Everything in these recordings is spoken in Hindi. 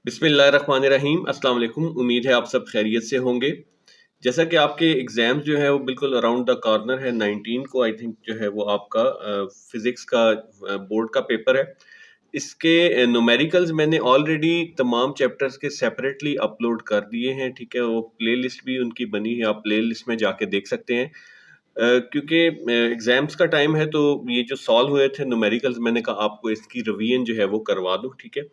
बिस्मिल्लाहिर्रहमानिर्रहीम। अस्सलाम वालेकुम। उम्मीद है आप सब खैरियत से होंगे। जैसा कि आपके एग्ज़ाम्स जो है वो बिल्कुल अराउंड द कॉर्नर है, 19 को आई थिंक जो है वो आपका फिज़िक्स का बोर्ड का पेपर है। इसके न्यूमेरिकल्स मैंने ऑलरेडी तमाम चैप्टर्स के सेपरेटली अपलोड कर दिए हैं, ठीक है? वो प्लेलिस्ट भी उनकी बनी है, आप प्लेलिस्ट में जाके देख सकते हैं। क्योंकि एग्ज़ाम्स का टाइम है तो ये जो सॉल्व हुए थे न्यूमेरिकल्स मैंने कहा आपको इसकी रिवीजन जो है वो करवा दूँ, ठीक है?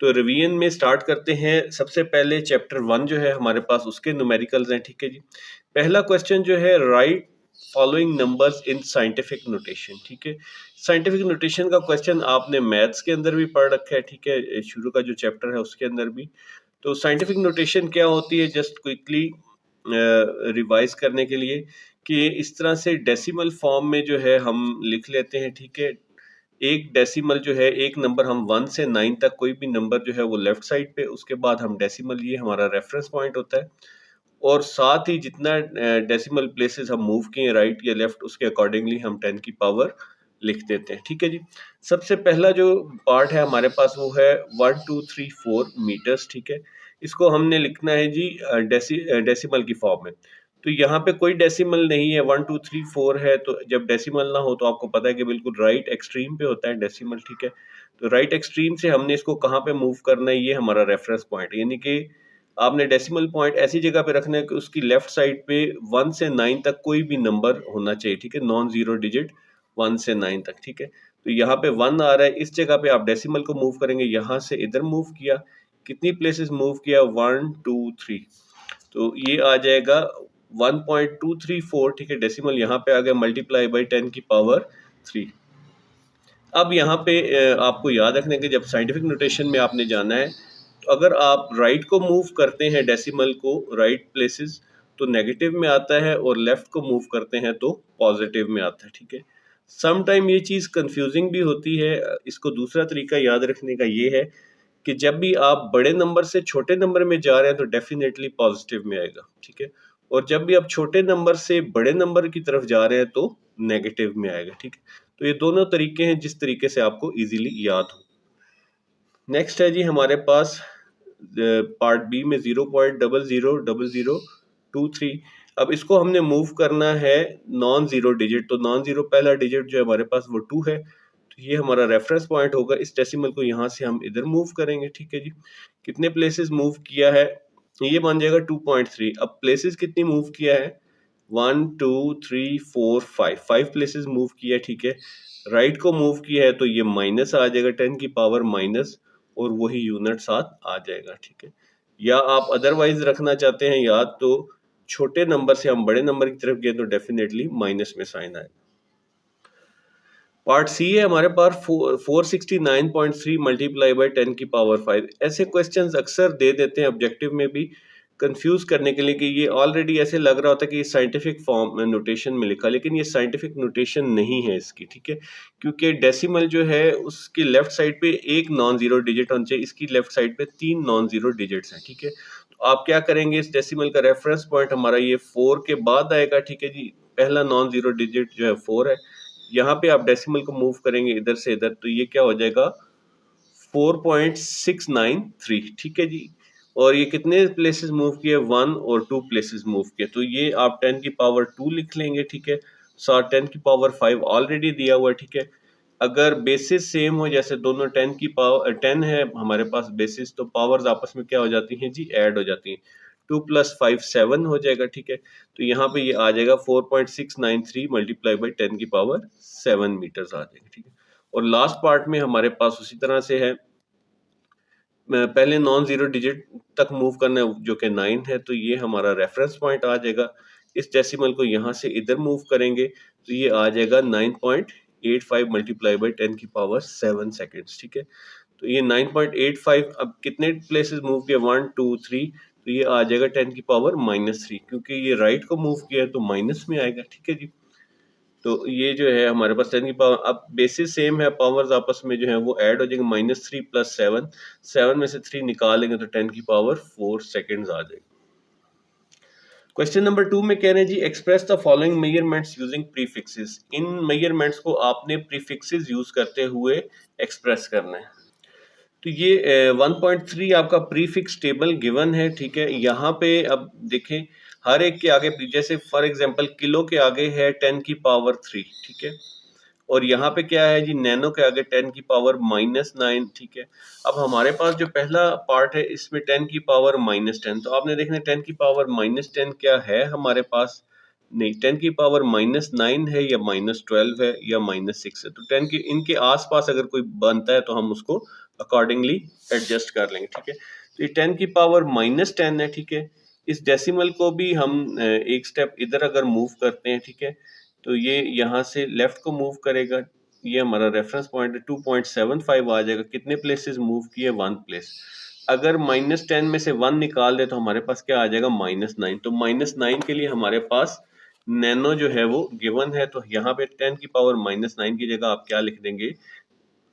तो रिवीजन में स्टार्ट करते हैं। सबसे पहले चैप्टर 1 जो है हमारे पास उसके न्यूमेरिकल्स हैं, ठीक है जी? पहला क्वेश्चन जो है right following numbers in scientific notation, ठीक है? साइंटिफिक नोटेशन का क्वेश्चन आपने मैथ्स के अंदर भी पढ़ रखा है, ठीक है? शुरू का जो चैप्टर है उसके अंदर भी। तो साइंटिफिक नोटेशन क्या होती है, जस्ट क्विकली रिवाइज करने के लिए कि इस तरह से डेसिमल फॉर्म में जो है हम लिख लेते हैं, ठीक है? एक डेसिमल जो है, एक नंबर हम 1 से 9 तक कोई भी नंबर जो है वो लेफ्ट साइड पे, उसके बाद हम डेसिमल, ये हमारा रेफरेंस पॉइंट होता है। और साथ ही जितना डेसिमल प्लेसेस हम मूव किए राइट या लेफ्ट, उसके अकॉर्डिंगली हम 10 की पावर लिख देते हैं, ठीक है जी? सबसे पहला जो पार्ट है हमारे पास वो है 1 2 3 4 मीटर्स, ठीक है? इसको हमने लिखना है जी डेसिमल की फॉर्म में। तो यहाँ पे कोई डेसिमल नहीं है, 1 2 3 4 है, तो जब डेसिमल ना हो तो आपको पता है कि बिल्कुल राइट एक्सट्रीम पे होता है डेसिमल, ठीक है? तो राइट एक्सट्रीम से हमने इसको कहाँ पे मूव करना है, ये हमारा रेफरेंस पॉइंट, यानी कि आपने डेसिमल पॉइंट ऐसी जगह पे रखना है कि उसकी लेफ्ट साइड पे 1 से 9 तक कोई भी नंबर होना चाहिए, ठीक है? नॉन जीरो डिजिट 1 से 9 तक, ठीक है? तो यहाँ पे 1 आ रहा है, इस जगह पे आप डेसिमल को मूव करेंगे, यहाँ से इधर मूव किया, कितनी प्लेसेस मूव किया, 1 2 3, तो ये आ जाएगा 1.234, ठीक है? डेसिमल यहाँ पे आ गया, मल्टीप्लाई बाई 10 की पावर 3। अब यहाँ पे आपको याद रखना है कि जब साइंटिफिक नोटेशन में आपने जाना है, तो अगर आप राइट को मूव करते हैं डेसिमल को राइट प्लेसेस तो नेगेटिव में आता है, और लेफ्ट को मूव करते हैं तो पॉजिटिव में आता है, ठीक है? सम टाइम ये चीज़ कंफ्यूजिंग भी होती है। इसको दूसरा तरीका याद रखने का ये है कि जब भी आप बड़े नंबर से छोटे नंबर में जा रहे हैं तो डेफिनेटली पॉजिटिव में आएगा, ठीक है? और जब भी आप छोटे नंबर से बड़े नंबर की तरफ जा रहे हैं तो नेगेटिव में आएगा, ठीक है? तो ये दोनों तरीके हैं जिस तरीके से आपको इजीली याद हो। नेक्स्ट है जी हमारे पास पार्ट बी में 0.000023। अब इसको हमने मूव करना है नॉन जीरो डिजिट, तो नॉन जीरो पहला डिजिट जो है हमारे पास वो 2 है, तो ये हमारा रेफरेंस पॉइंट होगा। इस डेसिमल को यहाँ से हम इधर मूव करेंगे, ठीक है जी? कितने प्लेसेस मूव किया है, ये बन जाएगा 2.3। अब प्लेसेस कितनी मूव किया है, 1 2 3 4 5 प्लेसेस मूव किया है, ठीक है? राइट को मूव किया है तो ये माइनस आ जाएगा, 10 की पावर माइनस, और वही यूनिट साथ आ जाएगा, ठीक है? या आप अदरवाइज रखना चाहते हैं याद, तो छोटे नंबर से हम बड़े नंबर की तरफ गए तो डेफिनेटली माइनस में साइन आएगा। पार्ट सी है हमारे पास 469.3 मल्टीप्लाई बाई 10 की पावर 5। ऐसे क्वेश्चंस अक्सर दे देते हैं ऑब्जेक्टिव में भी, कंफ्यूज करने के लिए कि ये ऑलरेडी ऐसे लग रहा होता है कि ये साइंटिफिक फॉर्म में नोटेशन में लिखा, लेकिन ये साइंटिफिक नोटेशन नहीं है इसकी, ठीक है? क्योंकि डेसिमल जो है उसकी लेफ्ट साइड पे एक नॉन जीरो डिजिट होना चाहिए, इसकी लेफ्ट साइड पे 3 नॉन जीरो डिजिट्स हैं, ठीक है? तो आप क्या करेंगे, इस डेसिमल का रेफरेंस पॉइंट हमारा ये 4 के बाद आएगा, ठीक है जी? पहला नॉन जीरो डिजिट जो है 4 है, यहाँ पे आप डेसिमल को मूव करेंगे इधर से इधर, तो ये क्या हो जाएगा 4.693, ठीक है जी? और ये कितने प्लेसेस मूव किए, 1 और 2 प्लेसेस मूव किए, तो ये आप 10 की पावर 2 लिख लेंगे, ठीक है? साथ 10 की पावर 5 ऑलरेडी दिया हुआ है, ठीक है? अगर बेसिस सेम हो, जैसे दोनों 10 की पावर 10 है हमारे पास बेसिस, तो पावर्स आपस में क्या हो जाती हैं जी, ऐड हो जाती हैं। 2 + 5 7 हो जाएगा, ठीक है? तो यहाँ पे ये आ जाएगा 4.693 मल्टीप्लाई बाई 10 की पावर 7 मीटर्स आ जाएगा, ठीक है? और लास्ट पार्ट में हमारे पास उसी तरह से है, पहले नॉन जीरो डिजिट तक मूव करना है जो कि 9 है, तो ये हमारा रेफरेंस पॉइंट आ जाएगा। इस डेसिमल को यहाँ से इधर मूव करेंगे तो ये आ जाएगा 9.85 मल्टीप्लाई बाई 10 की पावर 7 सेकेंड्स, ठीक है? तो ये 9.85, अब कितने प्लेसेस मूव किया, 1 2 3, तो ये आ जाएगा 10 की पावर -3, क्योंकि ये राइट को मूव किया है तो माइनस में आएगा, ठीक है जी? तो ये जो है हमारे पास 10 की पावर, अब बेसिस सेम है, पावर्स आपस में जो है वो ऐड हो जाएंगे, -3 + 7, 7 में से 3 निकालेंगे तो 10 की पावर 4 सेकेंड्स आ जाएगी। क्वेश्चन नंबर 2 में कह रहे हैं जी express the following measurements using prefixes. इन मेजरमेंट्स को आपने प्रीफिक्सेस यूज करते हुए एक्सप्रेस करना है। तो ये 1.3 आपका प्रीफिक्स टेबल गिवन है, ठीक है। यहाँ पे अब देखें हर एक के आगे, जैसे फॉर एग्जांपल किलो के आगे है 10 की पावर 3, ठीक है। और यहाँ पे क्या है जी, नैनो के आगे 10 की पावर -9, ठीक है। अब हमारे पास जो पहला पार्ट है इसमें 10 की पावर -10, तो आपने देखना 10 की पावर -10 क्या है हमारे पास, नहीं 10 की पावर -9 है या -12 है या -6 है। तो 10 के इनके आसपास अगर कोई बनता है तो हम उसको अकॉर्डिंगली एडजस्ट कर लेंगे, ठीक है। तो ये 10 की पावर -10 है, ठीक है। इस डेसिमल को भी हम एक स्टेप इधर अगर मूव करते हैं, ठीक है, तो ये यहाँ से लेफ्ट को मूव करेगा, ये हमारा रेफरेंस पॉइंट है, 2.75 आ जाएगा। कितने प्लेसेस मूव किए, 1 प्लेस। अगर -10 में से 1 निकाल दे तो हमारे पास क्या आ जाएगा, -9। तो -9 के लिए हमारे पास नैनो जो है वो गिवन है, तो यहाँ पे 10 की पावर -9 की जगह आप क्या लिख देंगे,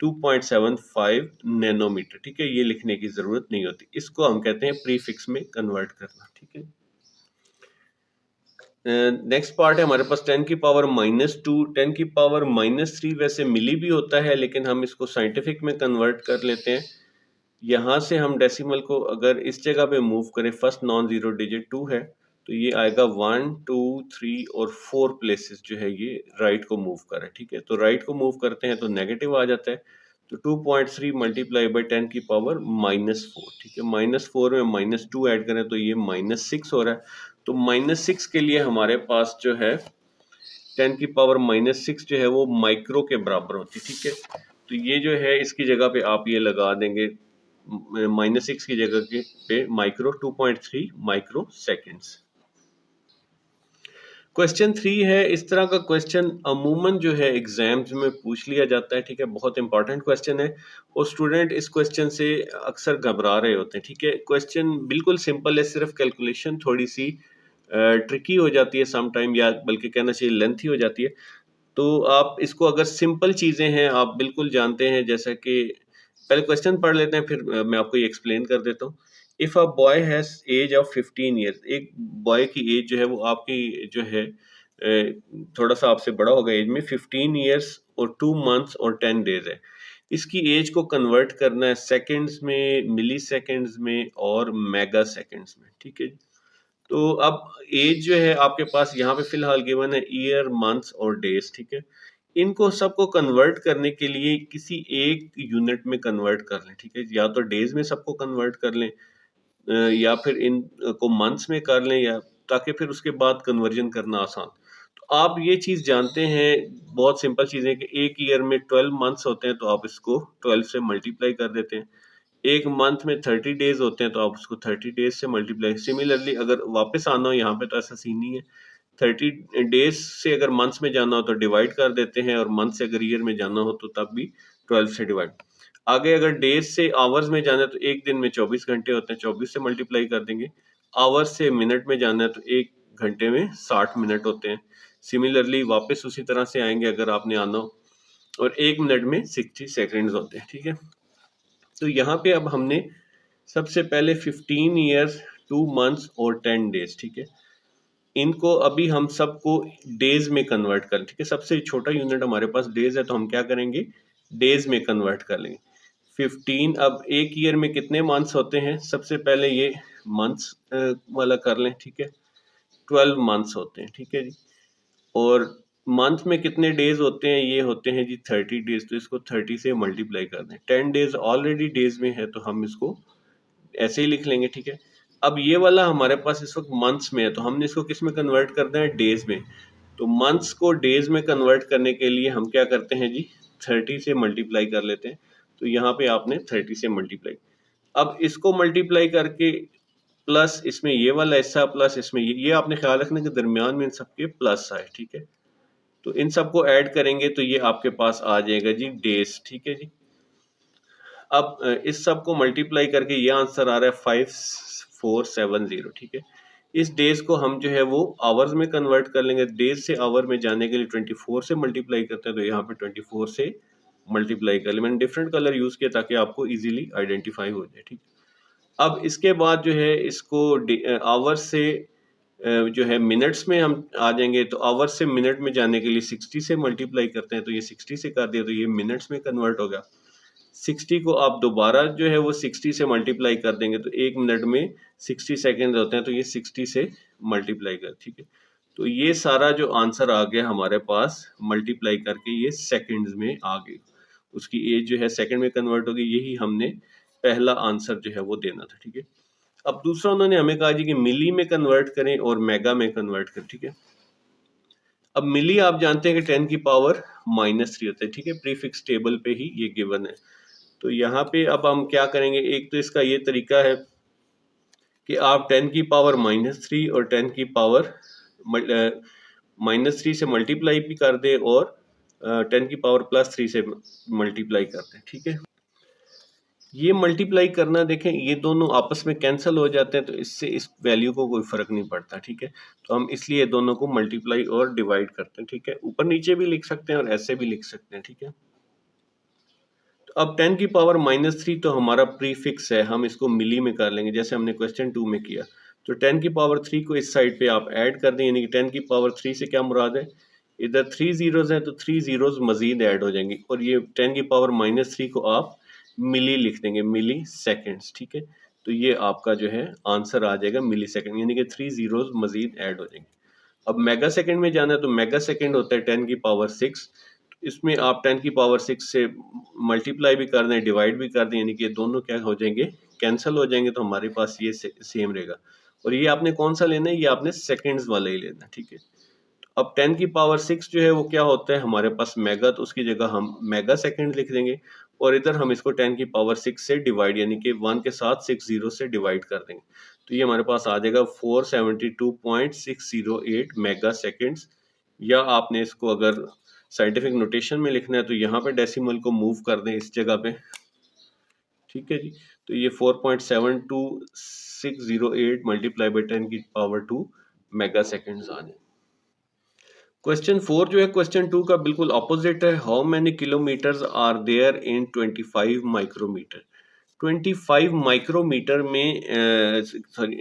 2.75 नैनोमीटर, ठीक है। ये लिखने की जरूरत नहीं होती, इसको हम कहते हैं प्रीफिक्स में कन्वर्ट करना, ठीक है। नेक्स्ट पार्ट है हमारे पास 10 की पावर -2, 10 की पावर -3 वैसे मिली भी होता है, लेकिन हम इसको साइंटिफिक में कन्वर्ट कर लेते हैं। यहाँ से हम डेसिमल को अगर इस जगह पे मूव करें, फर्स्ट नॉन जीरो डिजिट 2 है, तो ये आएगा 1 2 3 और 4 प्लेसेस जो है ये राइट को मूव कर रहा है, ठीक है। तो राइट को मूव करते हैं तो नेगेटिव आ जाता है, तो 2.3 मल्टीप्लाई बाई 10 की पावर -4, ठीक है। -4 में -2 ऐड करें तो ये -6 हो रहा है। तो -6 के लिए हमारे पास जो है 10 की पावर -6 जो है वो माइक्रो के बराबर होती है, ठीक है। तो ये जो है इसकी जगह पे आप ये लगा देंगे, -6 की जगह के पे माइक्रो, 2.3 माइक्रो सेकेंड्स। क्वेश्चन 3 है, इस तरह का क्वेश्चन अमूमन जो है एग्जाम्स में पूछ लिया जाता है, ठीक है। बहुत इंपॉर्टेंट क्वेश्चन है और स्टूडेंट इस क्वेश्चन से अक्सर घबरा रहे होते हैं, ठीक है। क्वेश्चन बिल्कुल सिंपल है, सिर्फ कैलकुलेशन थोड़ी सी ट्रिकी हो जाती है सम टाइम, या बल्कि कहना चाहिए लेंथी हो जाती है। तो आप इसको अगर सिंपल चीजें हैं आप बिल्कुल जानते हैं, जैसा कि पहले क्वेश्चन पढ़ लेते हैं, फिर मैं आपको ये एक्सप्लेन कर देता हूँ। If a boy has age of 15 years, एक बॉय की एज जो है वो आपकी जो है थोड़ा सा आपसे बड़ा होगा एज में, 15 ईयर्स और 2 मंथ्स और 10 डेज है। इसकी एज को कन्वर्ट करना है सेकंड्स में, मिली सेकंड्स में और मेगा सेकंड्स में, ठीक है। तो अब एज जो है आपके पास यहाँ पे फिलहाल गिवन है ईयर, मंथ्स और डेज, ठीक है। इनको सबको कन्वर्ट करने के लिए किसी एक यूनिट में कन्वर्ट कर लें, ठीक है। या तो डेज में सबको कन्वर्ट कर लें, या फिर इन को मंथ्स में कर लें, या ताकि फिर उसके बाद कन्वर्जन करना आसान। तो आप ये चीज जानते हैं, बहुत सिंपल चीज है कि एक ईयर में 12 मंथ्स होते हैं, तो आप इसको 12 से मल्टीप्लाई कर देते हैं। एक मंथ में 30 डेज होते हैं, तो आप उसको 30 डेज से मल्टीप्लाई। सिमिलरली अगर वापस आना हो यहाँ पे तो ऐसा सीन नहीं है, 30 डेज से अगर मंथ्स में जाना हो तो डिवाइड कर देते हैं, और मंथ से अगर ईयर में जाना हो तो तब भी 12 से डिवाइड। आगे अगर डेज से आवर्स में जाना है तो एक दिन में 24 घंटे होते हैं, 24 से मल्टीप्लाई कर देंगे। आवर्स से मिनट में जाना है तो एक घंटे में 60 मिनट होते हैं। सिमिलरली वापस उसी तरह से आएंगे अगर आपने आना हो, और एक मिनट में 60 सेकेंड्स होते हैं, ठीक है। तो यहाँ पे अब हमने सबसे पहले 15 ईयर्स, 2 मंथ्स और 10 डेज, ठीक है। इनको अभी हम सबको डेज में कन्वर्ट करें, ठीक है। सबसे छोटा यूनिट हमारे पास डेज है, तो हम क्या करेंगे, डेज में कन्वर्ट कर लेंगे। 15, अब एक ईयर में कितने मंथ्स होते हैं, सबसे पहले ये मंथ्स वाला कर लें, ठीक है। 12 मंथ्स होते हैं, ठीक है जी। और मंथ में कितने डेज होते हैं, ये होते हैं जी 30 डेज, तो इसको 30 से मल्टीप्लाई कर दें। 10 डेज ऑलरेडी डेज में है, तो हम इसको ऐसे ही लिख लेंगे, ठीक है। अब ये वाला हमारे पास इस वक्त मंथ्स में है, तो हमने इसको किस में कन्वर्ट करना है, डेज में। तो मंथ्स को डेज में कन्वर्ट करने के लिए हम क्या करते हैं जी, 30 से मल्टीप्लाई कर लेते हैं। तो यहाँ पे आपने 30 से मल्टीप्लाई, अब इसको मल्टीप्लाई करके प्लस इसमें ये वाला हिस्सा प्लस इसमें ये आपने ख्याल रखना कि दरमियान में इन सबके प्लस आए, ठीक है। तो इन सबको ऐड करेंगे तो ये आपके पास आ जाएगा जी डेज, ठीक है जी। अब इस सब को मल्टीप्लाई करके ये आंसर आ रहा है 5470, ठीक है। इस डेज को हम जो है वो आवर्स में कन्वर्ट कर लेंगे। डेज से आवर में जाने के लिए 24 से मल्टीप्लाई करते हैं, तो यहाँ पे 24 से मल्टीप्लाई कर ले। मैंने डिफरेंट कलर यूज किया ताकि आपको इजीली आइडेंटिफाई हो जाए, ठीक। अब इसके बाद जो है इसको आवर्स से जो है मिनट्स में हम आ जाएंगे, तो आवर्स से मिनट में जाने के लिए 60 से मल्टीप्लाई करते हैं, तो ये 60 से कर दिया तो ये मिनट्स में कन्वर्ट होगा। 60 को आप दोबारा जो है वो 60 से मल्टीप्लाई कर देंगे तो 1 मिनट में 60 सेकेंड होते हैं, तो ये 60 से मल्टीप्लाई कर, ठीक है। तो ये सारा जो आंसर आ गया हमारे पास मल्टीप्लाई करके ये सेकंड्स में आ गई, उसकी एज जो है सेकंड में कन्वर्ट होगी, यही हमने पहला आंसर जो है वो देना था, ठीक है। अब दूसरा उन्होंने हमें कहा जी कि मिली में कन्वर्ट करें और मेगा में कन्वर्ट करें, ठीक है। अब मिली आप जानते हैं कि 10 की पावर -3 होता है, ठीक है, प्रीफिक्स टेबल पे ही ये गिवन है। तो यहाँ पे अब हम क्या करेंगे, एक तो इसका ये तरीका है कि आप 10 की पावर -3 और 10 की पावर -3 से मल्टीप्लाई भी कर दें और 10 की पावर +3 से मल्टीप्लाई कर दें, ठीक है। ये मल्टीप्लाई करना देखें, ये दोनों आपस में कैंसिल हो जाते हैं, तो इससे इस वैल्यू को कोई फर्क नहीं पड़ता, ठीक है। तो हम इसलिए दोनों को मल्टीप्लाई और डिवाइड करते हैं, ठीक है। ऊपर नीचे भी लिख सकते हैं और ऐसे भी लिख सकते हैं, ठीक है। तो अब 10 की पावर -3 तो हमारा प्रीफिक्स है, हम इसको मिली में कर लेंगे जैसे हमने क्वेश्चन 2 में किया। तो 10 की पावर 3 को इस साइड पे आप ऐड कर दें, यानी कि 10 की पावर 3 से क्या मुराद है, इधर 3 जीरोज हैं तो 3 जीरोज मजीद ऐड हो जाएंगी, और ये 10 की पावर -3 को आप मिली लिख देंगे, मिली सेकेंड्स, ठीक है। तो ये आपका जो है आंसर आ जाएगा मिली सेकेंड, यानी कि 3 जीरोज मजीद ऐड हो जाएंगे। अब मेगा सेकेंड में जाना है तो मेगा सेकेंड होता है 10 की पावर 6, इसमें आप 10 की पावर 6 से मल्टीप्लाई भी कर दें, डिवाइड भी कर दें, यानी कि ये दोनों क्या हो जाएंगे, कैंसिल हो जाएंगे, तो हमारे पास ये सेम रहेगा। और ये आपने कौन सा लेना है, ये आपने सेकेंड्स वाला ही लेना है, ठीक है। अब 10 की पावर 6 जो है वो क्या होता है हमारे पास मेगा, तो उसकी जगह हम मेगा सेकेंड लिख देंगे, और इधर हम इसको 10 की पावर 6 से डिवाइड, यानी कि 1 के साथ 6 जीरो से डिवाइड कर देंगे, तो ये हमारे पास आ जाएगा 472.608 मेगा सेकेंड्स। या आपने इसको अगर साइंटिफिक नोटेशन में लिखना है तो यहाँ पे डेसिमल को मूव कर दें इस जगह पे, ठीक है जी। तो ये 4.72608 मल्टीप्लाई बाई 10 की पावर 2 मेगा सेकेंड्स आ जाए। क्वेश्चन 4 जो है क्वेश्चन 2 का बिल्कुल ऑपोजिट है। How many kilometres are there in 25 micrometre. 25 micrometre में सॉरी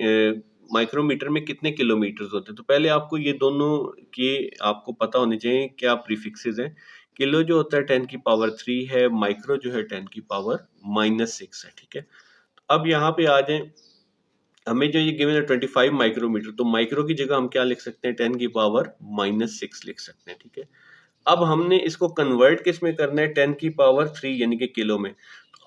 माइक्रोमीटर में कितने किलोमीटर्स होते हैं, तो पहले आपको ये दोनों के आपको पता होने चाहिए क्या प्रीफिक्सेस हैं। किलो जो होता है 10 की पावर 3 है, माइक्रो जो है 10 की पावर -6 है, ठीक है। अब यहाँ पे आ जाए, हमें जो ये गिवन है 25 माइक्रोमीटर, तो माइक्रो की जगह हम क्या लिख सकते हैं, 10 की पावर -6 लिख सकते हैं, ठीक है। अब हमने इसको कन्वर्ट किस में करना है, 10 की पावर 3 यानी कि किलो में।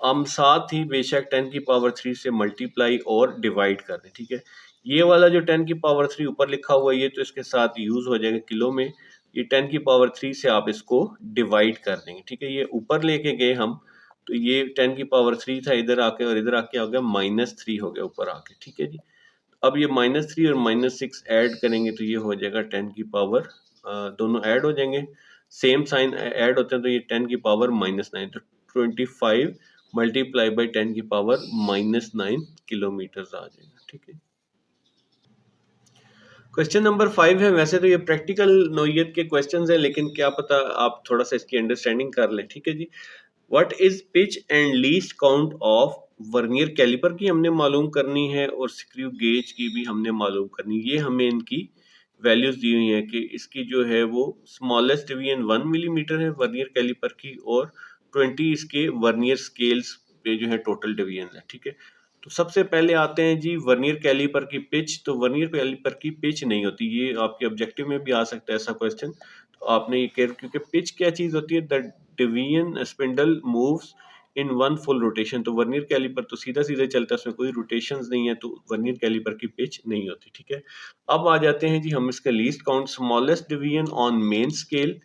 हम साथ ही बेशक 10 की पावर 3 से मल्टीप्लाई और डिवाइड कर दें, ठीक है। ये वाला जो 10 की पावर 3 ऊपर लिखा हुआ है ये तो इसके साथ यूज हो जाएगा किलो में, ये 10 की पावर 3 से आप इसको डिवाइड कर देंगे, ठीक है। ये ऊपर लेके गए हम, तो ये 10 की पावर 3 था, इधर आके और इधर आके आ गया -3 हो गया ऊपर आके, ठीक है जी। अब ये -3 और -6 ऐड करेंगे तो ये हो जाएगा 10 की पावर, दोनों ऐड हो जाएंगे, सेम साइन ऐड होते हैं, तो ये 10 की पावर -9, तो 25 मल्टीप्लाई बाई 10 की पावर -9 किलोमीटर आ जाएगा, ठीक है। क्वेश्चन नंबर 5 है, वैसे तो ये प्रैक्टिकल नोयत के क्वेश्चंस हैं, लेकिन क्या पता आप थोड़ा सा इसकी अंडरस्टैंडिंग कर लें, ठीक है जी। What is pitch and least count of vernier calliper की हमने मालूम करनी है, और स्क्रू गेज की भी हमने मालूम करनी है। ये हमें इनकी वैल्यूज दी हुई हैं कि इसकी जो है वो स्मॉलेस्ट डिवीजन 1 मिलीमीटर है वर्नियर कैलिपर की, और 20 इसके वर्नियर स्केल्स पे जो है टोटल डिवीजन है, ठीक है। तो सबसे पहले आते हैं जी वर्नियर कैलिपर की पिच। तो वर्नियर कैलिपर की पिच नहीं होती, ये आपके ऑब्जेक्टिव में भी आ सकता है ऐसा क्वेश्चन। तो आपने ये क्योंकि पिच क्या चीज होती है, the division spindle moves in one full rotation. तो वर्नियर कैलिपर तो सीधा सीधा चलता है, उसमें कोई रोटेशंस नहीं है, तो वर्नियर कैलिपर की पिच नहीं होती, ठीक है। अब आ जाते हैं जी हम इसका least count, smallest division on main scale,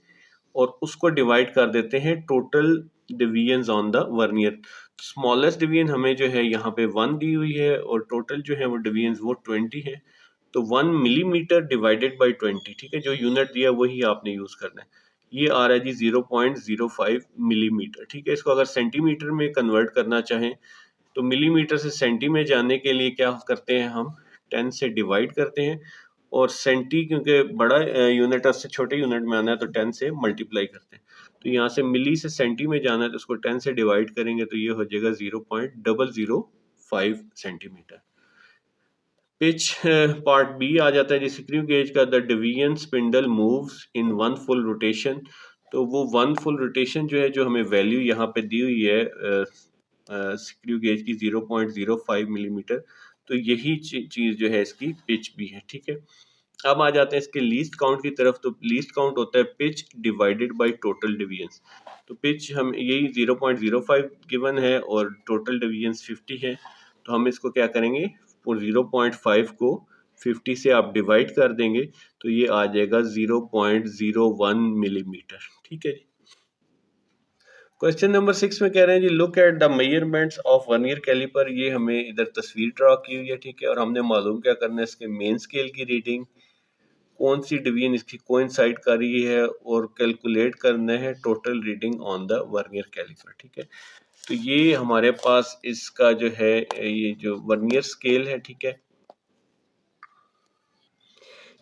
और उसको डिवाइड कर देते हैं total division on the vernier. Smallest division हमें जो है यहाँ पे 1 दी हुई है, और टोटल जो है वो डिवीजन वो 20 है। तो 1 मिलीमीटर डिवाइडेड बाई 20, ठीक है, जो यूनिट दिया वही आपने यूज करना है। ये आ रहा है जी 0.05 मिलीमीटर, ठीक है। इसको अगर सेंटीमीटर में कन्वर्ट करना चाहें तो मिलीमीटर से सेंटी में जाने के लिए क्या करते हैं हम, 10 से डिवाइड करते हैं, और सेंटी क्योंकि बड़ा यूनिट है उससे छोटे यूनिट में आना है तो 10 से मल्टीप्लाई करते हैं। तो यहाँ से मिली से सेंटी में जाना है तो उसको 10 से डिवाइड करेंगे तो ये हो जाएगा 0.005 सेंटीमीटर। पिच पार्ट बी आ जाता है जी स्क्रू गेज का, the division spindle moves in one full rotation. तो वो 1 फुल रोटेशन जो है, जो हमें वैल्यू यहाँ पे दी हुई है स्क्रू गेज की 0.05 मिलीमीटर, तो यही चीज़ जो है इसकी पिच भी है, ठीक है। अब आ जाते हैं इसके लीस्ट काउंट की तरफ। तो लीस्ट काउंट होता है pitch divided by total division. तो पिच हम यही 0.05 गिवन है और टोटल डिवीजन 50 है, तो हम इसको क्या करेंगे, 0.5 को 50 से आप डिवाइड कर देंगे तो ये आ जाएगा 0.01 मिलीमीटर, ठीक है जी। क्वेश्चन नंबर 6 में कह रहे हैं जी, look at the measurements of vernier calliper. ये हमें इधर तस्वीर ड्रा की हुई है, ठीक है, और हमने मालूम क्या करना है, इसके मेन स्केल की रीडिंग, कौन सी डिवीजन इसकी कोइंसाइड कर रही है, और कैलकुलेट करना है total reading on the vernier calliper, ठीक है। तो ये हमारे पास इसका जो है ये जो वर्नियर स्केल है, ठीक है,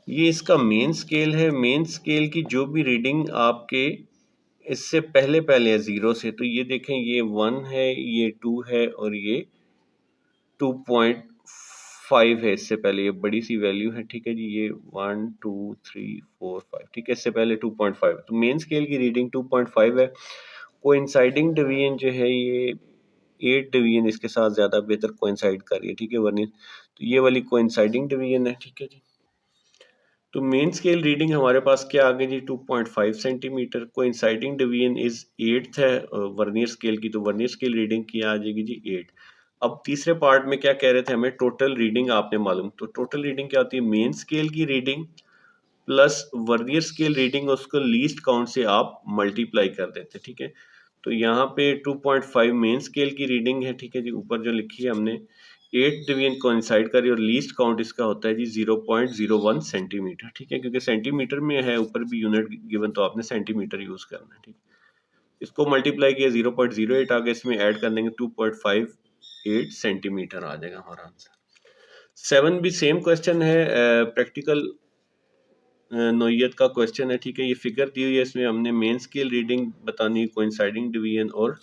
ये इसका मेन स्केल है। मेन स्केल की जो भी रीडिंग आपके इससे पहले पहले है 0 से, तो ये देखें, ये 1 है, ये 2 है और ये 2.5 है। इससे पहले ये बड़ी सी वैल्यू है, ठीक है जी, ये 1 2 3 4 5, ठीक है, इससे पहले 2.5। तो मेन स्केल की रीडिंग 2.5 है। कोइंसाइडिंग डिवीजन जो है ये 8 डिवीजन इसके साथ ज्यादा बेहतर कोइंसाइड कर रही है, ठीक है, वर्नियर। तो ये वाली कोइंसाइडिंग डिवीजन है, ठीक है जी। तो मेन स्केल रीडिंग हमारे पास क्या आ गई जी, 2.5 centimetre. Coinciding division is 8th है वर्नियर स्केल की, तो वर्नियर स्केल रीडिंग क्या आ जाएगी जी, 8। अब तीसरे पार्ट में क्या कह रहे थे, हमें टोटल रीडिंग आपने मालूम। तो टोटल रीडिंग क्या होती है, मेन स्केल की reading plus vernier scale reading, उसको लीस्ट काउंट से आप मल्टीप्लाई कर देते, ठीक है। तो यहाँ पे 2.5 मेन स्केल की रीडिंग है, ठीक है जी, ऊपर जो लिखी है हमने 8 डिवीजन कोइंसाइड कर रही है, और लीस्ट काउंट इसका होता है जी 0.01 सेंटीमीटर, ठीक है, क्योंकि सेंटीमीटर में है, ऊपर भी यूनिट गिवन, तो आपने सेंटीमीटर यूज करना है, ठीक। इसको मल्टीप्लाई किया 0.08 आ गया, इसमें ऐड कर देंगे 2.58 सेंटीमीटर आ जाएगा हमारा आंसर। 7 भी सेम क्वेश्चन है, प्रैक्टिकल नोयत का क्वेश्चन है, ठीक है। ये फिगर दी हुई है, इसमें हमने मेन स्केल रीडिंग बतानी है, कोइंसाइडिंग डिवीजन और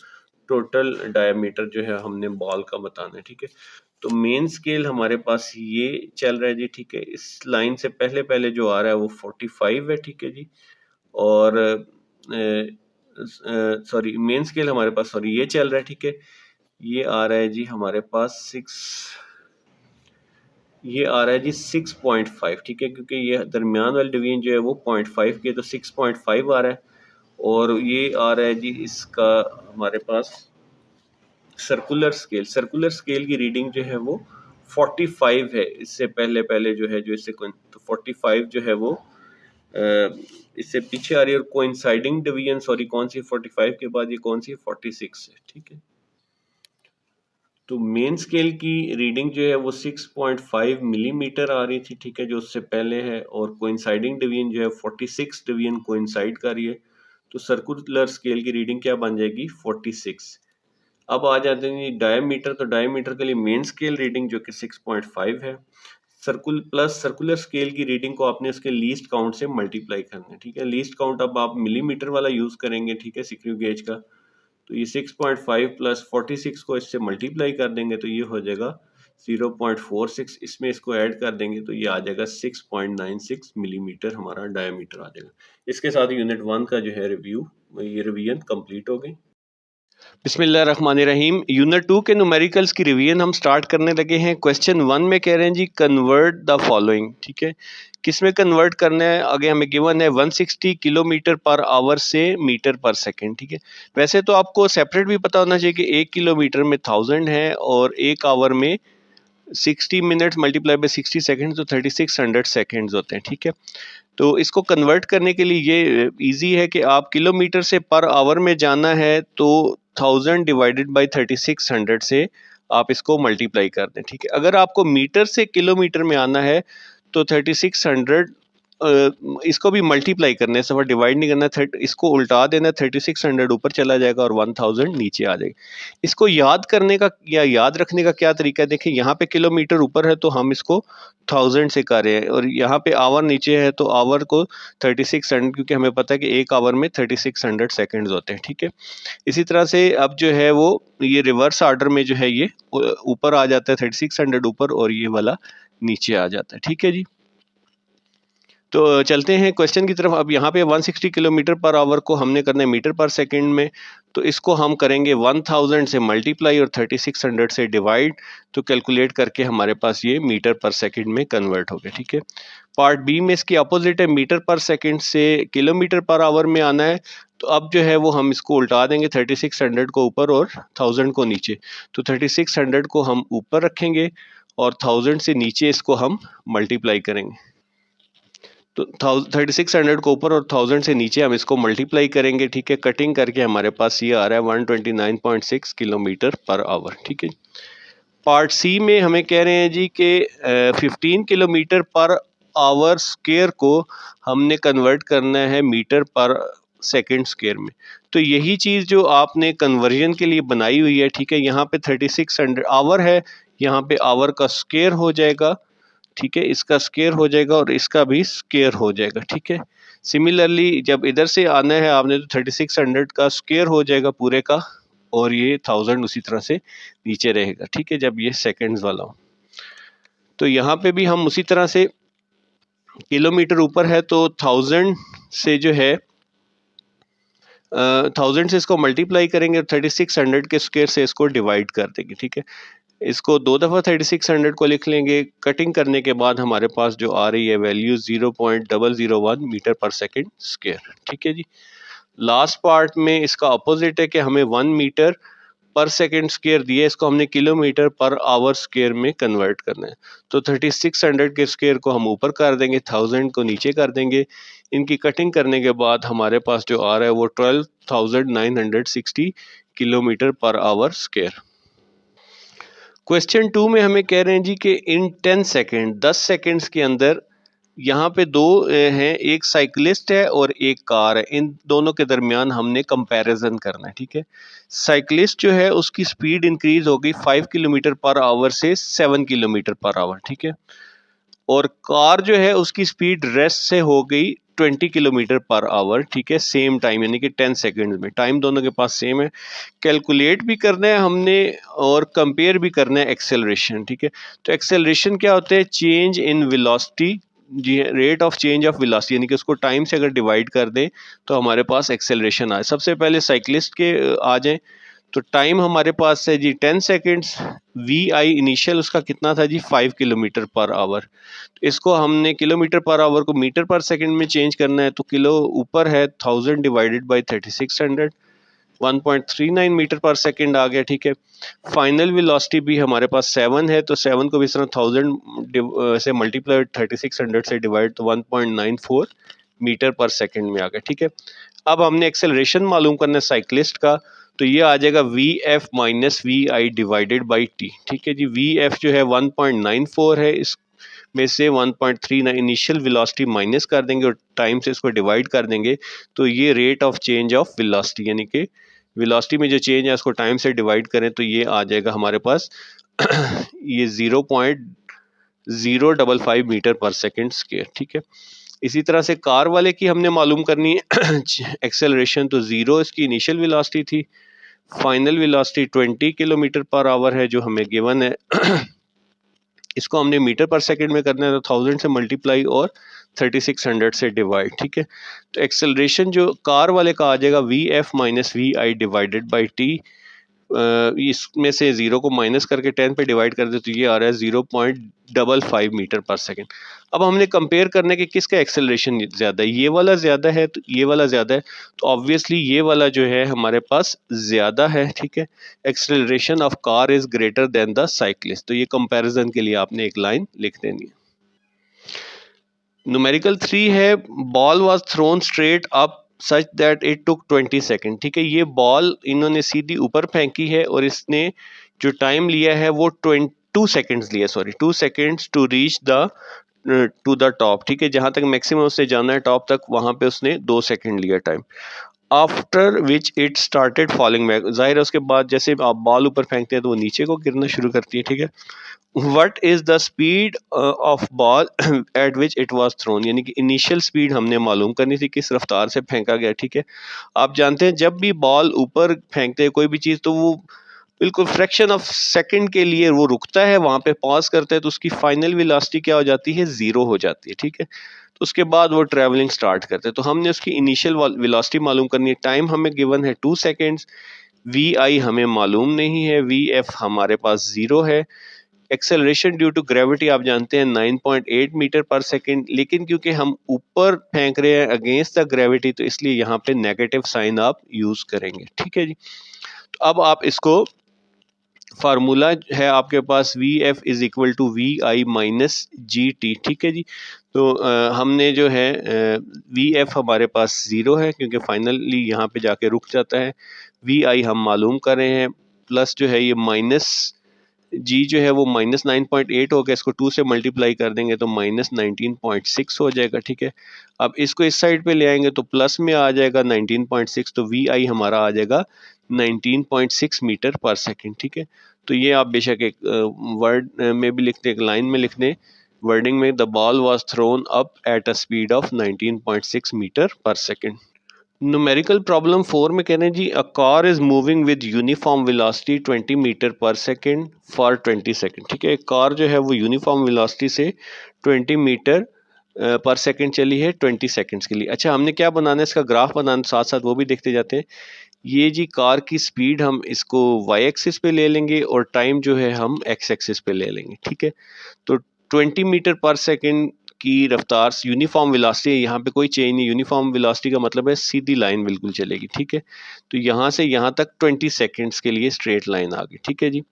टोटल डायमीटर जो है हमने बॉल का बताना है, ठीक है। तो मेन स्केल हमारे पास ये चल रहा है जी, ठीक है। इस लाइन से पहले पहले जो आ रहा है वो 45 है, ठीक है जी। और सॉरी, मेन स्केल हमारे पास, सॉरी, ये चल रहा है, ठीक है। ये आ रहा है जी हमारे पास 6, ये आ रहा है जी 6.5, ठीक है, क्योंकि ये दरमियान वाली डिवीजन जो है वो 0.5 की है, तो 6.5 आ रहा है। और ये आ रहा है जी इसका हमारे पास सर्कुलर स्केल की रीडिंग जो है वो 45 है। इससे पहले पहले जो है, जो इससे तो 45 जो है वो इससे पीछे आ रही है। और कोइंसाइडिंग डिवीजन, सॉरी, कौन सी 45 के बाद, ये कौन सी 46 है, ठीक है। तो मेन स्केल की रीडिंग जो है वो 6.5 मिलीमीटर आ रही थी, ठीक है, जो उससे पहले है। और कोइंसाइडिंग डिवीजन जो है 46 डिवीजन कोइंसाइड कर रही है, तो सर्कुलर स्केल की रीडिंग क्या बन जाएगी, 46। अब आ जाते हैं डायमीटर। तो डायमीटर के लिए मेन स्केल रीडिंग जो कि 6.5 है, सर्कुलर स्केल की रीडिंग को आपने उसके लीस्ट काउंट से मल्टीप्लाई करना है, ठीक है। लीस्ट काउंट अब आप मिलीमीटर वाला यूज करेंगे, ठीक है, स्क्रू गेज का। तो ये 6.5 प्लस 46 को इससे मल्टीप्लाई कर देंगे तो ये हो जाएगा 0.46। इसमें इसको ऐड कर देंगे तो ये आ जाएगा 6.96 मिलीमीटर हमारा डायमीटर आ जाएगा। इसके साथ यूनिट 1 का जो है ये रिवीजन कंप्लीट हो गई। बिस्मिल्लाहिर्रहमानिर्रहीम। यूनिट 2 के न्यूमेरिकल्स की रिवीजन हम स्टार्ट करने लगे हैं। क्वेश्चन 1 में कह रहे हैं जी, कन्वर्ट द फॉलोइंग, ठीक है। किस में कन्वर्ट करना है, आगे हमें गिवन है 160 किलोमीटर पर आवर से मीटर पर सेकंड, ठीक है। वैसे तो आपको सेपरेट भी पता होना चाहिए कि 1 किलोमीटर में 1000 है और 1 आवर में 60 मिनट्स मल्टीप्लाई बाय 60 सेकेंड, तो 3600 सेकेंड्स होते हैं, ठीक है। तो इसको कन्वर्ट करने के लिए ये इजी है कि आप किलोमीटर से पर आवर में जाना है तो 1000 डिवाइडेड बाय 3600 से आप इसको मल्टीप्लाई कर दें, ठीक है। अगर आपको मीटर से किलोमीटर में आना है तो 3600 इसको भी मल्टीप्लाई करना है, सफर डिवाइड नहीं करना है, इसको उल्टा देना, 3600 ऊपर चला जाएगा और 1000 नीचे आ जाएगा। इसको याद करने का या याद रखने का क्या तरीका है, देखिए यहाँ पे किलोमीटर ऊपर है तो हम इसको 1000 से कर रहे हैं, और यहाँ पे आवर नीचे है तो आवर को 3600, क्योंकि हमें पता है कि 1 आवर में 3600 सेकेंड्स होते हैं, ठीक है। इसी तरह से अब जो है वो ये रिवर्स ऑर्डर में जो है ये ऊपर आ जाता है, 3600 ऊपर और ये वाला नीचे आ जाता है, ठीक है जी। तो चलते हैं क्वेश्चन की तरफ। अब यहाँ पे 160 किलोमीटर पर आवर को हमने करना है मीटर पर सेकंड में, तो इसको हम करेंगे 1000 से मल्टीप्लाई और 3600 से डिवाइड, तो कैलकुलेट करके हमारे पास ये मीटर पर सेकंड में कन्वर्ट हो गया। ठीक है, पार्ट बी में इसकी अपोजिट है, मीटर पर सेकंड से किलोमीटर पर आवर में आना है। तो अब जो है वो हम इसको उल्टा देंगे, 3600 को ऊपर और 1000 को नीचे। तो 3600 को हम ऊपर रखेंगे और 1000 से नीचे इसको हम मल्टीप्लाई करेंगे। तो 3600 को ऊपर और 1000 से नीचे हम इसको मल्टीप्लाई करेंगे। ठीक है, कटिंग करके हमारे पास ये आ रहा है 129.6 किलोमीटर पर आवर। ठीक है, पार्ट सी में हमें कह रहे हैं जी कि 15 किलोमीटर पर आवर स्क्वायर को हमने कन्वर्ट करना है मीटर पर सेकंड स्क्वायर में। तो यही चीज़ जो आपने कन्वर्जन के लिए बनाई हुई है। ठीक है, यहाँ पे 3600 आवर है, यहाँ पे आवर का स्क्वायर हो जाएगा। ठीक है, इसका स्क्वायर हो जाएगा और इसका भी स्क्वायर हो जाएगा। ठीक है, सिमिलरली जब इधर से आना है आपने तो 3600 का स्क्वायर हो जाएगा पूरे का, और ये 1000 उसी तरह से नीचे रहेगा। ठीक है, जब ये सेकंड्स वाला हो। तो यहाँ पे भी हम उसी तरह से, किलोमीटर ऊपर है तो 1000 से जो है 1000 से इसको मल्टीप्लाई करेंगे और 3600 के स्क्वायर से इसको डिवाइड कर देंगे। ठीक है, इसको दो दफ़ा 3600 को लिख लेंगे। कटिंग करने के बाद हमारे पास जो आ रही है वैल्यू 0.001 मीटर पर सेकंड स्क्वायर। ठीक है जी, लास्ट पार्ट में इसका अपोजिट है कि हमें 1 मीटर पर सेकंड स्क्वायर दिया, इसको हमने किलोमीटर पर आवर स्क्वायर में कन्वर्ट करना है। तो 3600 के स्क्वायर को हम ऊपर कर देंगे, 1000 को नीचे कर देंगे। इनकी कटिंग करने के बाद हमारे पास जो आ रहा है वो 12,960 kilometre per our square. Question 2 में हमें कह रहे हैं जी कि इन 10 सेकेंड 10 सेकेंड्स के अंदर यहाँ पे दो हैं, एक साइकिलिस्ट है और एक कार है। इन दोनों के दरमियान हमने कंपैरिजन करना है। ठीक है, साइकिलिस्ट जो है उसकी स्पीड इंक्रीज हो गई 5 किलोमीटर पर आवर से 7 किलोमीटर पर आवर। ठीक है, और कार जो है उसकी स्पीड रेस्ट से हो गई 20 किलोमीटर पर आवर। ठीक है, सेम टाइम यानी कि 10 सेकेंड में, टाइम दोनों के पास सेम है। कैलकुलेट भी करना है हमने और कंपेयर भी करना है एक्सेलरेशन। ठीक है, तो एक्सेलरेशन क्या होता है, चेंज इन वेलोसिटी, जी rate of change of velocity, यानी कि उसको टाइम से अगर डिवाइड कर दें तो हमारे पास एक्सेलरेशन आए। सबसे पहले साइकिलिस्ट के आ जाएं, तो टाइम हमारे पास है जी 10 सेकेंड्स। वी आई इनिशियल उसका कितना था जी 5 किलोमीटर पर आवर। इसको हमने किलोमीटर पर आवर को मीटर पर सेकंड में चेंज करना है, तो किलो ऊपर है 1000 डिवाइडेड बाई 3600, 1.39 मीटर पर सेकंड आ गया। ठीक है, फाइनल वेलोसिटी भी हमारे पास 7 है, तो 7 को भी इस तरह 1000 से मल्टीप्लाई 3600 से डिवाइड, तो 1.94 मीटर पर सेकंड में आ गया। ठीक है, अब हमने एक्सेलरेशन मालूम करना है साइकिलिस्ट का, तो ये आ जाएगा V F minus V I divided by T. ठीक है जी, वी एफ जो है 1.94 है, इस में से 1.39 इनिशियल वेलोसिटी माइनस कर देंगे और टाइम से इसको डिवाइड कर देंगे, तो ये rate of change of velocity, यानी कि वेलोसिटी में जो चेंज है उसको टाइम से डिवाइड करें तो ये आ जाएगा हमारे पास ये 0.055 मीटर पर सेकंड स्क्वायर। ठीक है, इसी तरह से कार वाले की हमने मालूम करनी है एक्सेलरेशन, तो 0 इसकी इनिशियल वेलोसिटी थी, final velocity 20 kilometre per our है जो हमें गिवन है। इसको हमने मीटर पर सेकंड में करना है, तो 1000 से मल्टीप्लाई और 3600 से डिवाइड। ठीक है, तो एक्सेलरेशन जो कार वाले का आ जाएगा V F minus V I divided by T. इसमें से 0 को माइनस करके 10 पे डिवाइड कर दे तो ये आ रहा है 0.55 मीटर पर सेकंड। अब हमने कंपेयर करने के किसका एक्सेलरेशन ज़्यादा है, ये वाला ज़्यादा है तो ये वाला ज़्यादा है, तो ऑब्वियसली ये वाला जो है हमारे पास ज़्यादा है। ठीक है, acceleration of car is greater than the cyclist, तो ये कंपैरिजन के लिए आपने एक लाइन लिख देनी है। न्यूमेरिकल 3 है, ball was thrown straight up such that it took 20 second. ठीक है, ये बॉल इन्होंने सीधी ऊपर फेंकी है और इसने जो टाइम लिया है वो 2 सेकेंड्स लिया, sorry 2 seconds to reach the to the top. ठीक है, जहां तक मैक्सिमम उससे जाना है टॉप तक, वहां पे उसने 2 सेकेंड लिया time. After which it started falling back, जाहिर है उसके बाद जैसे आप बॉल ऊपर फेंकते हैं तो वो नीचे को गिरना शुरू करती है। ठीक है, what is the speed of ball eight which it was throne, यानी कि इनिशियल स्पीड हमने मालूम करनी थी किस रफ्तार से फेंका गया। ठीक है, आप जानते हैं जब भी बॉल ऊपर फेंकते हैं कोई भी चीज़, तो वो बिल्कुल फ्रैक्शन ऑफ सेकंड के लिए वो रुकता है, वहां पे पॉज करता है, तो उसकी फाइनल वेलोसिटी क्या हो जाती है, 0 हो जाती है। ठीक है, उसके बाद वो ट्रैवलिंग स्टार्ट करते हैं। तो हमने उसकी इनिशियल वेलोसिटी मालूम करनी है। टाइम हमें गिवन है 2 सेकेंड्स, वी आई हमें मालूम नहीं है, वी एफ हमारे पास 0 है। एक्सेलरेशन ड्यू टू ग्रेविटी आप जानते हैं 9.8 मीटर पर सेकेंड, लेकिन क्योंकि हम ऊपर फेंक रहे हैं अगेंस्ट द ग्रेविटी, तो इसलिए यहाँ पे नेगेटिव साइन आप यूज करेंगे। ठीक है जी। तो अब आप इसको, फार्मूला है आपके पास V F is equal to V I minus G T. ठीक है जी। तो हमने जो है वी एफ हमारे पास 0 है क्योंकि फाइनली यहाँ पे जाके रुक जाता है। वी आई हम मालूम कर रहे हैं, प्लस जो है ये माइनस जी जो है वो -9.8 हो गया, इसको 2 से मल्टीप्लाई कर देंगे तो -19.6 हो जाएगा। ठीक है। अब इसको इस साइड पे ले आएंगे तो प्लस में आ जाएगा 19.6, तो वी आई हमारा आ जाएगा 19.6 मीटर पर सेकेंड। ठीक है। तो ये आप बेशक एक वर्ड में भी लिख दें, एक लाइन में लिख दें, वर्डिंग में, the ball was thrown up at a speed of 19.6 metre पर सेकेंड। न्यूमेरिकल प्रॉब्लम 4 में कह रहे हैं जी, a car is moving with uniform velocity 20 metre पर सेकेंड फॉर 20 सेकेंड। ठीक है। कार जो है वो यूनिफॉर्म वेलोसिटी से 20 मीटर पर सेकेंड चली है 20 सेकेंड्स के लिए। अच्छा, हमने क्या बनाना है, इसका ग्राफ बनाना, साथ साथ वो भी देखते जाते हैं। ये जी कार की स्पीड हम इसको वाई एक्सिस पे ले लेंगे और टाइम जो है हम एक्स एक्सिस पे ले लेंगे। ठीक है। तो 20 मीटर पर सेकेंड की रफ्तार यूनिफॉर्म वेलोसिटी है, यहाँ पे कोई चेंज नहीं। यूनिफॉर्म वेलोसिटी का मतलब है सीधी लाइन बिल्कुल चलेगी। ठीक है। तो यहाँ से यहाँ तक 20 सेकेंड्स के लिए स्ट्रेट लाइन आ गई। ठीक है जी।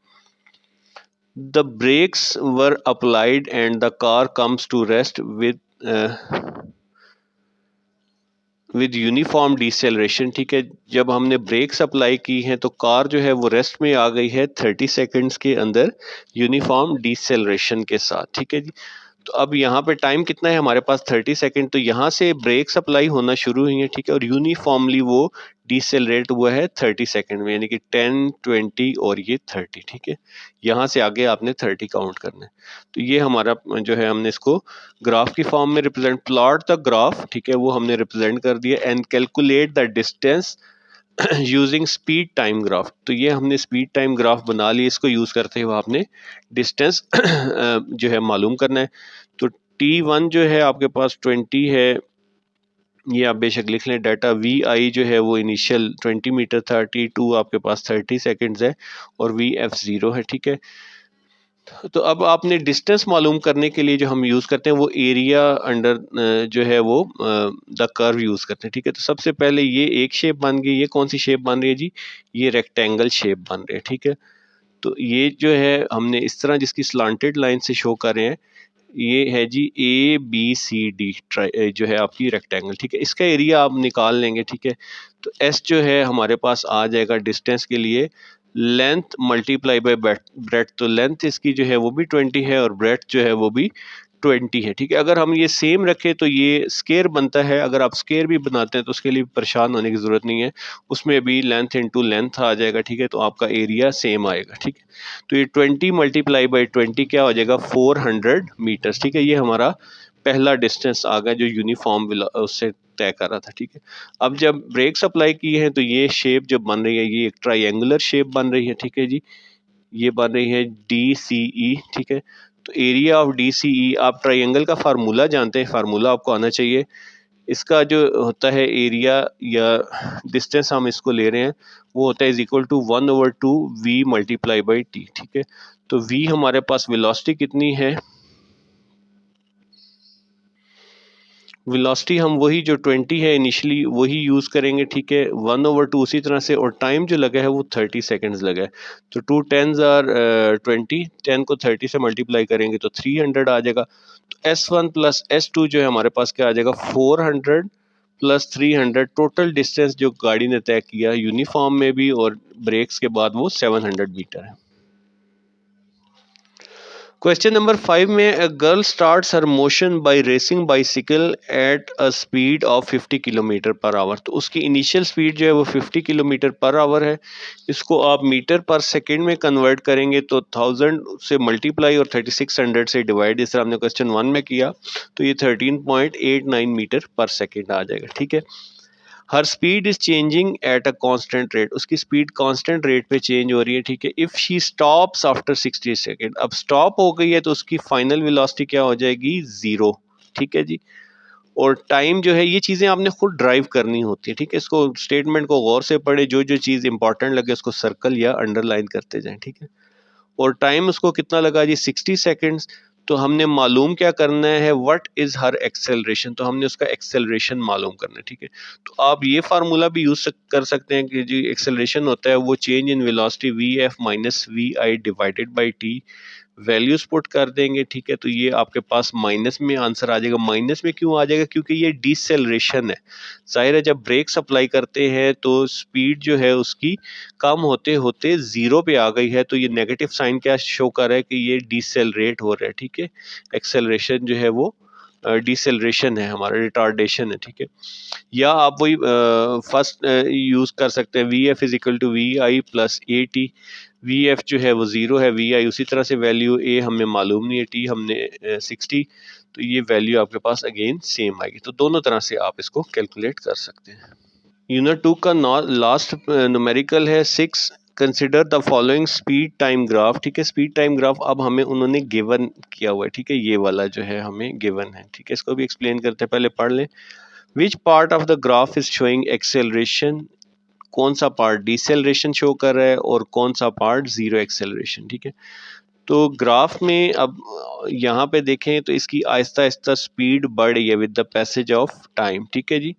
The brakes were applied and the car comes to rest with uniform deceleration. ठीक है। जब हमने ब्रेक्स अप्लाई की हैं तो कार जो है वो रेस्ट में आ गई है 30 सेकेंड्स के अंदर यूनिफॉर्म डिसेलरेशन के साथ। ठीक है जी। तो अब यहाँ पे टाइम कितना है हमारे पास 30 सेकेंड, तो यहाँ से ब्रेक सप्लाई होना शुरू हुई है। ठीक है। और यूनिफॉर्मली वो डिसेलरेट हुआ है 30 सेकेंड में, यानी कि 10, 20 और ये 30। ठीक है। यहाँ से आगे आपने 30 काउंट करना है। तो ये हमारा जो है, हमने इसको ग्राफ की फॉर्म में रिप्रेजेंट, प्लॉट द ग्राफ, ठीक है, वो हमने रिप्रेजेंट कर दिया, and calculate the distance using speed time graph. तो ये हमने स्पीड टाइम ग्राफ बना लिया, इसको यूज करते हुए आपने डिस्टेंस जो है मालूम करना है। तो T1 जो है आपके पास 20 है, ये आप बेशक लिख लें। डाटा वी आई जो है वो इनिशियल 20 मीटर था, T2 आपके पास 30 सेकेंड्स है और वी एफ 0 है। ठीक है। तो अब आपने डिस्टेंस मालूम करने के लिए जो हम यूज़ करते हैं वो एरिया अंडर जो है वो द कर्व यूज़ करते हैं। ठीक है। तो सबसे पहले ये एक शेप बन गई। ये कौन सी शेप बन रही है जी? ये रेक्टेंगल शेप बन रही है। ठीक है। तो ये जो है हमने इस तरह जिसकी स्लांटेड लाइन से शो कर रहे हैं, ये है जी ABCD जो है आपकी रेक्टेंगल। ठीक है। इसका एरिया आप निकाल लेंगे। ठीक है। तो S जो है हमारे पास आ जाएगा डिस्टेंस के लिए लेंथ मल्टीप्लाई बाय ब्रेथ। तो लेंथ इसकी जो है वो भी 20 है और ब्रेथ जो है वो भी 20 है। ठीक है। अगर हम ये सेम रखें तो ये स्केयर बनता है। अगर आप स्केयर भी बनाते हैं तो उसके लिए परेशान होने की ज़रूरत नहीं है, उसमें भी लेंथ इंटू लेंथ आ जाएगा। ठीक है। तो आपका एरिया सेम आएगा। ठीक है। तो ये 20 मल्टीप्लाई बाई 20 क्या हो जाएगा? 400 मीटर्स। ठीक है। ये हमारा पहला डिस्टेंस आ गया जो यूनिफॉर्म उससे तय कर रहा था। ठीक है। अब जब ब्रेक्स अप्लाई किए हैं तो ये शेप जो बन रही है, ये एक ट्राइंगुलर शेप बन रही है। ठीक है जी। ये बन रही है DCE। ठीक है। तो एरिया ऑफ DCE, आप ट्राइंगल का फार्मूला जानते हैं, फार्मूला आपको आना चाहिए। इसका जो होता है एरिया या डिस्टेंस हम इसको ले रहे हैं, वो होता है is equal to 1/2 V multiply by T। ठीक है। तो V हमारे पास वेलोसिटी कितनी है? वेलोसिटी हम वही जो 20 है इनिशियली वही यूज़ करेंगे। ठीक है। 1/2 उसी तरह से, और टाइम जो लगा है वो 30 सेकेंड्स लगा है। तो 2 10s आर 20, 10 को 30 से मल्टीप्लाई करेंगे तो 300 आ जाएगा। तो S1 प्लस S2 जो है हमारे पास क्या आ जाएगा? 400 प्लस 300। टोटल डिस्टेंस जो गाड़ी ने तय किया यूनिफॉर्म में भी और ब्रेक्स के बाद वो 700 मीटर है। क्वेश्चन नंबर 5 में, a girl starts her motion by racing bicycle at a speed of 50 kilometre per hour. तो उसकी इनिशियल स्पीड जो है वो 50 किलोमीटर पर आवर है। इसको आप मीटर पर सेकंड में कन्वर्ट करेंगे तो 1000 से मल्टीप्लाई और 3600 से डिवाइड, इस तरह हमने क्वेश्चन 1 में किया, तो ये 13.89 मीटर पर सेकेंड आ जाएगा। ठीक है। Her speed is changing at a constant rate. उसकी स्पीड कांस्टेंट रेट पे चेंज हो रही है। ठीक है। If she stops after 60 second, अब स्टॉप हो गई है तो उसकी फाइनल वेलोसिटी क्या हो जाएगी? 0। ठीक है जी। और टाइम जो है ये चीज़ें आपने खुद ड्राइव करनी होती है, ठीक है। इसको स्टेटमेंट को गौर से पढ़े, जो जो चीज़ इंपॉर्टेंट लगे उसको सर्कल या अंडरलाइन करते जाएं, ठीक है। और टाइम उसको कितना लगा जी 60 सेकेंड्स। तो हमने मालूम क्या करना है, व्हाट इज हर एक्सेलरेशन, तो हमने उसका एक्सेलरेशन मालूम करना है, ठीक है। तो आप ये फार्मूला भी यूज कर सकते हैं कि जी एक्सेलरेशन होता है वो change in velocity V F minus V I divided by T, values put कर देंगे, ठीक है। तो ये आपके पास माइनस में आंसर आ जाएगा। माइनस में क्यों आ जाएगा, क्योंकि ये डिसेलरेशन है। जाहिर है जब ब्रेक अप्लाई करते हैं तो स्पीड जो है उसकी कम होते होते जीरो पे आ गई है, तो ये नेगेटिव साइन क्या शो कर रहा है कि ये डिसेलरेट हो रहा है, ठीक है। एक्सेलरेशन जो है वो डिसेलरेशन है, हमारा रिटार्डेशन है, ठीक है। या आप वही फर्स्ट यूज कर सकते हैं, V F is equal to V I plus A T. V F जो है वो जीरो है, वी आई उसी तरह से वैल्यू, ए हमें मालूम नहीं है, टी हमने 60, तो ये वैल्यू आपके पास अगेन सेम आएगी। तो दोनों तरह से आप इसको कैलकुलेट कर सकते हैं। यूनिट 2 का लास्ट न्यूमेरिकल है 6। Consider the following speed time graph, ठीक है। स्पीड टाइम ग्राफ अब हमें उन्होंने गिवन किया हुआ है, ठीक है। ये वाला जो है हमें गिवन है, ठीक है। इसको भी एक्सप्लेन करते हैं, पहले पढ़ लें। Which part of the graph is showing acceleration, कौन सा पार्ट डिसेलरेशन शो कर रहा है और कौन सा पार्ट जीरो एक्सेलरेशन, ठीक है। तो ग्राफ में अब यहाँ पे देखें तो इसकी आहिस्ता आहिस्ता स्पीड बढ़ रही है with the passage of time, ठीक है जी।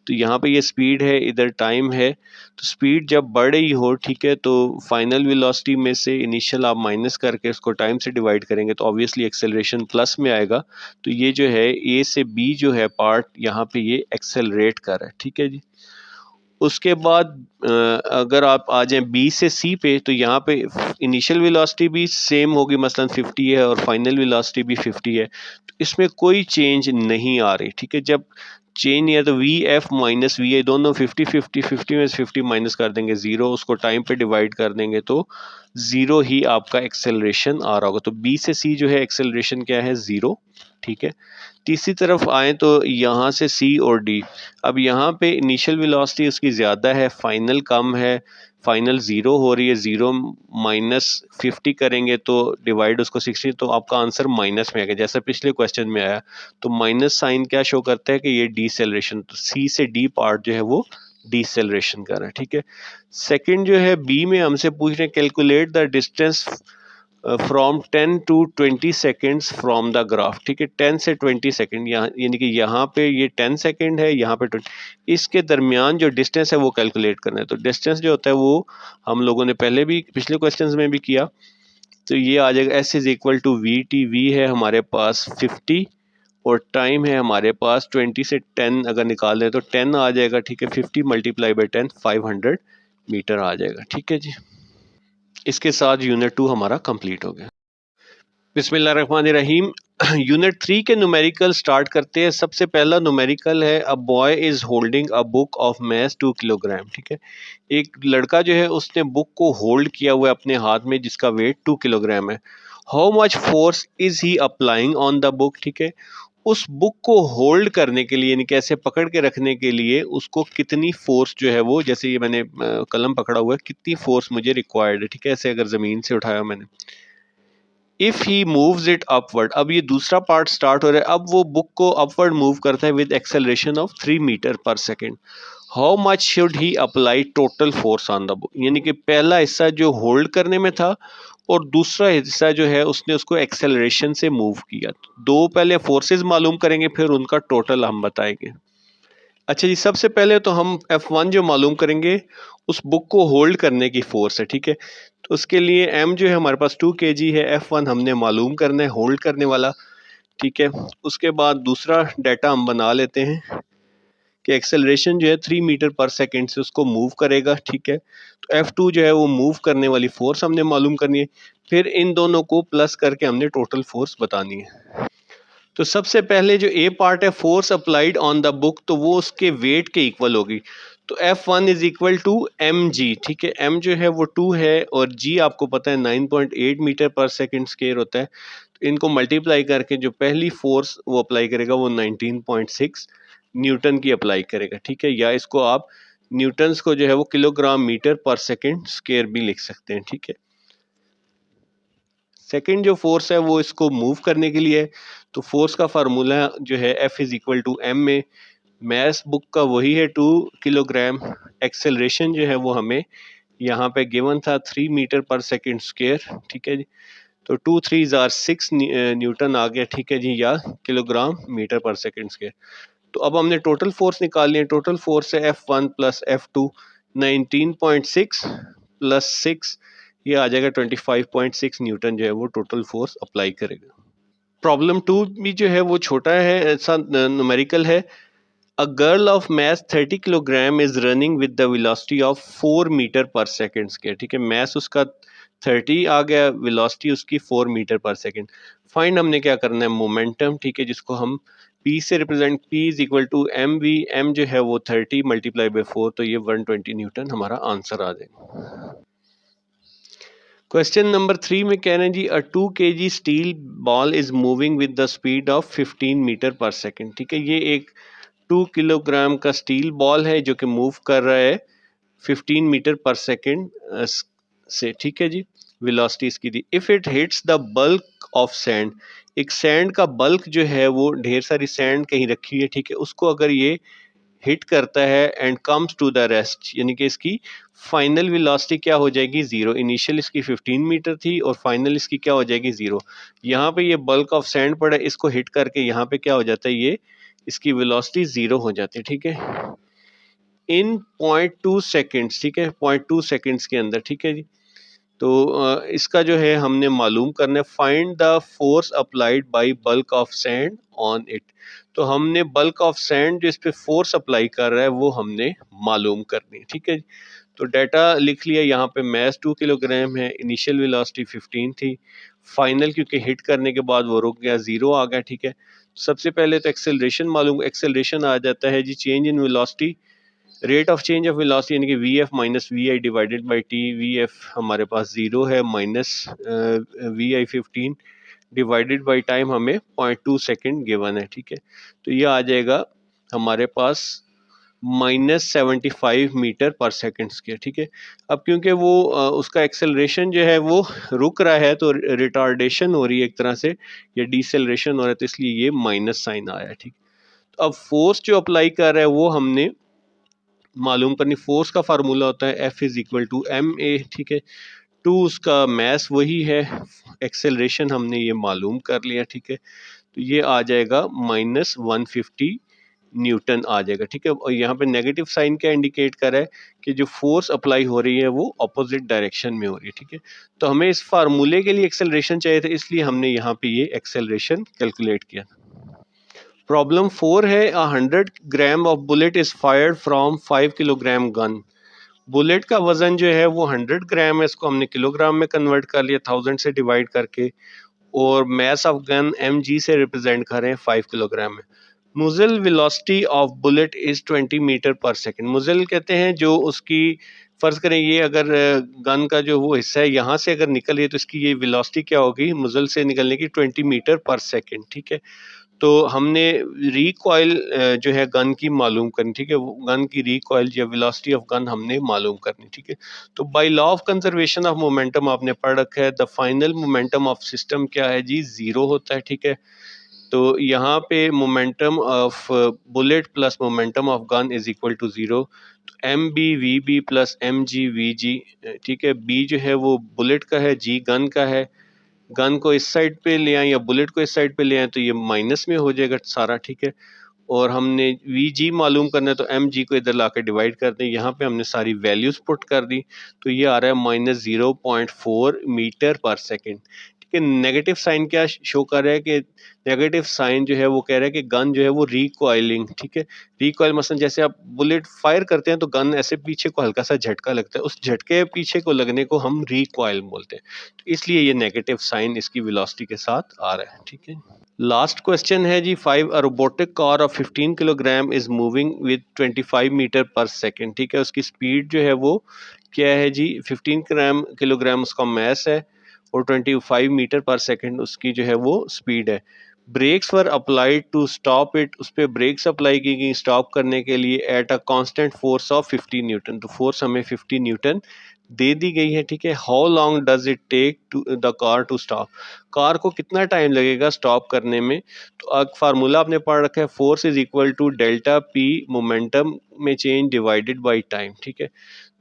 तो यहाँ पे ये स्पीड है, इधर टाइम है। तो स्पीड जब बढ़ रही हो, ठीक है, तो फाइनल वेलोसिटी में से इनिशियल आप माइनस करके उसको टाइम से डिवाइड करेंगे तो ऑब्वियसली एक्सेलरेशन प्लस में आएगा। तो ये जो है ए से बी जो है पार्ट, यहाँ पे ये एक्सेलरेट कर रहा है, ठीक है जी। उसके बाद अगर आप आ जाएं बी से सी पे, तो यहाँ पे इनिशियल वेलोसिटी भी सेम होगी, मसलन 50 है और फाइनल वेलोसिटी भी 50 है, तो इसमें कोई चेंज नहीं आ रही, ठीक है। जब चेंज नहीं है तो वी एफ माइनस वी आई दोनों 50 में से 50 माइनस कर देंगे जीरो, उसको टाइम पे डिवाइड कर देंगे तो जीरो ही आपका एक्सेलरेशन आ रहा होगा। तो बी से सी जो है एक्सेलरेशन क्या है, जीरो, ठीक है। तीसरी तरफ आए तो यहाँ से सी और डी, अब यहाँ पे इनिशियल वेलोसिटी उसकी ज़्यादा है, फाइनल कम है, फाइनल ज़ीरो हो रही है, ज़ीरो माइनस 50 करेंगे तो डिवाइड उसको 60, तो आपका आंसर माइनस में आएगा, जैसा पिछले क्वेश्चन में आया। तो माइनस साइन क्या शो करता है कि ये डिसेलरेशन, तो सी से डी पार्ट जो है वो डिसेलरेशन कर रहा है, ठीक है। सेकंड जो है बी में हमसे पूछ रहे हैं calculate the distance from 10 to 20 seconds from the graph, ठीक है। 10 से 20 सेकेंड, यहाँ यानी कि यहाँ पे ये 10 सेकेंड है, यहाँ पे 20, इसके दरमियान जो डिस्टेंस है वो कैलकुलेट करना है। तो डिस्टेंस जो होता है वो हम लोगों ने पहले भी पिछले क्वेश्चंस में भी किया। तो ये आ जाएगा S is equal to V T, V है हमारे पास 50 और टाइम है हमारे पास 20 से 10 अगर निकाल दें तो 10 आ जाएगा, ठीक है। 50 मल्टीप्लाई बाई 10 500 मीटर आ जाएगा, ठीक है जी। इसके साथ यूनिट 2 हमारा कंप्लीट हो गया। बिस्मिल्लाहिर्रहमानिर्रहीम। यूनिट 3 के न्यूमेरिकल स्टार्ट करते हैं। सबसे पहला न्यूमेरिकल है a boy is holding a book of mass 2 kilogram, ठीक है। एक लड़का जो है उसने बुक को होल्ड किया हुआ है अपने हाथ में जिसका वेट 2 किलोग्राम है। How much force is he applying on the book, ठीक है। उस बुक को होल्ड करने के लिए यानी कैसे पकड़ के रखने के लिए उसको कितनी फोर्स जो है वो, जैसे ये मैंने कलम पकड़ा हुआ है, कितनी फोर्स मुझे रिक्वायर्ड है, ठीक है। ऐसे अगर ज़मीन से उठाया मैंने, if he moves it upward, अब ये दूसरा पार्ट स्टार्ट हो रहा है। अब वो बुक को अपवर्ड मूव करता है विद एक्सेलरेशन ऑफ 3 मीटर पर second. How much should he apply total force on the book, यानी कि पहला हिस्सा जो होल्ड करने में था और दूसरा हिस्सा जो है उसने उसको एक्सेलरेशन से मूव किया। दो पहले फोर्सेस मालूम करेंगे फिर उनका टोटल हम बताएंगे। अच्छा जी, सबसे पहले तो हम F1 जो मालूम करेंगे उस बुक को होल्ड करने की फोर्स है, ठीक है। तो उसके लिए M जो है हमारे पास 2 kg है, F1 हमने मालूम करना है होल्ड करने वाला, ठीक है। उसके बाद दूसरा डाटा हम बना लेते हैं कि एक्सेलरेशन जो है 3 मीटर पर सेकेंड से उसको मूव करेगा, ठीक है। तो F2 जो है वो मूव करने वाली फोर्स हमने मालूम करनी है, फिर इन दोनों को प्लस करके हमने टोटल फोर्स बतानी है। तो सबसे पहले जो ए पार्ट है force applied on the book, तो वो उसके वेट के इक्वल होगी। तो F1 is equal to M G, ठीक है। एम जो है वो 2 है और जी आपको पता है 9.8 मीटर पर सेकेंड स्क्वायर होता है। तो इनको मल्टीप्लाई करके जो पहली फोर्स वो अप्लाई करेगा वो 19.6 न्यूटन की अप्लाई करेगा, ठीक है। या इसको आप न्यूटन्स को जो है वो किलोग्राम मीटर पर सेकेंड स्क्वायर भी लिख सकते हैं, ठीक है। सेकंड जो फोर्स है वो इसको मूव करने के लिए है, तो फोर्स का फार्मूला जो है F is equal to M में मैथ्स बुक का वही है 2 किलोग्राम। एक्सेलरेशन जो है वो हमें यहाँ पे गिवन था 3 मीटर पर सेकंड स्क्वायर, ठीक है जी। तो 2 3 जार 6 न्यूटन आ गया, ठीक है जी, या किलोग्राम मीटर पर सेकंड स्क्वायर। तो अब हमने टोटल फोर्स निकाल लिया। टोटल फोर्स है F1 प्लस F2 19.6 प्लस 6, ये आ जाएगा 25.6 न्यूटन जो है वो टोटल फोर्स अप्लाई करेगा। प्रॉब्लम 2 भी जो है वो छोटा है, ऐसा न्यूमेरिकल है। A girl of mass 30 kilogram is running with the velocity of 4 metre पर सेकेंड स्क्वायर, ठीक है। मैस उसका 30 आ गया, वेलोसिटी उसकी 4 मीटर पर सेकेंड। फाइंड हमने क्या करना है, मोमेंटम, ठीक है, जिसको हम P से represent, P is equal to M V, M जो है वो 30 मल्टीप्लाई बाई 4, तो ये 120 न्यूटन हमारा आंसर आ जाएगा। क्वेश्चन नंबर 3 में कह रहे हैं जी a 2 kg steel ball is moving with the speed of 15 metre पर सेकेंड, ठीक है। ये एक 2 किलोग्राम का स्टील बॉल है जो कि मूव कर रहा है 15 मीटर पर सेकेंड से, ठीक है जी। वेलोसिटी इसकी दी। If it hits the bulk of sand, एक सैंड का बल्क जो है वो ढेर सारी सैंड कहीं रखी हुई है, ठीक है, उसको अगर ये हिट करता है and comes to the rest, यानी कि इसकी फाइनल वेलोसिटी क्या हो जाएगी, जीरो। इनिशियल इसकी 15 मीटर थी और फाइनल इसकी क्या हो जाएगी, जीरो। यहाँ पे ये बल्क ऑफ सैंड पड़ा है, इसको हिट करके यहाँ पे क्या हो जाता है, ये इसकी वेलोसिटी जीरो हो जाती है, ठीक है, इन 0.2 सेकेंड्स, ठीक है, 0.2 सेकेंड्स के अंदर, ठीक है जी। तो इसका जो है हमने मालूम करना है, find the force applied by bulk of sand on it. तो हमने बल्क ऑफ सैंड जो इस पे फोर्स अप्लाई कर रहा है वो हमने मालूम करनी है, ठीक है। तो डाटा लिख लिया, यहाँ पे मैस 2 किलोग्राम है, इनिशियल वेलोसिटी 15 थी, फाइनल क्योंकि हिट करने के बाद वो रुक गया, जीरो आ गया, ठीक है। सबसे पहले तो एक्सेलरेशन मालूम, एक्सेलरेशन आ जाता है जी change in velocity, rate of change of velocity यानी कि V F minus V I divided by T. V F हमारे पास जीरो है, minus V I 15 divided by time हमें 0.2 सेकेंड गिवन है, ठीक है। तो ये आ जाएगा हमारे पास -75 मीटर पर सेकेंड स्क्वायर, ठीक है। अब क्योंकि वो उसका एक्सेलरेशन जो है वो रुक रहा है तो रिटार्डेशन हो रही है एक तरह से, या डिसेलरेशन हो रहा है, तो इसलिए ये माइनस साइन आया, ठीक। तो अब फोर्स जो अप्लाई कर रहा है वो हमने मालूम करनी। फोर्स का फार्मूला होता है F is equal to M A, ठीक है। 2 उसका मैस वही है, एक्सेलरेशन हमने ये मालूम कर लिया, ठीक है। तो ये आ जाएगा -150 न्यूटन आ जाएगा, ठीक है। और यहाँ पे नेगेटिव साइन क्या इंडिकेट कर रहा है कि जो फोर्स अप्लाई हो रही है वो ऑपोजिट डायरेक्शन में हो रही है, ठीक है। तो हमें इस फार्मूले के लिए एक्सेलरेशन चाहिए था, इसलिए हमने यहाँ पे ये एक्सेलरेशन कैलकुलेट किया। प्रॉब्लम 4 है, 100 gram of bullet is fired from 5 kilogram gun. Bullet का वजन जो है वो 100 ग्राम है, इसको हमने किलोग्राम में कन्वर्ट कर लिया 1000 से डिवाइड करके, और मैस ऑफ गन mg से रिप्रेजेंट कर रहे हैं 5 किलोग्राम में। Muzzle velocity of bullet is 20 metre पर सेकेंड। मुजल कहते हैं जो उसकी, फर्ज करें ये अगर गन का जो वो हिस्सा है यहाँ से अगर निकल है तो इसकी ये वेलोसिटी क्या होगी मुजल से निकलने की, 20 मीटर पर सेकेंड, ठीक है। तो हमने रिकॉइल जो है गन की मालूम करनी, ठीक है, वो गन की रिकॉइल या वेलोसिटी ऑफ गन हमने मालूम करनी, ठीक है। तो by law of conservation of momentum आपने पढ़ रखा है, the final momentum of system क्या है जी, जीरो होता है, ठीक है। तो यहाँ पे momentum of bullet plus momentum of gun is equal to zero. तो M B V B plus M G V G, ठीक है। बी जो है वो बुलेट का है, जी गन का है। गन को इस साइड पे ले आए या बुलेट को इस साइड पे ले आए तो ये माइनस में हो जाएगा सारा, ठीक है। और हमने वी जी मालूम करना है तो एम जी को इधर ला के डिवाइड कर दें, यहाँ पे हमने सारी वैल्यूज पुट कर दी, तो ये आ रहा है -0.4 मीटर पर सेकेंड, ठीक है। नेगेटिव साइन क्या शो कर रहा है कि नेगेटिव साइन जो है वो कह रहा है कि गन जो है वो रिकॉइलिंग, ठीक है। रिकॉइल मसलन जैसे आप बुलेट फायर करते हैं तो गन ऐसे पीछे को हल्का सा झटका लगता है, उस झटके पीछे को लगने को हम रिकॉइल बोलते हैं, तो इसलिए ये नेगेटिव साइन इसकी वेलोसिटी के साथ आ रहा है, ठीक है। लास्ट क्वेश्चन है जी 5, a robotic car of 15 kilogram is moving with 25 metre पर सेकेंड, ठीक है। उसकी स्पीड जो है वो क्या है जी, 15 किलोग्राम उसका मैस है और 25 मीटर पर सेकेंड उसकी जो है वो स्पीड है। Brakes were applied to stop it, उस पर ब्रेक्स अप्लाई की गई स्टॉप करने के लिए at a constant force of 50 newton. तो फोर्स हमें 50 न्यूटन दे दी गई है, ठीक है। How long does it take to the car to stop, car को कितना टाइम लगेगा स्टॉप करने में। तो एक फार्मूला आपने पढ़ रखा है, force is equal to delta P momentum में चेंज डिवाइडेड बाई टाइम, ठीक है।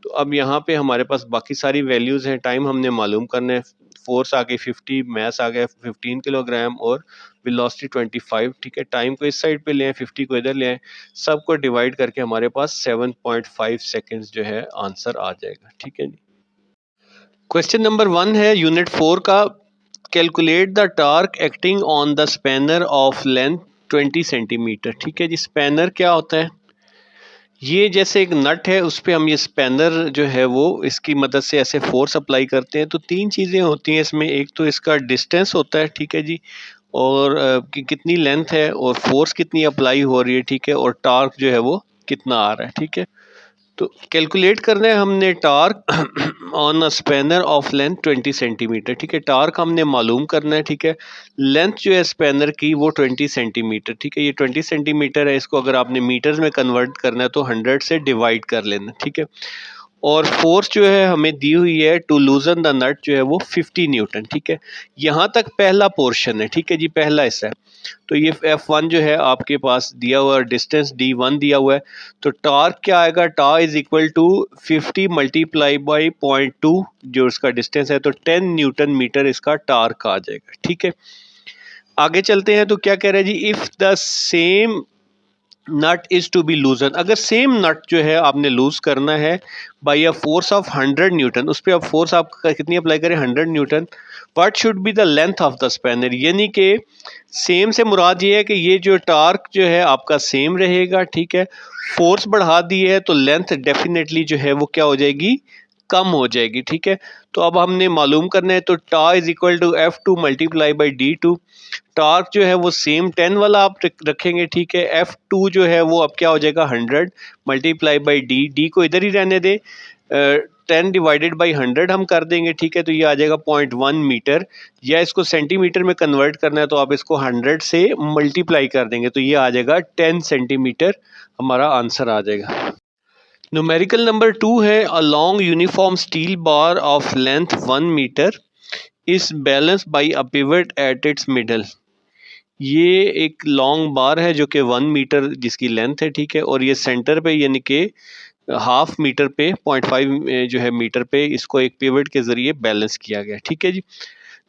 तो अब यहाँ पे हमारे पास बाकी सारी वैल्यूज़ हैं, टाइम हमने मालूम करना है। फोर्स आ गई 50, मास आ गया 15 किलोग्राम और वेलोसिटी 25, ठीक है। टाइम को इस साइड पे ले आए, 50 को इधर ले आए, सबको डिवाइड करके हमारे पास 7.5 सेकेंड्स जो है आंसर आ जाएगा, ठीक है जी। क्वेश्चन नंबर 1 है यूनिट 4 का, calculate the torque acting on the spanner of length 20 centimetre, ठीक है जी। स्पैनर क्या होता है, ये जैसे एक नट है, उस पे हम ये स्पैनर जो है वो इसकी मदद से ऐसे फोर्स अप्लाई करते हैं। तो तीन चीज़ें होती हैं इसमें, एक तो इसका डिस्टेंस होता है, ठीक है जी, और कि कितनी लेंथ है और फोर्स कितनी अप्लाई हो रही है, ठीक है, और टार्क जो है वो कितना आ रहा है, ठीक है। तो कैलकुलेट करना है हमने torque on a spanner of length 20 centimetre, ठीक है। टार्क हमने मालूम करना है, ठीक है। लेंथ जो है स्पैनर की वो 20 सेंटीमीटर, ठीक है। ये 20 सेंटीमीटर है, इसको अगर आपने मीटर्स में कन्वर्ट करना है तो 100 से डिवाइड कर लेना, ठीक है। और फोर्स जो है हमें दी हुई है टू लूजन द नट जो है वो 50 न्यूटन, ठीक है। यहाँ तक पहला पोर्शन है, ठीक है जी, पहला हिस्सा है। तो ये F1 जो है आपके पास दिया हुआ है, डिस्टेंस D1 दिया हुआ है। तो टार्क क्या आएगा, tau is equal to 50 multiply by 0.2 जो इसका डिस्टेंस है, तो 10 न्यूटन मीटर इसका टार्क आ जाएगा, ठीक है। आगे चलते हैं, तो क्या कह रहे हैं जी, if the same nut is to be loosen, अगर सेम नट जो है आपने लूज करना है by a force of 100 newton, उस पर आप फोर्स आप कितनी अप्लाई करें, 100 newton. What should be the length of the spanner, यानी कि सेम से मुराद ये है कि ये जो टार्क जो है आपका सेम रहेगा, ठीक है। फोर्स बढ़ा दी है तो लेंथ डेफिनेटली जो है वो क्या हो जाएगी, कम हो जाएगी, ठीक है। तो अब हमने मालूम करना है, तो tau is equal to F2 multiply by D2। Torque जो है वो सेम 10 वाला आप रखेंगे, ठीक है। F2 जो है वो अब क्या हो जाएगा, 100 मल्टीप्लाई बाई डी को इधर ही रहने दें, 10 डिवाइडेड बाई 100 हम कर देंगे, ठीक है। तो ये आ जाएगा 0.1 मीटर, या इसको सेंटीमीटर में कन्वर्ट करना है तो आप इसको 100 से मल्टीप्लाई कर देंगे, तो ये आ जाएगा 10 सेंटीमीटर, हमारा आंसर आ जाएगा। न्यूमेरिकल नंबर 2 है, a long uniform steel bar of length 1 metre is balance by a pivot at its middle. ये एक लॉन्ग बार है जो कि 1 मीटर जिसकी लेंथ है, ठीक है, और ये सेंटर पे यानी कि हाफ मीटर पे 0.5 जो है मीटर पे इसको एक पिवट के जरिए बैलेंस किया गया, ठीक है जी।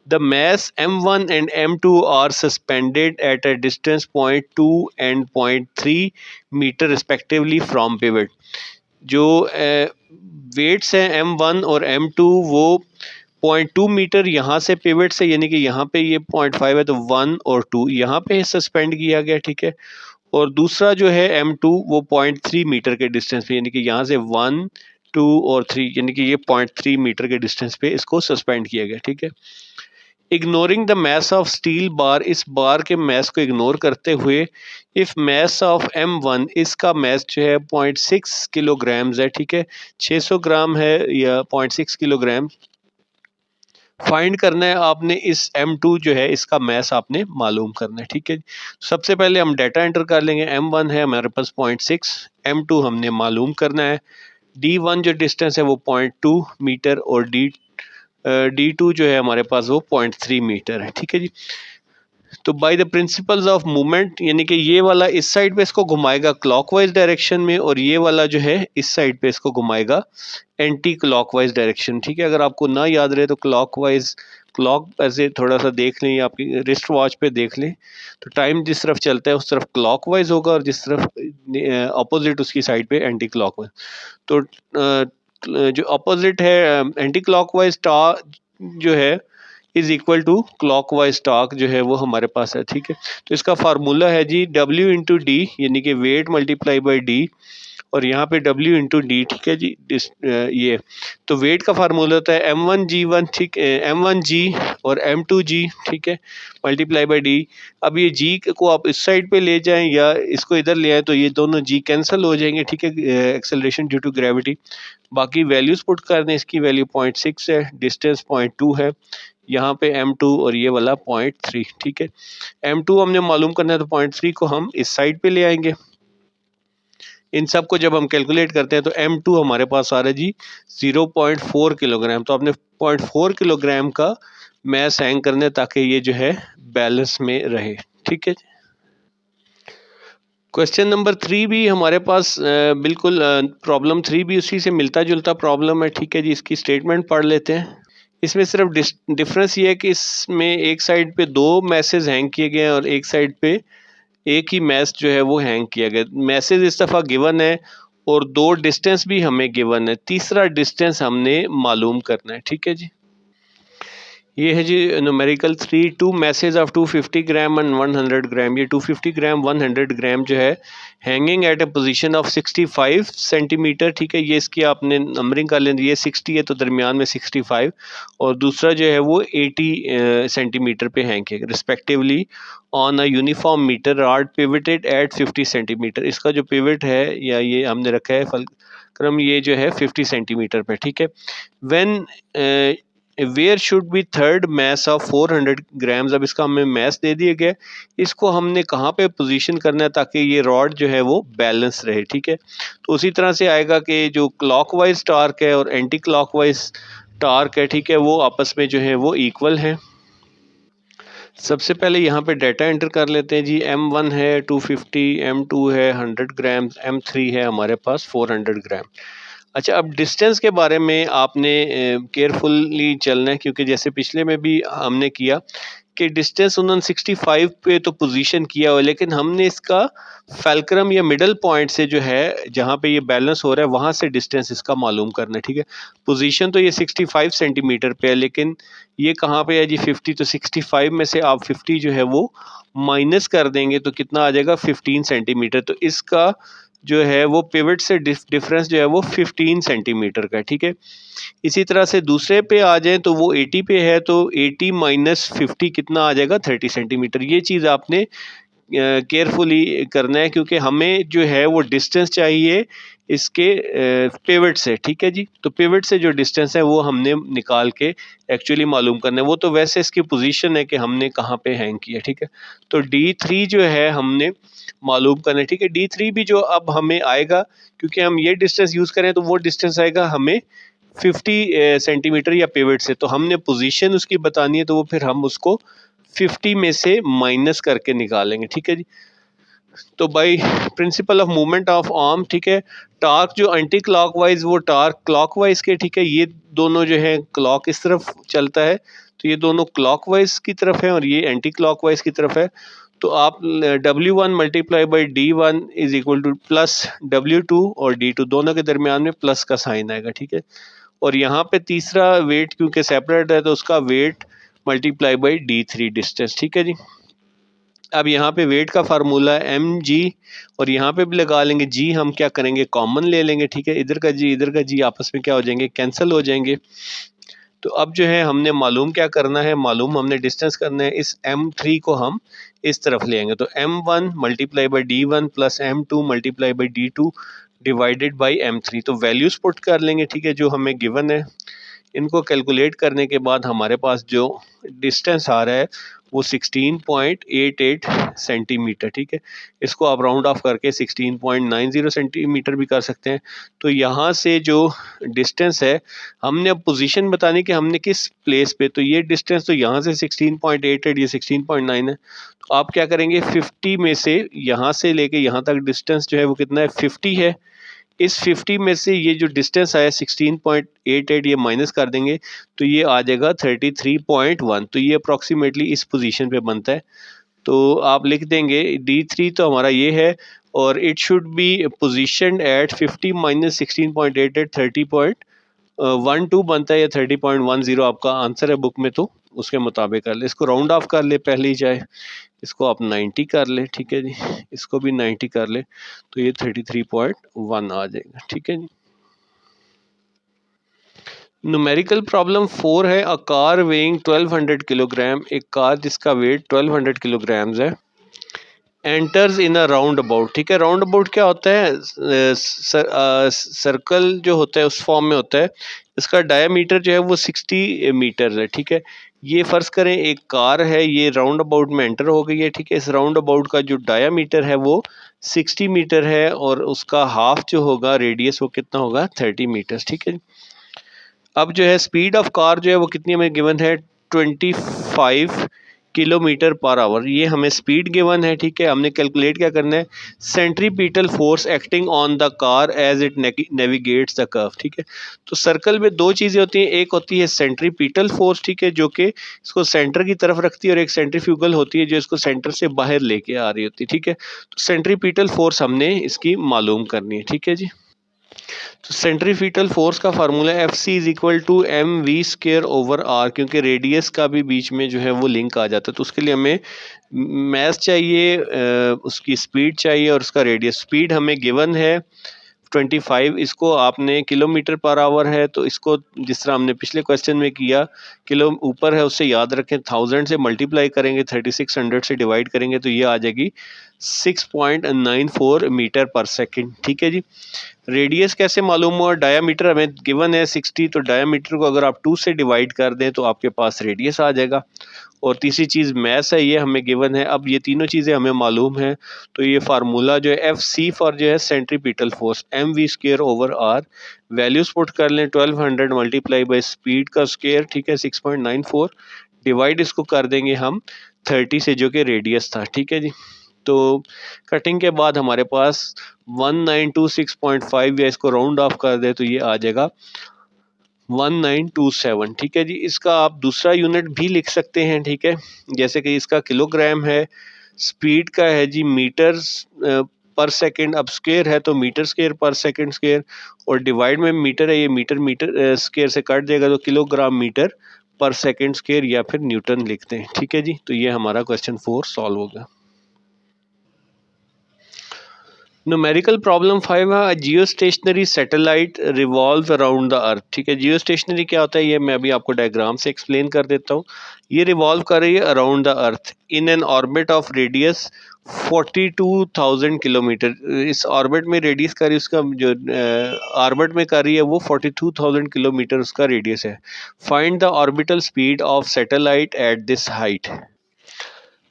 The mass M1 and M2 are suspended at a distance 0.2 and 0.3 metre respectively from pivot. जो वेट्स हैं M1 और M2 वो 0.2 मीटर यहाँ से पिवट से, यानी कि यहाँ पे ये 0.5 है तो 1 और 2 यहाँ पे सस्पेंड किया गया, ठीक है। और दूसरा जो है M2 वो 0.3 मीटर के डिस्टेंस पे, यानी कि यहाँ से 1, 2 और 3, यानी कि ये 0.3 मीटर के डिस्टेंस पे इसको सस्पेंड किया गया, ठीक है। Ignoring the mass of steel bar, इस बार के मैस को इग्नोर करते हुए, इफ मैस ऑफ M1, इसका मैस जो है 0.6 किलोग्राम्स है, ठीक है, 600 ग्राम है या 0.6 किलोग्राम। फाइंड करना है आपने इस M2 जो है इसका मैस आपने मालूम करना है, ठीक है। सबसे पहले हम डाटा एंटर कर लेंगे, M1 है हमारे पास 0.6, M2 हमने मालूम करना है, D1 जो डिस्टेंस है वो 0.2 मीटर और D2 जो है हमारे पास वो 0.3 मीटर है, ठीक है जी। तो by the principles of movement, यानी कि ये वाला इस साइड पे इसको घुमाएगा क्लॉकवाइज डायरेक्शन में, और ये वाला जो है इस साइड पे इसको घुमाएगा एंटी क्लॉकवाइज डायरेक्शन, ठीक है। अगर आपको ना याद रहे तो क्लॉकवाइज, क्लॉक ऐसे थोड़ा सा देख लें, आपकी रिस्ट वॉच पे देख लें, तो टाइम जिस तरफ चलता है उस तरफ क्लॉकवाइज होगा और जिस तरफ अपोजिट उसकी साइड पे एंटी क्लॉकवाइज। तो जो अपोजिट है एंटी क्लॉकवाइज टा जो है is equal to clockwise torque जो है वो हमारे पास है, ठीक है। तो इसका फार्मूला है जी W इंटू डी, यानी कि वेट मल्टीप्लाई बाई डी, और यहाँ पे W इंटू डी, ठीक है जी। ये तो वेट का फार्मूला होता है M1G1, ठीक है, M1G और M2G, ठीक है, मल्टीप्लाई बाई डी। अब ये G को आप इस साइड पे ले जाएं या इसको इधर ले आए तो ये दोनों G कैंसिल हो जाएंगे, ठीक है, एक्सेलरेशन ड्यू टू ग्रेविटी। बाकी वैल्यूज पुट कर दें, इसकी वैल्यू 0.6 है, डिस्टेंस 0.2 है, यहाँ पे M2 और ये वाला 0.3, ठीक है। M2 हमने मालूम करना है तो 0.3 को हम इस साइड पे ले आएंगे, इन सब को जब हम कैलकुलेट करते हैं तो M2 हमारे पास आ रहा है जी 0.4 किलोग्राम। तो आपने 0.4 किलोग्राम का मैस हैंग करने ताकि ये जो है बैलेंस में रहे। ठीक है। क्वेश्चन नंबर 3 भी हमारे पास बिल्कुल प्रॉब्लम 3 भी उसी से मिलता जुलता प्रॉब्लम है। ठीक है जी, इसकी स्टेटमेंट पढ़ लेते हैं। इसमें सिर्फ डिफरेंस ये है कि इसमें एक साइड पे 2 मैसेज हैंग किए गए हैं और एक साइड पे एक ही मैस जो है वो हैंग किया गया। मैसेज इस दफ़ा गिवन है और 2 डिस्टेंस भी हमें गिवन है, तीसरा डिस्टेंस हमने मालूम करना है। ठीक है जी। ये है जी numerical 3 two masses of 250 gram and 100 gram. ये 250 ग्राम 100 ग्राम जो है hanging at a position of 65 centimetre. ठीक है, ये इसकी आपने नंबरिंग कर लें। ये 60 है तो दरमियान में 65 और दूसरा जो है वो 80 सेंटीमीटर पे हैंग है respectively on a uniform metre rod pivoted at 50 centimetre. इसका जो पिवट है या ये हमने रखा है फलक्रम, ये जो है 50 सेंटीमीटर पे। ठीक है। When where should be third mass of 400 grams. अब इसका हमें मैस दे दिया गया, इसको हमने कहाँ पे पोजीशन करना है ताकि ये रॉड जो है वो बैलेंस रहे। ठीक है, तो उसी तरह से आएगा कि जो क्लॉकवाइज टार्क है और एंटी क्लॉकवाइज टार्क है, ठीक है, वो आपस में जो है वो इक्वल है। सबसे पहले यहाँ पे डाटा एंटर कर लेते हैं जी। M1 है 250, M2 है 100 ग्राम, M3 है हमारे पास 400 ग्राम। अच्छा, अब डिस्टेंस के बारे में आपने केयरफुली चलना है क्योंकि जैसे पिछले में भी हमने किया कि डिस्टेंस उन्होंने 65 पे तो पोजीशन किया हुआ, लेकिन हमने इसका फैल्क्रम या मिडल पॉइंट से जो है जहाँ पे ये बैलेंस हो रहा है वहाँ से डिस्टेंस इसका मालूम करना है। ठीक है, पोजीशन तो ये 65 सेंटीमीटर पे है, लेकिन ये कहाँ पे है जी 50। तो 65 में से आप 50 जो है वो माइनस कर देंगे तो कितना आ जाएगा 15 सेंटीमीटर। तो इसका जो है वो पिवट से डिफरेंस जो है वो 15 सेंटीमीटर का है। ठीक है, इसी तरह से दूसरे पे आ जाए तो वो 80 पे है तो 80 माइनस 50 कितना आ जाएगा 30 सेंटीमीटर। ये चीज़ आपने केयरफुली करना है क्योंकि हमें जो है वो डिस्टेंस चाहिए इसके पिवट से। ठीक है जी, तो पिवट से जो डिस्टेंस है वो हमने निकाल के एक्चुअली मालूम करना है। वो तो वैसे इसकी पोजीशन है कि हमने कहाँ पे हैंग किया। ठीक है, तो D3 जो है हमने मालूम करना है। ठीक है, D3 भी जो अब हमें आएगा क्योंकि हम ये डिस्टेंस यूज़ करें तो वो डिस्टेंस आएगा हमें 50 सेंटीमीटर या पिवट से। तो हमने पोजीशन उसकी बतानी है तो वो फिर हम उसको 50 में से माइनस करके निकालेंगे। ठीक है जी, तो by principle of movement of arm, ठीक है, टार्क जो एंटी क्लॉकवाइज वो टार्क क्लॉकवाइज के, ठीक है, ये दोनों जो है क्लॉक इस तरफ चलता है तो ये दोनों क्लॉकवाइज की तरफ है और ये एंटी क्लॉकवाइज की तरफ है। तो आप W1 multiply by D1 is equal two plus W2 और D2 दोनों के दरमियान में प्लस का साइन आएगा। ठीक है, और यहाँ पे तीसरा वेट क्योंकि सेपरेट है तो उसका weight multiply by D3 distance. ठीक है जी, अब यहाँ पे वेट का फार्मूला है mg और यहाँ पे भी लगा लेंगे g। हम क्या करेंगे कॉमन ले लेंगे। ठीक है, इधर का g इधर का g आपस में क्या हो जाएंगे कैंसिल हो जाएंगे। तो अब जो है हमने मालूम क्या करना है, मालूम हमने डिस्टेंस करना है। इस M3 को हम इस तरफ ले आएंगे तो M1 multiply by D1 plus M2 multiply by D2 divided by M3। तो वैल्यूज पुट कर लेंगे। ठीक है, जो हमें गिवन है इनको कैलकुलेट करने के बाद हमारे पास जो डिस्टेंस आ रहा है वो 16.88 सेंटीमीटर। ठीक है, इसको आप राउंड ऑफ करके 16.90 सेंटीमीटर भी कर सकते हैं। तो यहाँ से जो डिस्टेंस है हमने अब पोजीशन बतानी कि हमने किस प्लेस पे, तो ये डिस्टेंस तो यहाँ से 16.88 ये 16.9 है। तो आप क्या करेंगे 50 में से यहाँ से लेके यहाँ तक डिस्टेंस जो है वो कितना है 50 है। इस 50 में से ये जो डिस्टेंस आया 16.88 ये माइनस कर देंगे तो ये आ जाएगा 33.1। तो ये अप्रॉक्सीमेटली इस पोजीशन पे बनता है। तो आप लिख देंगे D3 तो हमारा ये है और it should be positioned at 50 minus 16.88 30.12 बनता है या 30.10 आपका आंसर है बुक में। तो उसके मुताबिक कर ले, इसको राउंड ऑफ कर ले पहले ही चाहे, इसको आप 90 कर ले। ठीक है जी, इसको भी 90 कर ले तो ये 33.1 आ जाएगा। ठीक है जी, न्यूमेरिकल प्रॉब्लम 4 है। अ कार वेइंग 1200 किलोग्राम, एक कार जिसका वेट 1200 किलोग्राम है, enters in a round about. ठीक है, राउंड अबाउट क्या होता है, सर्कल जो होता है उस फॉर्म में होता है। इसका डायमीटर जो है वो 60 मीटर है। ठीक है, ये फ़र्ज़ करें एक कार है, ये राउंड अबाउट में एंटर हो गई है, ठीक है। इस राउंड अबाउट का जो डायामीटर है वो 60 मीटर है और उसका हाफ जो होगा रेडियस वो कितना होगा 30 मीटर्स, ठीक है। अब जो है स्पीड ऑफ कार जो है वो कितनी हमें गिवन है 25 किलोमीटर पर आवर, ये हमें स्पीड गिवन है, ठीक है। हमने कैलकुलेट क्या करना है, centripetal force acting on the car as it navigates the curve, ठीक है। तो सर्कल में दो चीज़ें होती हैं, एक होती है सेंट्रीपिटल फोर्स, ठीक है, जो कि इसको सेंटर की तरफ रखती है, और एक सेंट्रीफ्यूगल होती है जो इसको सेंटर से बाहर लेके आ रही होती है, ठीक है। तो सेंट्रीपिटल फोर्स हमने इसकी मालूम करनी है, ठीक है जी। तो सेंट्रीपिटल फोर्स का formula F C is equal to M V square over R, क्योंकि रेडियस का भी बीच में जो है वो लिंक आ जाता है। तो उसके लिए हमें मैथ चाहिए, उसकी स्पीड चाहिए और उसका रेडियस। स्पीड हमें गिवन है 25, इसको आपने किलोमीटर पर आवर है, तो इसको जिस तरह हमने पिछले क्वेश्चन में किया, किलो ऊपर है उससे याद रखें 1000 से मल्टीप्लाई करेंगे, 3600 से डिवाइड करेंगे तो ये आ जाएगी 6.94 मीटर पर सेकंड, ठीक है जी। रेडियस कैसे मालूम हुआ, डायामीटर हमें गिवन है 60, तो डायामीटर को अगर आप 2 से डिवाइड कर दें तो आपके पास रेडियस आ जाएगा। और तीसरी चीज़ मैस है, ये हमें गिवन है। अब ये तीनों चीज़ें हमें मालूम है, तो ये फार्मूला जो है एफ सी फॉर जो है centripetal force M V square over R, values put कर लें 1200 मल्टीप्लाई बाई स्पीड का स्केयर, ठीक है 6.94, डिवाइड इसको कर देंगे हम 30 से जो कि रेडियस था, ठीक है जी। तो कटिंग के बाद हमारे पास 1926.5, या इसको राउंड ऑफ कर दे तो ये आ जाएगा 1927, ठीक है जी। इसका आप दूसरा यूनिट भी लिख सकते हैं, ठीक है, जैसे कि इसका किलोग्राम है, स्पीड का है जी मीटर पर सेकंड, अब स्क्वायर है तो मीटर स्क्वायर पर सेकंड स्क्वायर, और डिवाइड में मीटर है, ये मीटर मीटर स्क्वायर से कट जाएगा तो किलोग्राम मीटर पर सेकंड स्क्वायर या फिर न्यूटन लिखते हैं, ठीक है जी। तो ये हमारा क्वेश्चन 4 सॉल्व होगा। न्यूमेरिकल प्रॉब्लम 5 है, जियो stationery satellite revolve around the earth, ठीक है। जियो स्टेशनरी क्या होता है ये मैं अभी आपको डायग्राम से एक्सप्लेन कर देता हूँ। ये रिवॉल्व कर रही है around the earth in an orbit of radius 42,000 kilometre. इस ऑर्बिट में रेडियस का उसका जो ऑर्बिट में कर रही है वो 42,000 किलोमीटर उसका रेडियस है। Find the orbital speed of satellite at this height.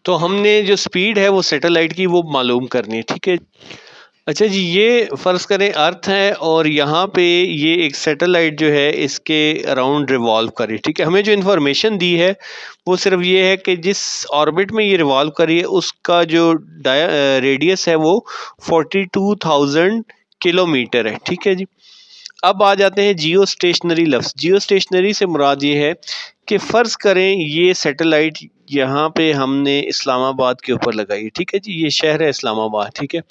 तो हमने जो स्पीड है वो सैटेलाइट की वो मालूम करनी है, ठीक है। अच्छा जी, ये फ़र्ज़ करें अर्थ है और यहाँ पे ये एक सैटेलाइट जो है इसके अराउंड रिवॉल्व करे, ठीक है। हमें जो इन्फॉर्मेशन दी है वो सिर्फ ये है कि जिस ऑर्बिट में ये रिवॉल्व करी है उसका जो रेडियस है वो 42,000 किलोमीटर है, ठीक है जी। अब आ जाते हैं जियो स्टेशनरी लफ्ज़। जियो स्टेशनरी से मुराद ये है कि फ़र्ज़ करें ये सैटेलाइट यहाँ पे हमने इस्लामाबाद के ऊपर लगाई, ठीक है जी, ये शहर है इस्लामाबाद, ठीक है।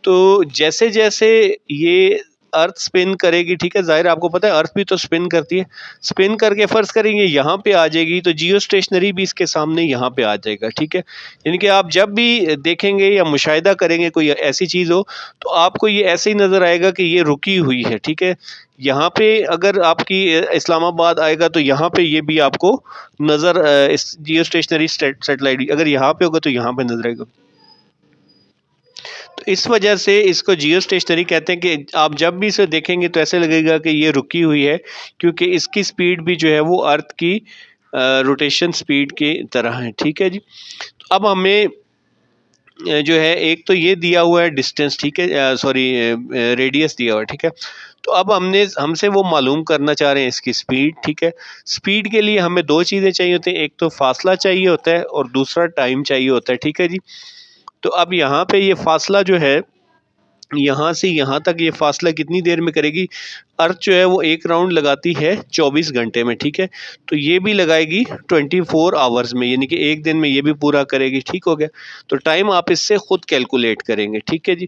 तो जैसे-जैसे ये अर्थ स्पिन करेगी, ठीक है, ज़ाहिर है आपको पता है अर्थ भी तो स्पिन करती है। स्पिन करके फ़र्ज़ करेंगे यहाँ पे आ जाएगी तो जियो स्टेशनरी भी इसके सामने यहाँ पे आ जाएगा, ठीक है। यानी कि आप जब भी देखेंगे या मुशाहिदा करेंगे कोई ऐसी चीज़ हो तो आपको ये ऐसे ही नज़र आएगा कि ये रुकी हुई है, ठीक है। यहाँ पे अगर आपकी इस्लामाबाद आएगा तो यहाँ पे ये भी आपको नज़र इस जियो स्टेशनरी सैटेलाइट अगर यहाँ पे होगा तो यहाँ पे नज़र आएगा। तो इस वजह से इसको जियो स्टेशनरी कहते हैं कि आप जब भी इसे देखेंगे तो ऐसे लगेगा कि ये रुकी हुई है, क्योंकि इसकी स्पीड भी जो है वो अर्थ की रोटेशन स्पीड की तरह है, ठीक है जी। तो अब हमें जो है एक तो ये दिया हुआ है डिस्टेंस, ठीक है, सॉरी रेडियस दिया हुआ है, ठीक है। तो अब हमसे वो मालूम करना चाह रहे हैं इसकी स्पीड, ठीक है। स्पीड के लिए हमें दो चीज़ें चाहिए होती हैं, एक तो फासला चाहिए होता है और दूसरा टाइम चाहिए होता है, ठीक है जी। तो अब यहाँ पे ये फासला जो है यहाँ से यहाँ तक ये फासला कितनी देर में करेगी, अर्थ जो है वो एक राउंड लगाती है 24 घंटे में, ठीक है। तो ये भी लगाएगी 24 आवर्स में, यानी कि एक दिन में ये भी पूरा करेगी, ठीक हो गया। तो टाइम आप इससे खुद कैलकुलेट करेंगे, ठीक है जी।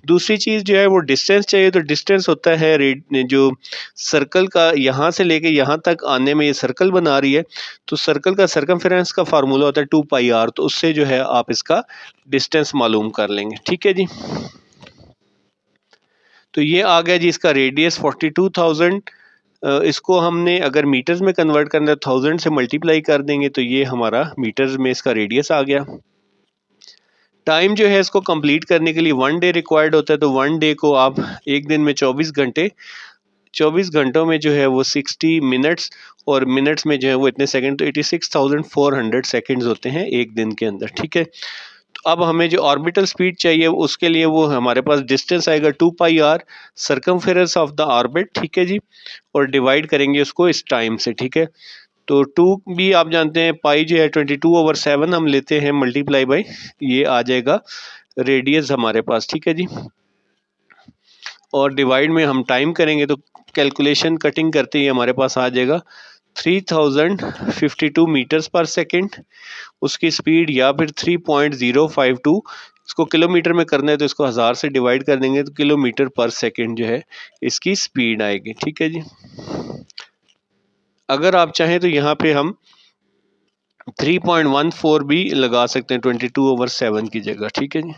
दूसरी चीज़ जो है वो डिस्टेंस चाहिए, तो डिस्टेंस होता है जो सर्कल का यहाँ से लेके यहाँ तक आने में ये सर्कल बना रही है, तो सर्कल का सर्कमफेरेंस का फार्मूला होता है 2πr, तो उससे जो है आप इसका डिस्टेंस मालूम कर लेंगे, ठीक है जी। तो ये आ गया जी इसका रेडियस 42,000। इसको हमने अगर मीटर्स में कन्वर्ट करना है 1000 से मल्टीप्लाई कर देंगे तो ये हमारा मीटर्स में इसका रेडियस आ गया। टाइम जो है इसको कंप्लीट करने के लिए 1 डे रिक्वायर्ड होता है, तो 1 डे को आप एक दिन में 24 घंटे 24 घंटों में जो है वो 60 मिनट्स, और मिनट्स में जो है वो इतने सेकंड, तो 86,400 सेकंड्स होते हैं एक दिन के अंदर, ठीक है। तो अब हमें जो ऑर्बिटल स्पीड चाहिए उसके लिए वो हमारे पास डिस्टेंस आएगा 2πr circumference of the orbit, ठीक है जी, और डिवाइड करेंगे उसको इस टाइम से, ठीक है। तो 2 भी आप जानते हैं, पाई जो है 22/7 हम लेते हैं, मल्टीप्लाई बाई ये आ जाएगा रेडियस हमारे पास, ठीक है जी, और डिवाइड में हम टाइम करेंगे तो कैलकुलेशन कटिंग करते ही हमारे पास आ जाएगा 3052 मीटर्स पर सेकेंड उसकी स्पीड, या फिर 3.052, इसको किलोमीटर में करना है तो इसको 1000 से डिवाइड कर देंगे तो किलोमीटर पर सेकेंड जो है इसकी स्पीड आएगी, ठीक है जी। अगर आप चाहें तो यहाँ पे हम 3.14 भी लगा सकते हैं 22/7 की जगह, ठीक है जी।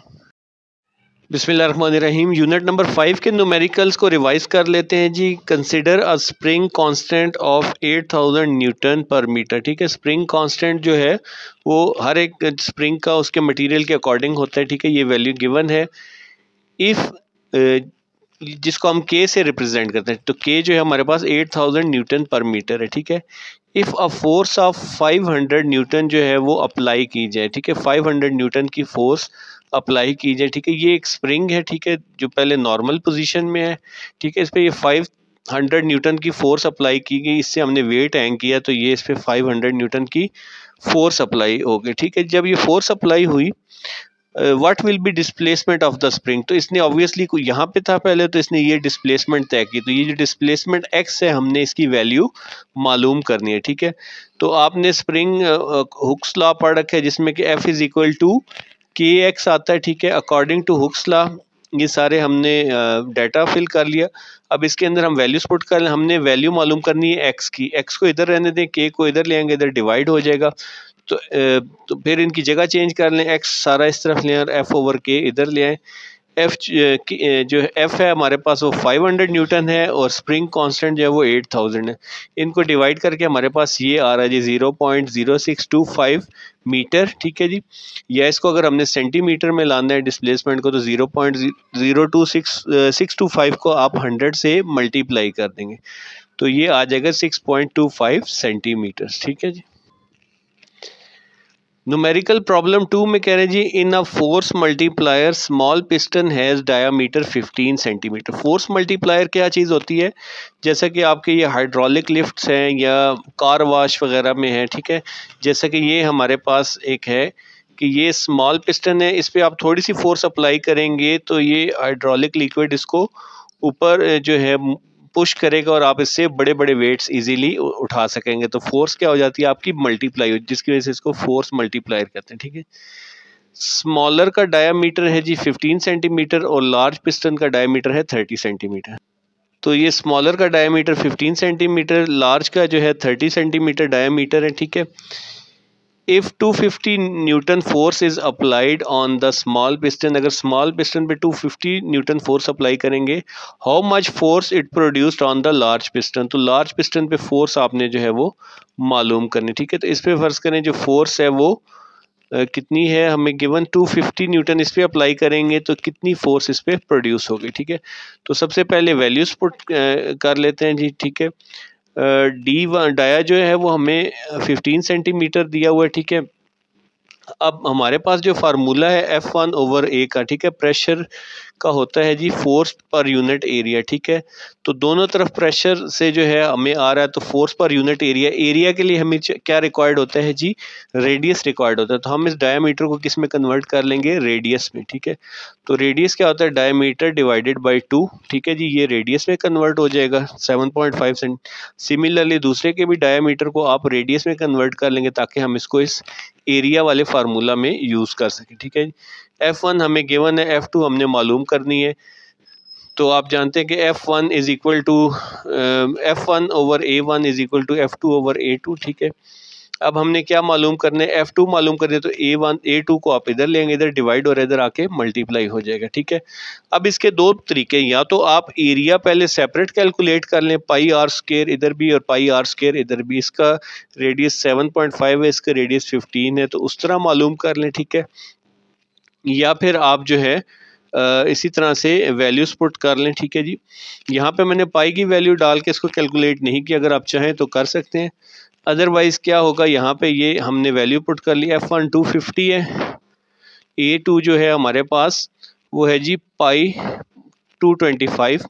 बिस्मिल्लाहिर्रहमानिर्रहीम। यूनिट नंबर 5 के न्यूमेरिकल्स को रिवाइज कर लेते हैं जी। Consider a spring constant of 8000 newton per metre, ठीक है। स्प्रिंग कांस्टेंट जो है वो हर एक स्प्रिंग का उसके मटेरियल के अकॉर्डिंग होता है, ठीक है। ये वैल्यू गिवन है। इफ़ जिसको हम के से रिप्रेजेंट करते हैं, तो के जो है हमारे पास 8000 न्यूटन पर मीटर है, ठीक है। If a force of 500 Newton जो है वो अप्लाई की जाए, ठीक है, 500 न्यूटन की फोर्स अप्लाई की जाए, ठीक है। ये एक स्प्रिंग है, ठीक है, जो पहले नॉर्मल पोजीशन में है, ठीक है। इस पर ये 500 न्यूटन की फोर्स अप्लाई की गई, इससे हमने वेट हैंग किया तो ये इस पर 500 न्यूटन की फोर्स अप्लाई हो गई, ठीक है। जब ये फोर्स अप्लाई हुई, what will be displacement of the spring, तो इसने ऑब्वियसली कोई यहाँ पे था पहले, तो इसने ये डिस्प्लेसमेंट तय की, तो ये जो डिस्प्लेसमेंट एक्स है हमने इसकी वैल्यू मालूम करनी है, ठीक है। तो आपने स्प्रिंग हुक्स लॉ पढ़ रखा है जिसमें कि F इज इक्वल टू के एक्स आता है, ठीक है। अकॉर्डिंग टू हुक्स लॉ ये सारे हमने डाटा फिल कर लिया। अब इसके अंदर हम वैल्यूज पुट कर लें। हमने वैल्यू मालूम करनी है एक्स की, एक्स को इधर रहने दें, के को इधर ले आएंगे, इधर डिवाइड हो जाएगा। तो फिर इनकी जगह चेंज कर लें, एक्स सारा इस तरफ ले आए और एफ ओवर के इधर ले आए। एफ जो एफ है हमारे पास वो 500 न्यूटन है और स्प्रिंग कांस्टेंट जो है वो 8000 है। इनको डिवाइड करके हमारे पास ये आ रहा है जी 0.0625 मीटर, ठीक है जी। या इसको अगर हमने सेंटीमीटर में लाना है डिस्प्लेसमेंट को, तो 0.026625 को आप 100 से मल्टीप्लाई कर देंगे तो ये आ जाएगा 6.25 सेंटीमीटर, ठीक है जी। न्यूमेरिकल प्रॉब्लम 2 में कह रहे हैं जी, in a force multiplier small piston has diameter 15 centimetre. Force multiplier क्या चीज़ होती है, जैसा कि आपके ये हाइड्रोलिक लिफ्ट्स हैं या कार वाश वगैरह में है, ठीक है। जैसा कि ये हमारे पास एक है कि ये स्मॉल पिस्टन है, इस पर आप थोड़ी सी फोर्स अप्लाई करेंगे तो ये हाइड्रोलिक लिक्विड इसको ऊपर जो है पुश करेगा और आप इससे बड़े बड़े वेट्स इजीली उठा सकेंगे। तो फोर्स क्या हो जाती है आपकी, मल्टीप्लाई, जिसकी वजह से इसको फोर्स मल्टीप्लायर कहते हैं, ठीक है। स्मॉलर का डायामीटर है जी 15 सेंटीमीटर और लार्ज पिस्टन का डायामीटर है 30 सेंटीमीटर। तो ये स्मॉलर का डायामीटर 15 सेंटीमीटर, लार्ज का जो है 30 सेंटीमीटर डायामीटर है, ठीक है। If 250 Newton force is applied on the small piston, अगर स्मॉल पिस्टन पे 250 न्यूटन फोर्स अप्लाई करेंगे, how much force it produced on the large piston, तो लार्ज पिस्टन पे फोर्स आपने जो है वो मालूम करनी, ठीक है। तो इस पे फर्ज करें जो फोर्स है वो कितनी है, हमें गिवन 250 न्यूटन इस पे अप्लाई करेंगे तो कितनी फोर्स इस पे प्रोड्यूस होगी, ठीक है। तो सबसे पहले वैल्यूज पुट कर लेते हैं जी, ठीक है। डी डाया जो है वो हमें 15 सेंटीमीटर दिया हुआ है, ठीक है। अब हमारे पास जो फार्मूला है F1/A का, ठीक है, प्रेशर का होता है जी फोर्स पर यूनिट एरिया, ठीक है। तो दोनों तरफ प्रेशर से जो है हमें आ रहा है, तो force per unit area, area के लिए हमें क्या रिक्वायर्ड होता है जी, रेडियस रिक्वायर्ड होता है। तो हम इस डायमीटर को किस में कन्वर्ट कर लेंगे, रेडियस में, ठीक है। तो रेडियस क्या होता है, डायमीटर डिवाइडेड बाई 2, ठीक है जी, ये रेडियस में कन्वर्ट हो जाएगा 7.5 सेंट। सिमिलरली दूसरे के भी डायमीटर को आप रेडियस में कन्वर्ट कर लेंगे ताकि हम इसको इस एरिया वाले फार्मूला में यूज़ कर सकें, ठीक है। F1 हमें गिवन है, F2 हमने मालूम करनी है। तो आप जानते हैं कि F1 is equal to F1/A1 is equal to F2/A2, ठीक है। अब हमने क्या मालूम करने, F2 मालूम करने, तो A2 को आप इधर लेंगे, इधर डिवाइड और इधर आके मल्टीप्लाई हो जाएगा, ठीक है। अब इसके दो तरीके, या तो आप एरिया पहले सेपरेट कैलकुलेट कर लें, πr² इधर भी और πr² इधर भी, इसका रेडियस 7.5 है, इसका रेडियस 15 है, तो उस तरह मालूम कर लें, ठीक है। या फिर आप जो है इसी तरह से वैल्यूज़ पुट कर लें, ठीक है जी। यहाँ पे मैंने पाई की वैल्यू डाल के इसको कैलकुलेट नहीं किया, अगर आप चाहें तो कर सकते हैं। अदरवाइज़ क्या होगा, यहाँ पे ये हमने वैल्यू पुट कर ली, F1 250 है, A2 जो है हमारे पास वो है जी पाई 225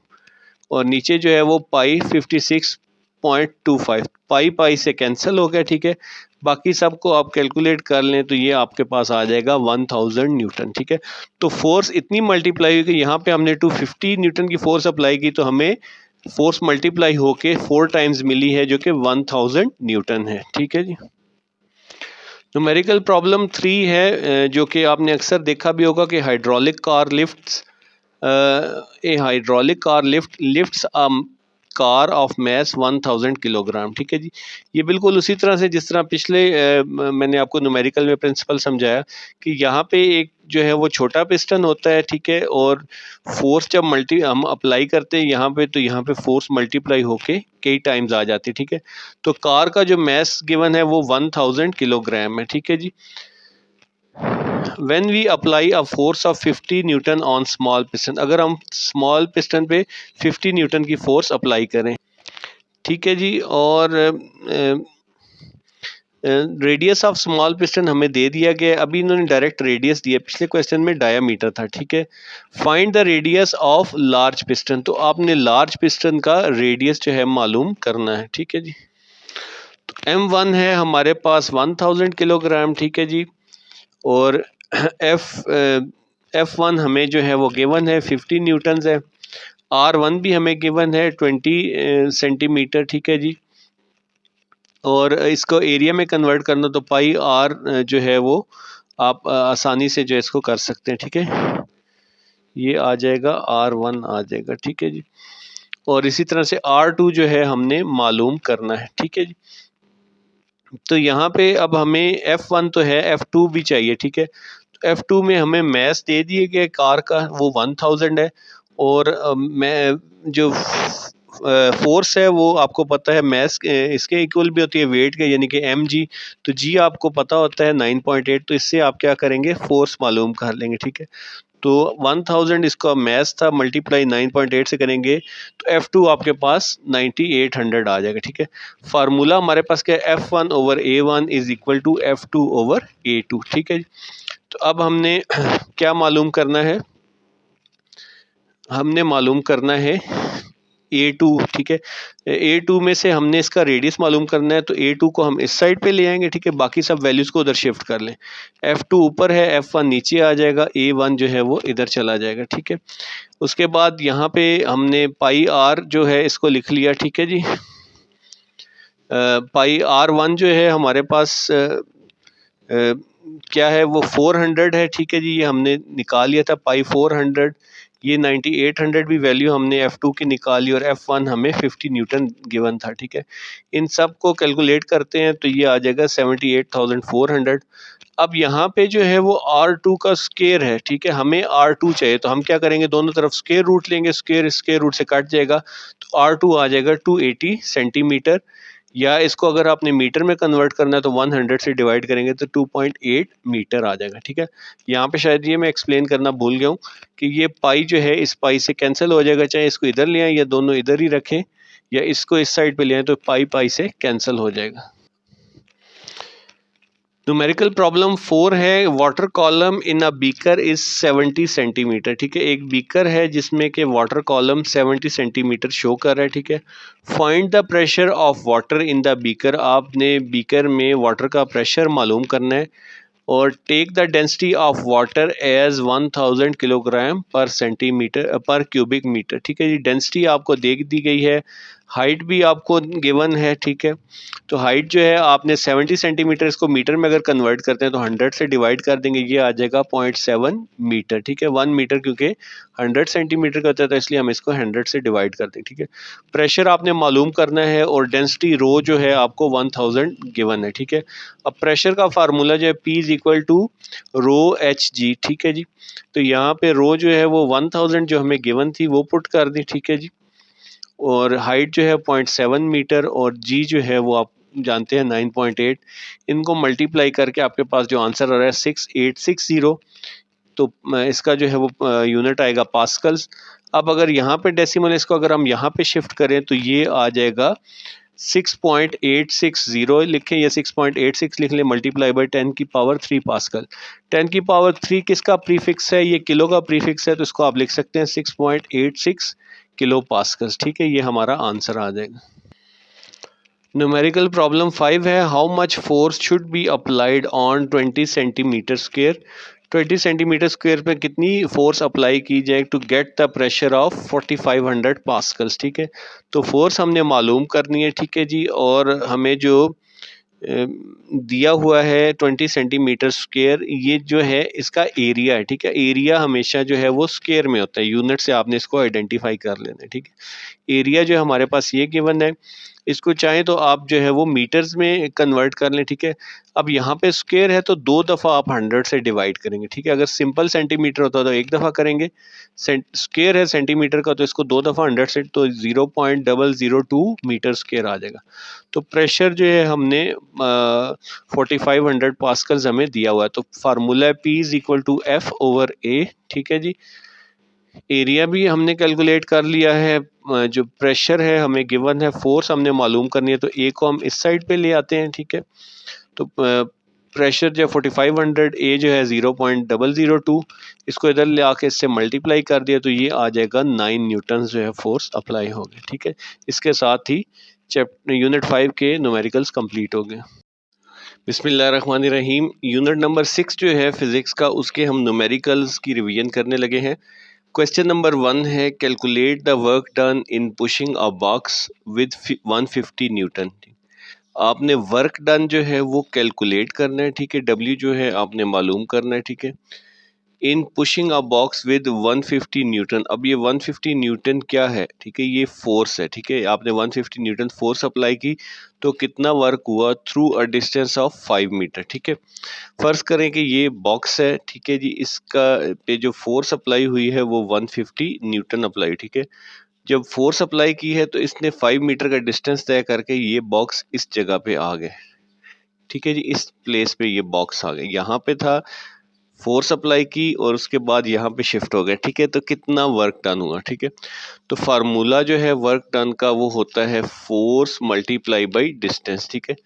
और नीचे जो है वो पाई 56.25, पाई पाई से कैंसिल हो गया, ठीक है। बाकी सबको आप कैलकुलेट कर लें तो ये आपके पास आ जाएगा 1000 न्यूटन, ठीक है। तो फोर्स इतनी मल्टीप्लाई हुई कि यहाँ पे हमने 250 न्यूटन की फोर्स अप्लाई की तो हमें फोर्स मल्टीप्लाई होके 4 टाइम्स मिली है जो कि 1000 न्यूटन है, ठीक है जी। न्यूमेरिकल प्रॉब्लम 3 है जो कि आपने अक्सर देखा भी होगा कि hydraulic car lifts A hydraulic car lifts car of mass 1000 kilogram, ठीक है जी। ये बिल्कुल उसी तरह से जिस तरह पिछले मैंने आपको न्यूमेरिकल में प्रिंसिपल समझाया कि यहाँ पे एक जो है वो छोटा पिस्टन होता है, ठीक है, और फोर्स जब हम अप्लाई करते हैं यहाँ पे तो यहाँ पे फोर्स मल्टीप्लाई होके कई टाइम्स आ जाती है, ठीक है। तो कार का जो मैस गिवन है वो 1000 किलोग्राम है, ठीक है जी। When we apply a force of 50 Newton on small piston, अगर हम स्मॉल पिस्टन पे 50 न्यूटन की फोर्स अप्लाई करें, ठीक है जी। और रेडियस ऑफ स्मॉल पिस्टन हमें दे दिया गया, अभी इन्होंने डायरेक्ट रेडियस दिया, पिछले क्वेश्चन में डायामीटर था, ठीक है। Find the radius of large piston, तो आपने लार्ज पिस्टन का रेडियस जो है मालूम करना है, ठीक है जी। तो M1 है हमारे पास 1000 किलोग्राम, ठीक है जी। और F1 हमें जो है वो गिवन है 50 न्यूटन है। R1 भी हमें गिवन है 20 सेंटीमीटर, ठीक है जी। और इसको एरिया में कन्वर्ट करना तो पाई आर जो है वो आप आसानी से जो इसको कर सकते हैं, ठीक है। ये आ जाएगा R1 आ जाएगा, ठीक है जी। और इसी तरह से R2 जो है हमने मालूम करना है, ठीक है जी। तो यहाँ पे अब हमें F1 तो है, F2 भी चाहिए, ठीक है। तो F2 में हमें मैस दे दिए गए कार का, वो 1000 है। और मैं जो फोर्स है वो आपको पता है मैस इसके इक्वल भी होती है वेट के, यानी कि mg। तो g आपको पता होता है 9.8, तो इससे आप क्या करेंगे, फोर्स मालूम कर लेंगे, ठीक है। तो 1000 इसका मैस था, मल्टीप्लाई 9.8 से करेंगे तो F2 आपके पास 9800 आ जाएगा, ठीक है। फार्मूला हमारे पास क्या है, F1 over A1 is equal to F2 over A2, ठीक है। तो अब हमने क्या मालूम करना है, हमने मालूम करना है A2, ठीक है। A2 में से हमने इसका रेडियस मालूम करना है, तो A2 को हम इस साइड पे ले आएंगे, ठीक है। बाकी सब वैल्यूज़ को उधर शिफ्ट कर लें। F2 ऊपर है, F1 नीचे आ जाएगा, A1 जो है वो इधर चला जाएगा, ठीक है। उसके बाद यहाँ पे हमने पाई आर जो है इसको लिख लिया, ठीक है जी। पाई R1 जो है हमारे पास क्या है, वो 400 है, ठीक है जी। ये हमने निकाल लिया था पाई 400। ये 9800 भी वैल्यू हमने F2 की निकाली और F1 हमें 50 न्यूटन गिवन था, ठीक है। इन सब को कैलकुलेट करते हैं तो ये आ जाएगा 78,400। अब यहाँ पे जो है वो R2 का स्क्वायर है, ठीक है। हमें R2 चाहिए तो हम क्या करेंगे, दोनों तरफ स्क्वायर रूट लेंगे, स्क्वायर रूट से कट जाएगा तो R2 आ जाएगा 280 सेंटीमीटर। या इसको अगर आपने मीटर में कन्वर्ट करना है तो 100 से डिवाइड करेंगे तो 2.8 मीटर आ जाएगा, ठीक है। यहाँ पे शायद ये मैं एक्सप्लेन करना भूल गया हूँ कि ये पाई जो है इस पाई से कैंसिल हो जाएगा, चाहे इसको इधर ले आएं या दोनों इधर ही रखें या इसको इस साइड पे ले आएं तो पाई पाई से कैंसिल हो जाएगा। न्यूमेरिकल प्रॉब्लम 4 है, water column in a beaker is 70 centimetre, ठीक है। एक बीकर है जिसमें कि वाटर कॉलम 70 सेंटीमीटर शो कर रहा है, ठीक है। Find the pressure of water in the beaker, आपने बीकर में वाटर का प्रेशर मालूम करना है। और take the density of water as 1000 kilogram पर सेंटीमीटर पर क्यूबिक मीटर, ठीक है जी। डेंसिटी आपको दे दी गई है, हाइट भी आपको गिवन है, ठीक है। तो हाइट जो है आपने 70 सेंटीमीटर, इसको मीटर में अगर कन्वर्ट करते हैं तो 100 से डिवाइड कर देंगे, ये आ जाएगा 0.7 मीटर, ठीक है। 1 मीटर क्योंकि 100 सेंटीमीटर का होता है तो इसलिए हम इसको 100 से डिवाइड कर देंगे, ठीक है। प्रेशर आपने मालूम करना है और डेंसिटी रो जो है आपको 1000 गिवन है, ठीक है। अब प्रेशर का फार्मूला जो है P is equal to rho H G, ठीक है जी। तो यहाँ पे रो जो है वो 1000 जो हमें गिवन थी वो पुट कर दी, ठीक है जी। और हाइट जो है 0.7 मीटर और जी जो है वो आप जानते हैं 9.8। इनको मल्टीप्लाई करके आपके पास जो आंसर आ रहा है 6860 तो इसका जो है वो यूनिट आएगा पास्कल्स। अब अगर यहाँ पे डेसिमल इसको अगर हम यहाँ पे शिफ्ट करें तो ये आ जाएगा 6.860 लिखें या 6.86 लिख लें, मल्टीप्लाई बाई 10⁻³ पास्कल। 10⁻³ किसका प्रीफिक्स है? ये किलो का प्रीफिक्स है, तो इसको आप लिख सकते हैं 6.86 किलो पास्कल। ठीक है, ये हमारा आंसर आ जाएगा। न्यूमेरिकल प्रॉब्लम 5 है, how much force should be applied on 20 centimetre square. 20 centimetre square पे कितनी फोर्स अप्लाई की जाए to get the pressure of 4500 pascals. ठीक है, तो फोर्स हमने मालूम करनी है। ठीक है जी, और हमें जो दिया हुआ है 20 सेंटीमीटर स्क्वायर, ये जो है इसका एरिया है। ठीक है, एरिया हमेशा जो है वो स्क्वायर में होता है, यूनिट से आपने इसको आइडेंटिफाई कर लेना है। ठीक है, एरिया जो हमारे पास ये गिवन है, इसको चाहे तो आप जो है वो मीटर्स में कन्वर्ट कर लें। ठीक है, अब यहाँ पे स्क्वायर है तो 2 दफ़ा आप 100 से डिवाइड करेंगे। ठीक है, अगर सिंपल सेंटीमीटर होता तो 1 दफ़ा करेंगे, स्क्वायर है सेंटीमीटर का तो इसको 2 दफ़ा 100 से, तो 0.002 मीटर स्क्वायर आ जाएगा। तो प्रेशर जो है हमने 4500 पास्कल्स हमें दिया हुआ है, तो फार्मूला है P = F/A। ठीक है जी, एरिया भी हमने कैलकुलेट कर लिया है, जो प्रेशर है हमें गिवन है, फोर्स हमने मालूम करनी है, तो ए को हम इस साइड पे ले आते हैं। ठीक है, तो प्रेशर जो 4500, ए जो है 0.002, इसको इधर ले आके इससे मल्टीप्लाई कर दिया तो ये आ जाएगा 9 न्यूटन जो है फोर्स अप्लाई हो गए। ठीक है, इसके साथ ही यूनिट 5 के न्यूमेरिकल्स कंप्लीट हो गए। बिस्मिल्लाहिर्रहमानिर्रहीम। यूनिट नंबर 6 जो है फिजिक्स का, उसके हम न्यूमेरिकल्स की रिवीजन करने लगे हैं। क्वेश्चन नंबर 1 है, calculate the work done in pushing a box with 150 Newton. आपने वर्क डन जो है वो कैलकुलेट करना है। ठीक है, डब्ल्यू जो है आपने मालूम करना है। ठीक है, in pushing a box with 150 newton. अब ये 150 न्यूटन क्या है? ठीक है, ये फोर्स है। ठीक है, आपने 150 न्यूटन फोर्स अप्लाई की तो कितना वर्क हुआ through a distance of 5 metre. ठीक है, फर्ज करें कि ये बॉक्स है। ठीक है जी, इसका पे जो फोर्स अप्लाई हुई है वो 150 न्यूटन अप्लाई। ठीक है, जब फोर्स अप्लाई की है तो इसने 5 मीटर का डिस्टेंस तय करके ये बॉक्स इस जगह पे आ गए। ठीक है जी, इस प्लेस पे ये बॉक्स आ गए, यहाँ पे था, फोर्स अप्लाई की और उसके बाद यहाँ पे शिफ्ट हो गए। ठीक है, तो कितना वर्क डन हुआ? ठीक है, तो फार्मूला जो है वर्क डन का वो होता है फोर्स मल्टीप्लाई बाई डिस्टेंस। ठीक है,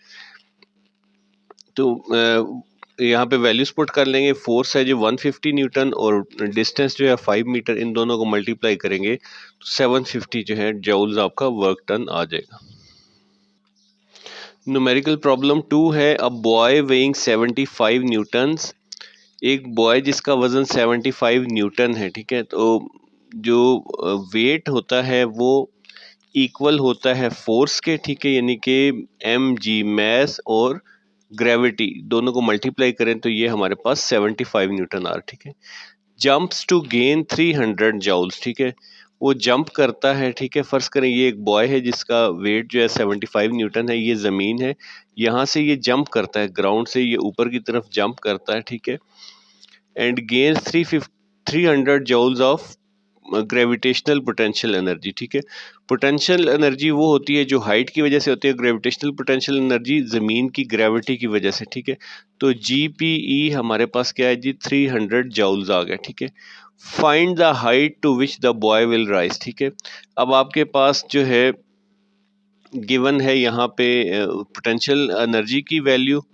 तो यहाँ पे वैल्यूज पुट कर लेंगे। फोर्स है जो 150 न्यूटन और डिस्टेंस जो है 5 मीटर, इन दोनों को मल्टीप्लाई करेंगे तो 750 जो है जूल्स आपका वर्क डन आ जाएगा। न्यूमेरिकल प्रॉब्लम 2 है, अ बॉय वेइंग 75 न्यूटन्स। एक बॉय जिसका वजन 75 न्यूटन है। ठीक है, तो जो वेट होता है वो इक्वल होता है फोर्स के। ठीक है, यानी कि mg मैस और ग्रेविटी दोनों को मल्टीप्लाई करें तो ये हमारे पास 75 न्यूटन आ। ठीक है, जंप्स टू गेन 300 जूल्स। ठीक है, वो जंप करता है। ठीक है, फर्ज करें ये एक बॉय है जिसका वेट जो है 75 न्यूटन है, ये ज़मीन है, यहाँ से ये जंप करता है, ग्राउंड से ये ऊपर की तरफ जंप करता है। ठीक है, and gains 300 joules of gravitational potential energy. ठीक है, पोटेंशियल एनर्जी वो होती है जो हाइट की वजह से होती है, ग्रेविटेशनल पोटेंशियल एनर्जी ज़मीन की ग्रेविटी की वजह से। ठीक है, तो GPE हमारे पास क्या है जी, 300 जूल्स आ गया। ठीक है, find the height to which the boy will rise. ठीक है, अब आपके पास जो है गिवन है यहाँ पे पोटेंशियल एनर्जी की वैल्यू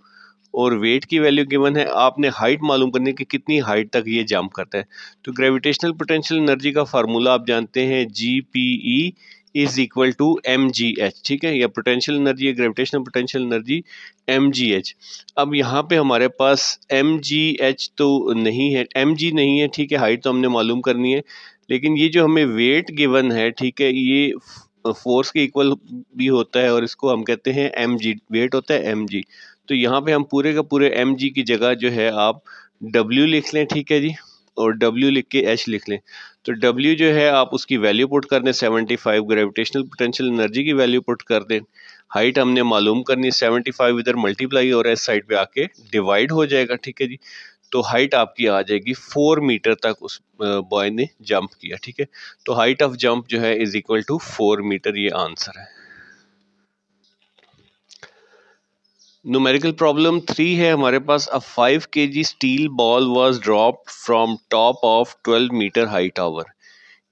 और वेट की वैल्यू गिवन है, आपने हाइट मालूम करनी है कि कितनी हाइट तक ये जंप करता है। तो ग्रेविटेशनल पोटेंशियल एनर्जी का फार्मूला आप जानते हैं, GPE = mgh। ठीक है, या potential energy, gravitational potential energy mgh। अब यहाँ पे हमारे पास mgh तो नहीं है, mg नहीं है। ठीक है, हाइट तो हमने मालूम करनी है, लेकिन ये जो हमें वेट गिवन है, ठीक है, ये फोर्स के इक्वल भी होता है और इसको हम कहते हैं mg, वेट होता है mg। तो यहाँ पे हम पूरे का पूरे mg की जगह जो है आप w लिख लें। ठीक है जी, और w लिख के h लिख लें। तो w जो है आप उसकी वैल्यू पुट कर दें 75, ग्रेविटेशनल पोटेंशियल एनर्जी की वैल्यू पुट कर दें, हाइट हमने मालूम करनी है 75, इधर मल्टीप्लाई और इस साइड पे आके डिवाइड हो जाएगा। ठीक है जी, तो हाइट आपकी आ जाएगी 4 मीटर तक उस बॉय ने जंप किया। ठीक है, तो हाइट ऑफ जंप जो है = 4 मीटर, ये आंसर है। न्यूमेरिकल प्रॉब्लम 3 है हमारे पास। A 5 kg steel ball was dropped from top of 12 metre high tower.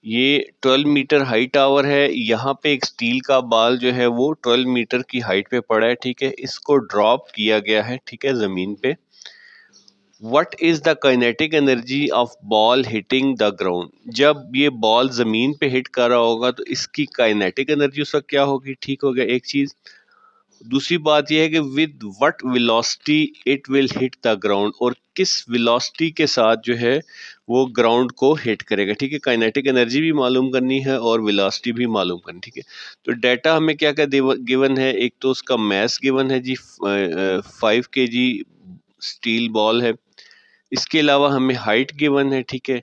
ये 12 मीटर हाई टावर है, यहाँ पे एक स्टील का बॉल जो है वो 12 मीटर की हाइट पे पड़ा है, ठीक है। इसको ड्रॉप किया गया है, ठीक है, जमीन पे। What is the kinetic energy of ball hitting the ground. जब ये बॉल जमीन पे हिट कर रहा होगा तो इसकी काइनेटिक एनर्जी उसका क्या होगी, ठीक हो गया एक चीज। दूसरी बात यह है कि with what velocity it will hit the ground, और किस वेलोसिटी के साथ जो है वो ग्राउंड को हिट करेगा, ठीक है। काइनेटिक एनर्जी भी मालूम करनी है और वेलोसिटी भी मालूम करनी, ठीक है। तो डाटा हमें क्या क्या गिवन है, एक तो उसका मैस गिवन है जी, 5 kg स्टील बॉल है। इसके अलावा हमें हाइट गिवन है, ठीक है।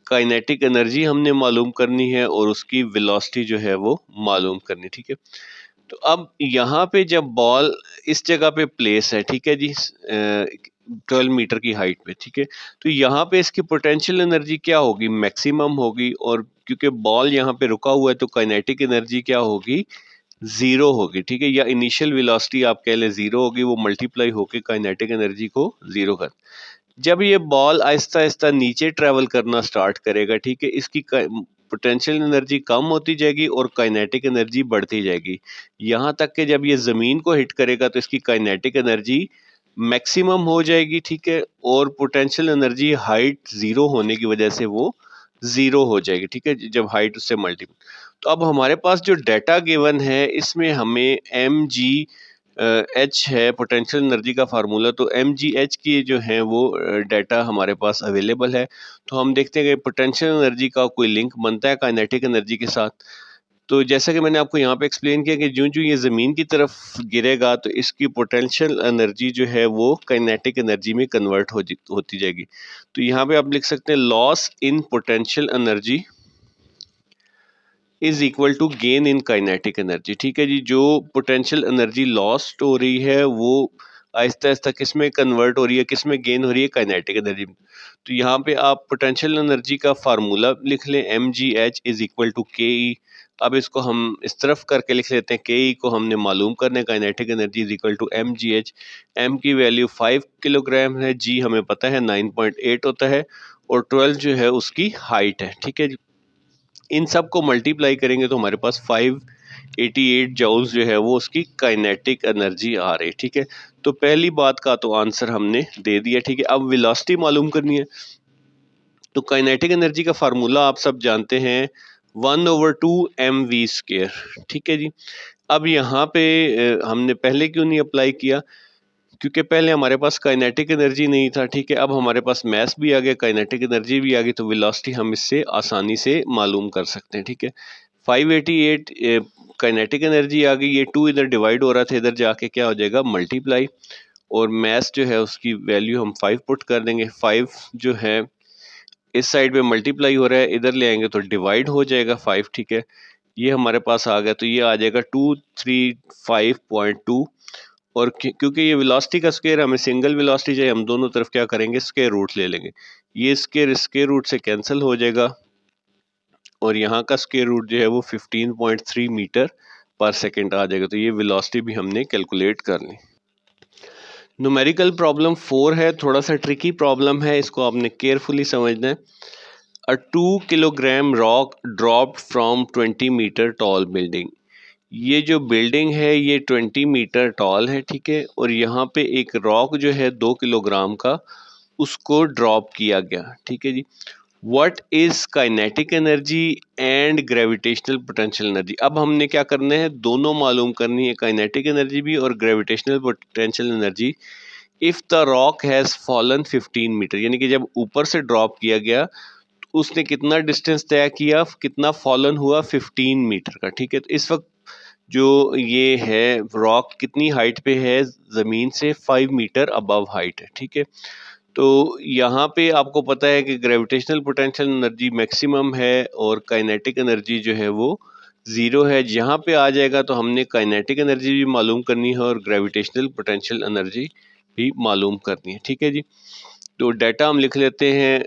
काइनेटिक एनर्जी हमने मालूम करनी है और उसकी वेलोसिटी जो है वो मालूम करनी, ठीक है। तो अब यहाँ पे जब बॉल इस जगह पे प्लेस है, ठीक है जी, 12 मीटर की हाइट पे, ठीक है। तो यहाँ पे इसकी पोटेंशियल एनर्जी क्या होगी, मैक्सिमम होगी। और क्योंकि बॉल यहाँ पे रुका हुआ है तो काइनेटिक एनर्जी क्या होगी, जीरो होगी, ठीक है। या इनिशियल वेलोसिटी आप कह ले जीरो होगी, वो मल्टीप्लाई होके काइनेटिक एनर्जी को जीरो कर। जब ये बॉल आहिस्ता आहिस्ता नीचे ट्रेवल करना स्टार्ट करेगा, ठीक है, इसकी पोटेंशियल एनर्जी कम होती जाएगी और काइनेटिक एनर्जी बढ़ती जाएगी, यहाँ तक कि जब ये जमीन को हिट करेगा तो इसकी काइनेटिक एनर्जी मैक्सिमम हो जाएगी, ठीक है। और पोटेंशियल एनर्जी हाइट जीरो होने की वजह से वो जीरो हो जाएगी, ठीक है, जब हाइट उससे मल्टीपल। तो अब हमारे पास जो डाटा गिवन है इसमें हमें mg एच है पोटेंशियल एनर्जी का फार्मूला, तो mgh की जो है वो डाटा हमारे पास अवेलेबल है। तो हम देखते हैं कि पोटेंशियल एनर्जी का कोई लिंक बनता है काइनेटिक एनर्जी के साथ। तो जैसा कि मैंने आपको यहाँ पे एक्सप्लेन किया कि जो ये ज़मीन की तरफ गिरेगा तो इसकी पोटेंशियल एनर्जी जो है वो काइनेटिक एनर्जी में कन्वर्ट होती जाएगी। तो यहाँ पे आप लिख सकते हैं loss in potential energy is equal to gain in kinetic energy, ठीक है जी। जो पोटेंशियल एनर्जी लॉस्ट हो रही है वो आहिस्ता आहिस्ता किस में कन्वर्ट हो रही है, किस में गेन हो रही है, काइनेटिक एनर्जी में। तो यहाँ पे आप पोटेंशियल एनर्जी का फार्मूला लिख लें, mgh इज इक्वल टू के ई। अब इसको हम इस तरफ करके लिख लेते हैं, के ई को हमने मालूम करना है, kinetic energy is equal to mgh। m की वैल्यू 5 किलोग्राम है, g हमें पता है 9.8 होता है, और 12 जो है उसकी हाइट है, ठीक है जी। इन सब को मल्टीप्लाई करेंगे तो हमारे पास 588 जूल्स जो है वो उसकी काइनेटिक एनर्जी आ रही है, ठीक है। तो पहली बात का तो आंसर हमने दे दिया, ठीक है। अब वेलोसिटी मालूम करनी है, तो काइनेटिक एनर्जी का फार्मूला आप सब जानते हैं 1/2 mv², ठीक है जी। अब यहाँ पे हमने पहले क्यों नहीं अप्लाई किया, क्योंकि पहले हमारे पास काइनेटिक एनर्जी नहीं था, ठीक है। अब हमारे पास मैस भी आ गया, काइनेटिक एनर्जी भी आ गई, तो वेलोसिटी हम इससे आसानी से मालूम कर सकते हैं, ठीक है। 588 काइनेटिक एनर्जी आ गई, ये 2 इधर डिवाइड हो रहा था, इधर जाके क्या हो जाएगा मल्टीप्लाई, और मैस जो है उसकी वैल्यू हम 5 पुट कर देंगे। 5 जो है इस साइड पे मल्टीप्लाई हो रहा है, इधर ले आएंगे तो डिवाइड हो जाएगा 5, ठीक है। ये हमारे पास आ गया, तो ये आ जाएगा 235.2। और क्योंकि ये वेलोसिटी का स्क्वायर हमें सिंगल वेलोसिटी चाहिए, हम दोनों तरफ क्या करेंगे स्क्वायर रूट ले लेंगे, ये स्क्वायर रूट से कैंसिल हो जाएगा, और यहाँ का स्क्वायर रूट जो है वो 15.3 मीटर पर सेकेंड आ जाएगा। तो ये वेलोसिटी भी हमने कैलकुलेट कर ली। न्यूमेरिकल प्रॉब्लम 4 है, थोड़ा सा ट्रिकी प्रॉब्लम है, इसको आपने केयरफुली समझना है। A 2 kilogram rock dropped from 20 metre tall building. ये जो बिल्डिंग है ये 20 मीटर टॉल है, ठीक है। और यहाँ पे एक रॉक जो है 2 किलोग्राम का उसको ड्रॉप किया गया, ठीक है जी। What is kinetic energy and gravitational potential energy. अब हमने क्या करना है, दोनों मालूम करनी है, काइनेटिक एनर्जी भी और gravitational potential energy. If the rock has fallen 15 metre, यानी कि जब ऊपर से ड्रॉप किया गया तो उसने कितना डिस्टेंस तय किया, कितना फॉलन हुआ 15 मीटर का, ठीक है। तो इस वक्त जो ये है रॉक कितनी हाइट पे है, जमीन से 5 मीटर अबव हाइट है, ठीक है। तो यहाँ पे आपको पता है कि ग्रेविटेशनल पोटेंशियल एनर्जी मैक्सिमम है और काइनेटिक एनर्जी जो है वो जीरो है। जहाँ पे आ जाएगा तो हमने काइनेटिक एनर्जी भी मालूम करनी है और ग्रेविटेशनल पोटेंशियल एनर्जी भी मालूम करनी है, ठीक है जी। तो डाटा हम लिख लेते हैं,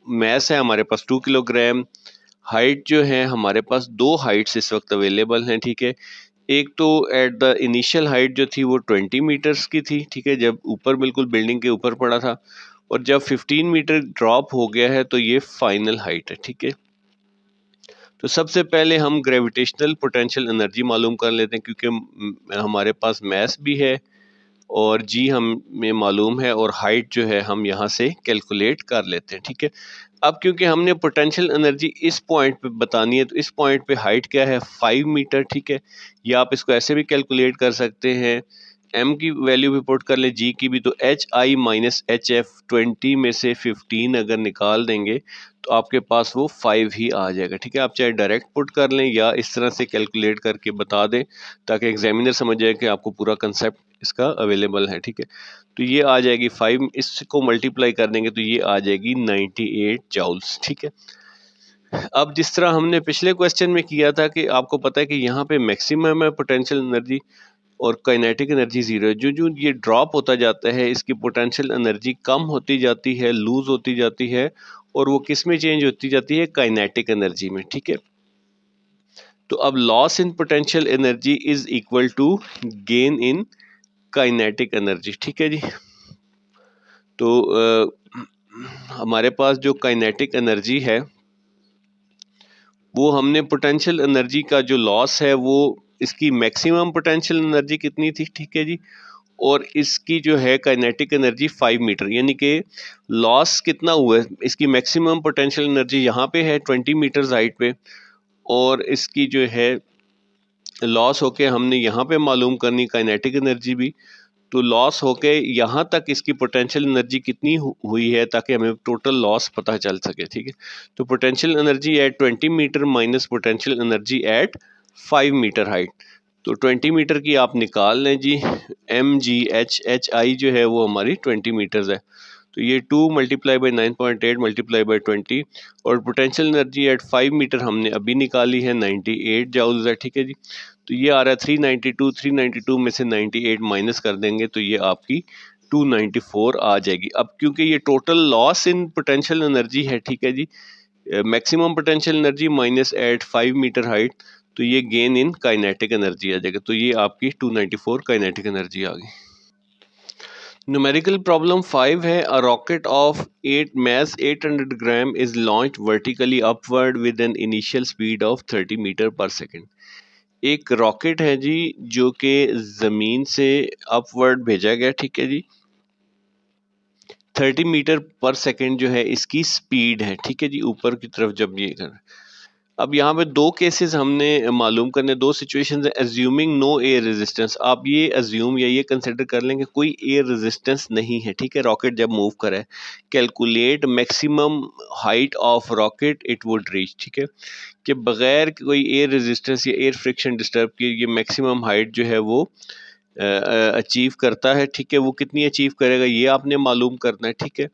मैस है हमारे पास 2 किलोग्राम, हाइट जो है हमारे पास दो हाइट्स इस वक्त अवेलेबल हैं, ठीक है। एक तो एट द इनिशियल हाइट जो थी वो 20 मीटर्स की थी, ठीक है, जब ऊपर बिल्कुल बिल्डिंग के ऊपर पड़ा था, और जब 15 मीटर ड्रॉप हो गया है तो ये फाइनल हाइट है, ठीक है। तो सबसे पहले हम ग्रेविटेशनल पोटेंशियल एनर्जी मालूम कर लेते हैं, क्योंकि हमारे पास मैस भी है और जी हमें मालूम है, और हाइट जो है हम यहाँ से कैलकुलेट कर लेते हैं, ठीक है। अब क्योंकि हमने पोटेंशियल एनर्जी इस पॉइंट पे बतानी है, तो इस पॉइंट पे हाइट क्या है, 5 मीटर, ठीक है। या आप इसको ऐसे भी कैलकुलेट कर सकते हैं, एम की वैल्यू भी पुट कर ले, जी की भी, तो H I minus H F, 20 में से 15 अगर निकाल देंगे तो आपके पास वो 5 ही आ जाएगा, ठीक है। आप चाहे डायरेक्ट पुट कर लें या इस तरह से कैलकुलेट करके बता दें, ताकि एग्जामिनर समझ जाए कि आपको पूरा कंसेप्ट इसका अवेलेबल है, ठीक है। तो ये आ जाएगी 5, इसको मल्टीप्लाई कर देंगे तो ये आ जाएगी 98 जाउल्स, ठीक है। अब जिस तरह हमने पिछले क्वेश्चन में किया था कि आपको पता है कि यहाँ पे मैक्सिमम है पोटेंशियल एनर्जी और काइनेटिक एनर्जी जीरो है, जो जो ये ड्रॉप होता जाता है इसकी पोटेंशियल एनर्जी कम होती जाती है, लूज होती जाती है, और वो किस में चेंज होती जाती है, काइनेटिक एनर्जी में, ठीक है। तो अब loss in potential energy is equal to gain in kinetic energy, ठीक है जी। तो हमारे पास जो काइनेटिक एनर्जी है वो हमने पोटेंशियल एनर्जी का जो लॉस है वो इसकी मैक्सिमम पोटेंशियल एनर्जी कितनी थी, ठीक है जी, और इसकी जो है काइनेटिक एनर्जी 5 मीटर, यानी कि लॉस कितना हुआ है, इसकी मैक्सिमम पोटेंशियल एनर्जी यहाँ पे है 20 मीटर्स हाइट पे, और इसकी जो है लॉस होके हमने यहाँ पे मालूम करनी काइनेटिक एनर्जी भी, तो लॉस होके यहाँ तक इसकी पोटेंशियल एनर्जी कितनी हुई है, ताकि हमें टोटल लॉस पता चल सके, ठीक है। तो potential energy at 20 metre minus potential energy at 5 metre height, तो 20 मीटर की आप निकाल लें जी, एम जी एच आई जो है वो हमारी 20 मीटर्स है, तो ये 2 मल्टीप्लाई बाई 9.8 मल्टीप्लाई बाई 20, और पोटेंशियल एनर्जी एट 5 मीटर हमने अभी निकाली है 98 जाउल्स है, ठीक है जी। तो ये आ रहा है 392 में से 98 माइनस कर देंगे तो ये आपकी 294 आ जाएगी। अब क्योंकि ये total loss in potential energy है, ठीक है जी, maximum potential energy minus at 5 metre height, तो ये गेन इन काइनेटिक एनर्जी आ जाएगा, तो ये आपकी 294 काइनेटिक एनर्जी आ गई। न्यूमेरिकल प्रॉब्लम 5 है, a rocket of 8 mass 800 gram is launched vertically upward with an initial speed of 30 metre पर सेकेंड। एक रॉकेट है जी जो कि जमीन से अपवर्ड भेजा गया, ठीक है जी, 30 मीटर पर सेकेंड जो है इसकी स्पीड है, ठीक है जी, ऊपर की तरफ जब ये कर। अब यहाँ पे दो केसेस हमने मालूम करने, दो सिचुएशंस है। एज्यूमिंग नो एयर रेजिस्टेंस, आप ये एज्यूम या ये कंसिडर कर लेंगे कोई एयर रेजिस्टेंस नहीं है, ठीक है, रॉकेट जब मूव करे। Calculate maximum height of rocket it would reach, ठीक है, कि बगैर कोई एयर रेजिस्टेंस या एयर फ्रिक्शन डिस्टर्ब किए ये मैक्सिमम हाइट जो है वो अचीव करता है, ठीक है। वो कितनी अचीव करेगा ये आपने मालूम करना है, ठीक है।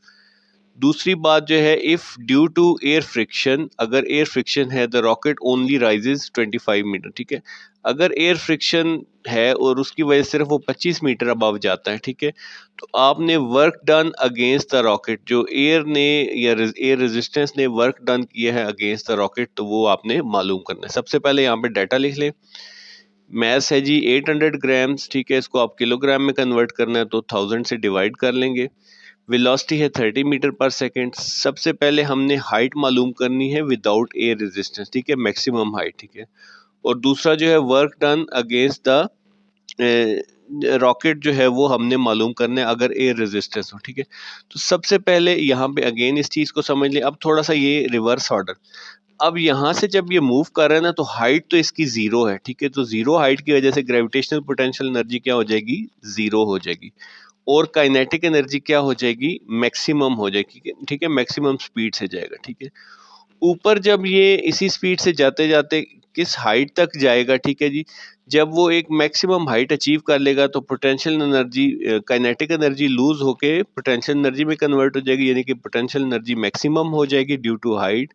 दूसरी बात जो है, if due to air friction, अगर एयर फ्रिक्शन है the rocket only rises 25 metre, ठीक है। अगर एयर फ्रिक्शन है और उसकी वजह से सिर्फ वो 25 मीटर अबव जाता है, ठीक है, तो आपने work done against the rocket, जो एयर ने या एयर रेजिस्टेंस ने वर्क डन किया है अगेंस्ट द रॉकेट, तो वो आपने मालूम करना है। सबसे पहले यहाँ पे डाटा लिख लें। मैस है जी 800 ग्राम्स, ठीक है, इसको आप किलोग्राम में कन्वर्ट करना है तो 1000 से डिवाइड कर लेंगे। वेलोसिटी है 30 मीटर पर सेकेंड। सबसे पहले हमने हाइट मालूम करनी है विदाउट एयर रेजिस्टेंस, ठीक है, मैक्सिमम हाइट, ठीक है। और दूसरा जो है work done against the rocket जो है वो हमने मालूम करना है अगर एयर रेजिस्टेंस हो, ठीक है। तो सबसे पहले यहाँ पे अगेन इस चीज को समझ लें। अब थोड़ा सा ये रिवर्स ऑर्डर, अब यहाँ से जब ये मूव कर रहा है ना तो हाइट तो इसकी जीरो है, ठीक है, तो जीरो हाइट की वजह से ग्रेविटेशनल पोटेंशियल एनर्जी क्या हो जाएगी, जीरो हो जाएगी, और काइनेटिक एनर्जी क्या हो जाएगी, मैक्सिमम हो जाएगी, ठीक है, मैक्सिमम स्पीड से जाएगा, ठीक है। ऊपर जब ये इसी स्पीड से जाते जाते किस हाइट तक जाएगा, ठीक है जी, जब वो एक मैक्सिमम हाइट अचीव कर लेगा तो potential energy kinetic energy lose होके पोटेंशियल एनर्जी में कन्वर्ट हो जाएगी, यानी कि पोटेंशियल एनर्जी मैक्सिमम हो जाएगी ड्यू टू हाइट,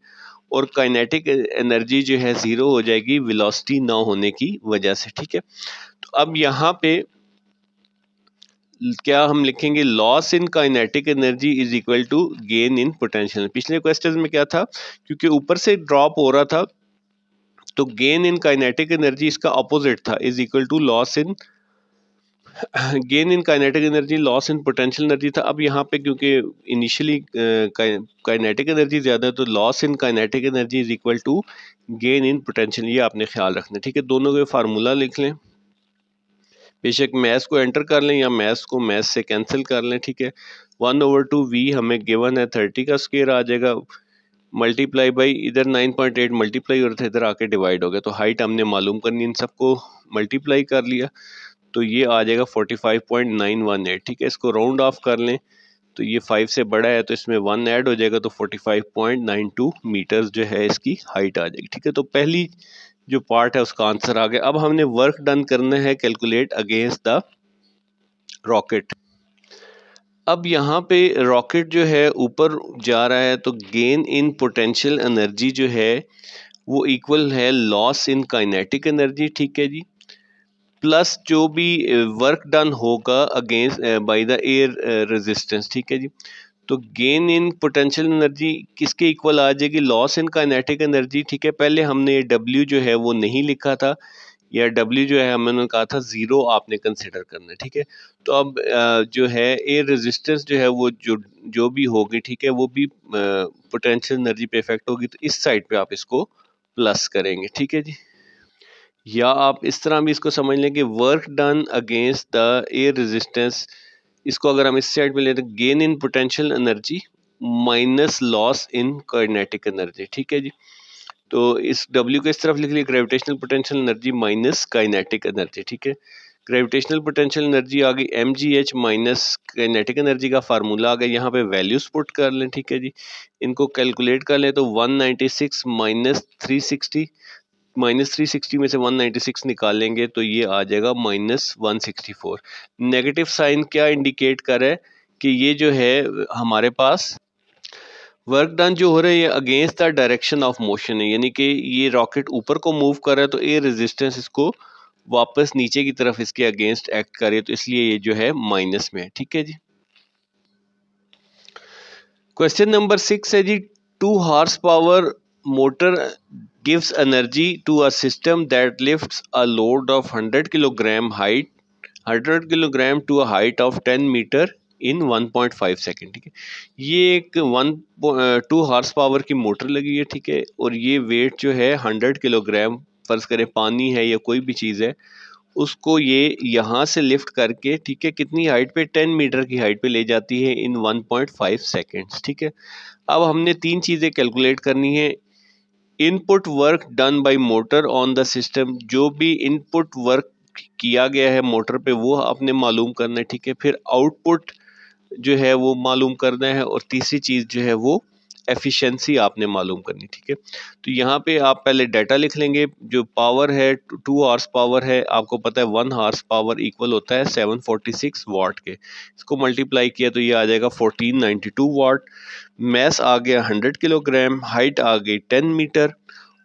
और काइनेटिक एनर्जी जो है जीरो हो जाएगी वेलोसिटी ना होने की वजह से, ठीक है। तो अब यहाँ पे क्या हम लिखेंगे, loss in kinetic energy is equal to gain in potential. पिछले क्वेश्चन में क्या था, क्योंकि ऊपर से ड्रॉप हो रहा था तो गेन इन काइनेटिक एनर्जी इसका अपोजिट था, is equal to loss in gain in kinetic energy loss in potential energy था। अब यहाँ पे क्योंकि इनिशियली काइनेटिक एनर्जी ज़्यादा है तो loss in kinetic energy is equal to gain in potential, ये आपने ख्याल रखना है, ठीक है। दोनों के फार्मूला लिख लें, बेशक मैथ्स को एंटर कर लें या मैथ्स को मैथ्स से कैंसिल कर लें, ठीक है। 1/2v हमें गिवन है 30 का स्क्वायर आ जाएगा, मल्टीप्लाई बाई इधर 9.8 मल्टीप्लाई और इधर आके डिवाइड हो गया, तो हाइट हमने मालूम करनी, इन सबको मल्टीप्लाई कर लिया तो ये आ जाएगा 45.918, ठीक है। इसको राउंड ऑफ कर लें तो ये 5 से बड़ा है तो इसमें 1 ऐड हो जाएगा तो 45.92 मीटर्स जो है इसकी हाइट आ जाएगी, ठीक है। तो पहली जो पार्ट है उसका आंसर आ गया। अब हमने वर्क डन करना है कैलकुलेट अगेंस्ट द रॉकेट। अब यहाँ पे रॉकेट जो है ऊपर जा रहा है तो गेन इन पोटेंशियल एनर्जी जो है वो इक्वल है लॉस इन काइनेटिक एनर्जी, ठीक है जी, प्लस जो भी वर्क डन होगा against by the air resistance, ठीक है जी। तो गेन इन पोटेंशियल एनर्जी किसके इक्वल आ जाएगी, लॉस इन काइनेटिक एनर्जी, ठीक है। पहले हमने W जो है वो नहीं लिखा था, या W जो है हमने कहा था 0 आपने कंसिडर करना है, ठीक है। तो अब जो है एयर रेजिस्टेंस जो है वो जो भी होगी, ठीक है, वो भी पोटेंशियल एनर्जी पे इफेक्ट होगी, तो इस साइड पे आप इसको प्लस करेंगे, ठीक है जी। या आप इस तरह भी इसको समझ लें कि work done against the air resistance, इसको अगर हम इस साइड पे लेते हैं gain in potential energy minus loss in kinetic energy, ठीक है जी। तो इस W को इस तरफ लिख लिया, gravitational potential energy minus kinetic energy, ठीक है। ग्रेविटेशनल पोटेंशियल एनर्जी आ गई mgh माइनस काइनेटिक एनर्जी का फार्मूला आ गया, यहाँ पे वैल्यूज पुट कर लें, ठीक है जी। इनको कैलकुलेट कर लें तो 196 माइनस 360 में से 196 निकालेंगे तो ये आ जाएगा -164। नेगेटिव साइन क्या इंडिकेट कर रहा है कि ये जो है हमारे पास वर्क डन जो हो रहा है ये against the direction of motion है, यानी कि ये रॉकेट ऊपर को मूव कर रहा है तो एयर रेजिस्टेंस इसको वापस नीचे की तरफ इसके अगेंस्ट एक्ट करे, तो इसलिए ये जो है माइनस में है, ठीक है जी। क्वेश्चन नंबर 6 है जी, 2 horse power motor gives energy to a system that lifts a load of 100 kilogram height 100 kilogram to a height of 10 meter in 1.5 second, ठीक है। ये एक 2 हॉर्स पावर की मोटर लगी है, ठीक है, और ये वेट जो है 100 किलोग्राम, फर्ज करें पानी है या कोई भी चीज़ है, उसको ये यहाँ से लिफ्ट करके, ठीक है, कितनी हाइट पे, 10 मीटर की हाइट पे ले जाती है इन 1.5 सेकेंड्स, ठीक है। अब हमने 3 चीज़ें कैलकुलेट करनी है। Input work done by motor on the system, जो भी इनपुट वर्क किया गया है मोटर पे वो आपने मालूम करना है, ठीक है। फिर आउटपुट जो है वो मालूम करना है, और तीसरी चीज़ जो है वो एफिशिएंसी आपने मालूम करनी, ठीक है। तो यहाँ पे आप पहले डाटा लिख लेंगे, जो पावर है 2 हॉर्स पावर है, आपको पता है 1 हॉर्स पावर इक्वल होता है 746 वाट के, इसको मल्टीप्लाई किया तो ये आ जाएगा 1492 वाट। मैस आ गया 100 किलोग्राम, हाइट आ गई 10 मीटर,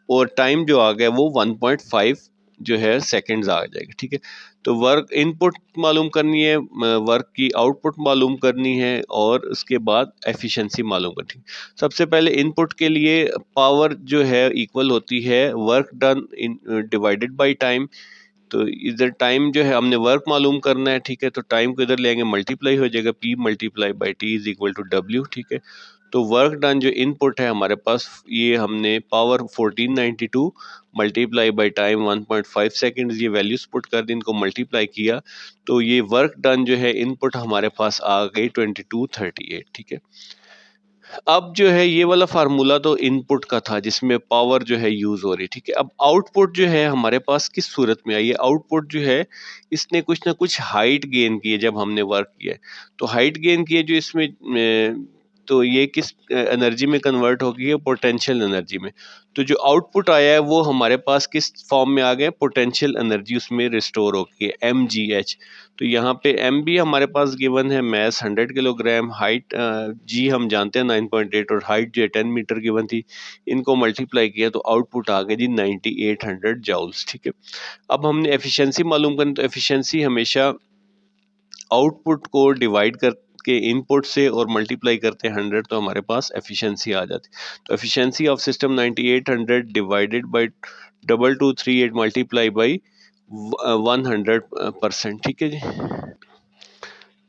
और टाइम जो आ गया वो 1.5 जो है सेकंड्स आ जाएगा, ठीक है। तो वर्क इनपुट मालूम करनी है, वर्क की आउटपुट मालूम करनी है, और उसके बाद एफिशिएंसी मालूम करनी है। सबसे पहले इनपुट के लिए पावर जो है इक्वल होती है work done in divided by time. तो इधर टाइम जो है हमने वर्क मालूम करना है, ठीक है, तो टाइम को इधर लेंगे, मल्टीप्लाई हो जाएगा, P multiply by T is equal to W, ठीक है। तो वर्क डन जो इनपुट है हमारे पास, ये हमने power 1492 multiply by time 1.5 second, ये वैल्यूज पुट कर दी, इनको मल्टीप्लाई किया तो ये वर्क डन जो है इनपुट हमारे पास आ गई 2238, ठीक है। अब जो है ये वाला फार्मूला तो इनपुट का था जिसमें पावर जो है यूज हो रही, ठीक है। अब आउटपुट जो है हमारे पास किस सूरत में आई है, आउटपुट जो है इसने कुछ ना कुछ हाइट गेन की है जब हमने वर्क किया है, तो हाइट गेन की है जो इसमें तो ये किस एनर्जी में कन्वर्ट हो गई है, पोटेंशियल एनर्जी में। तो जो आउटपुट आया है वो हमारे पास किस फॉर्म में आ गया, पोटेंशियल एनर्जी उसमें रिस्टोर हो गई है, mgh। तो यहाँ पे m भी हमारे पास गिवन है, मैस 100 किलोग्राम, हाइट g हम जानते हैं 9.8, और हाइट जो है 10 मीटर गिवन थी, इनको मल्टीप्लाई किया तो आउटपुट आ गया जी 9800 जाउल्स, ठीक है। अब हमने एफिशिएंसी मालूम करनी, तो एफिशिएंसी हमेशा आउटपुट को डिवाइड के इनपुट से और मल्टीप्लाई करते हैं 100 तो हमारे पास एफिशिएंसी आ जाती है। तो efficiency of system 9800 divided by 2238 multiply by 100%। ठीक है जी,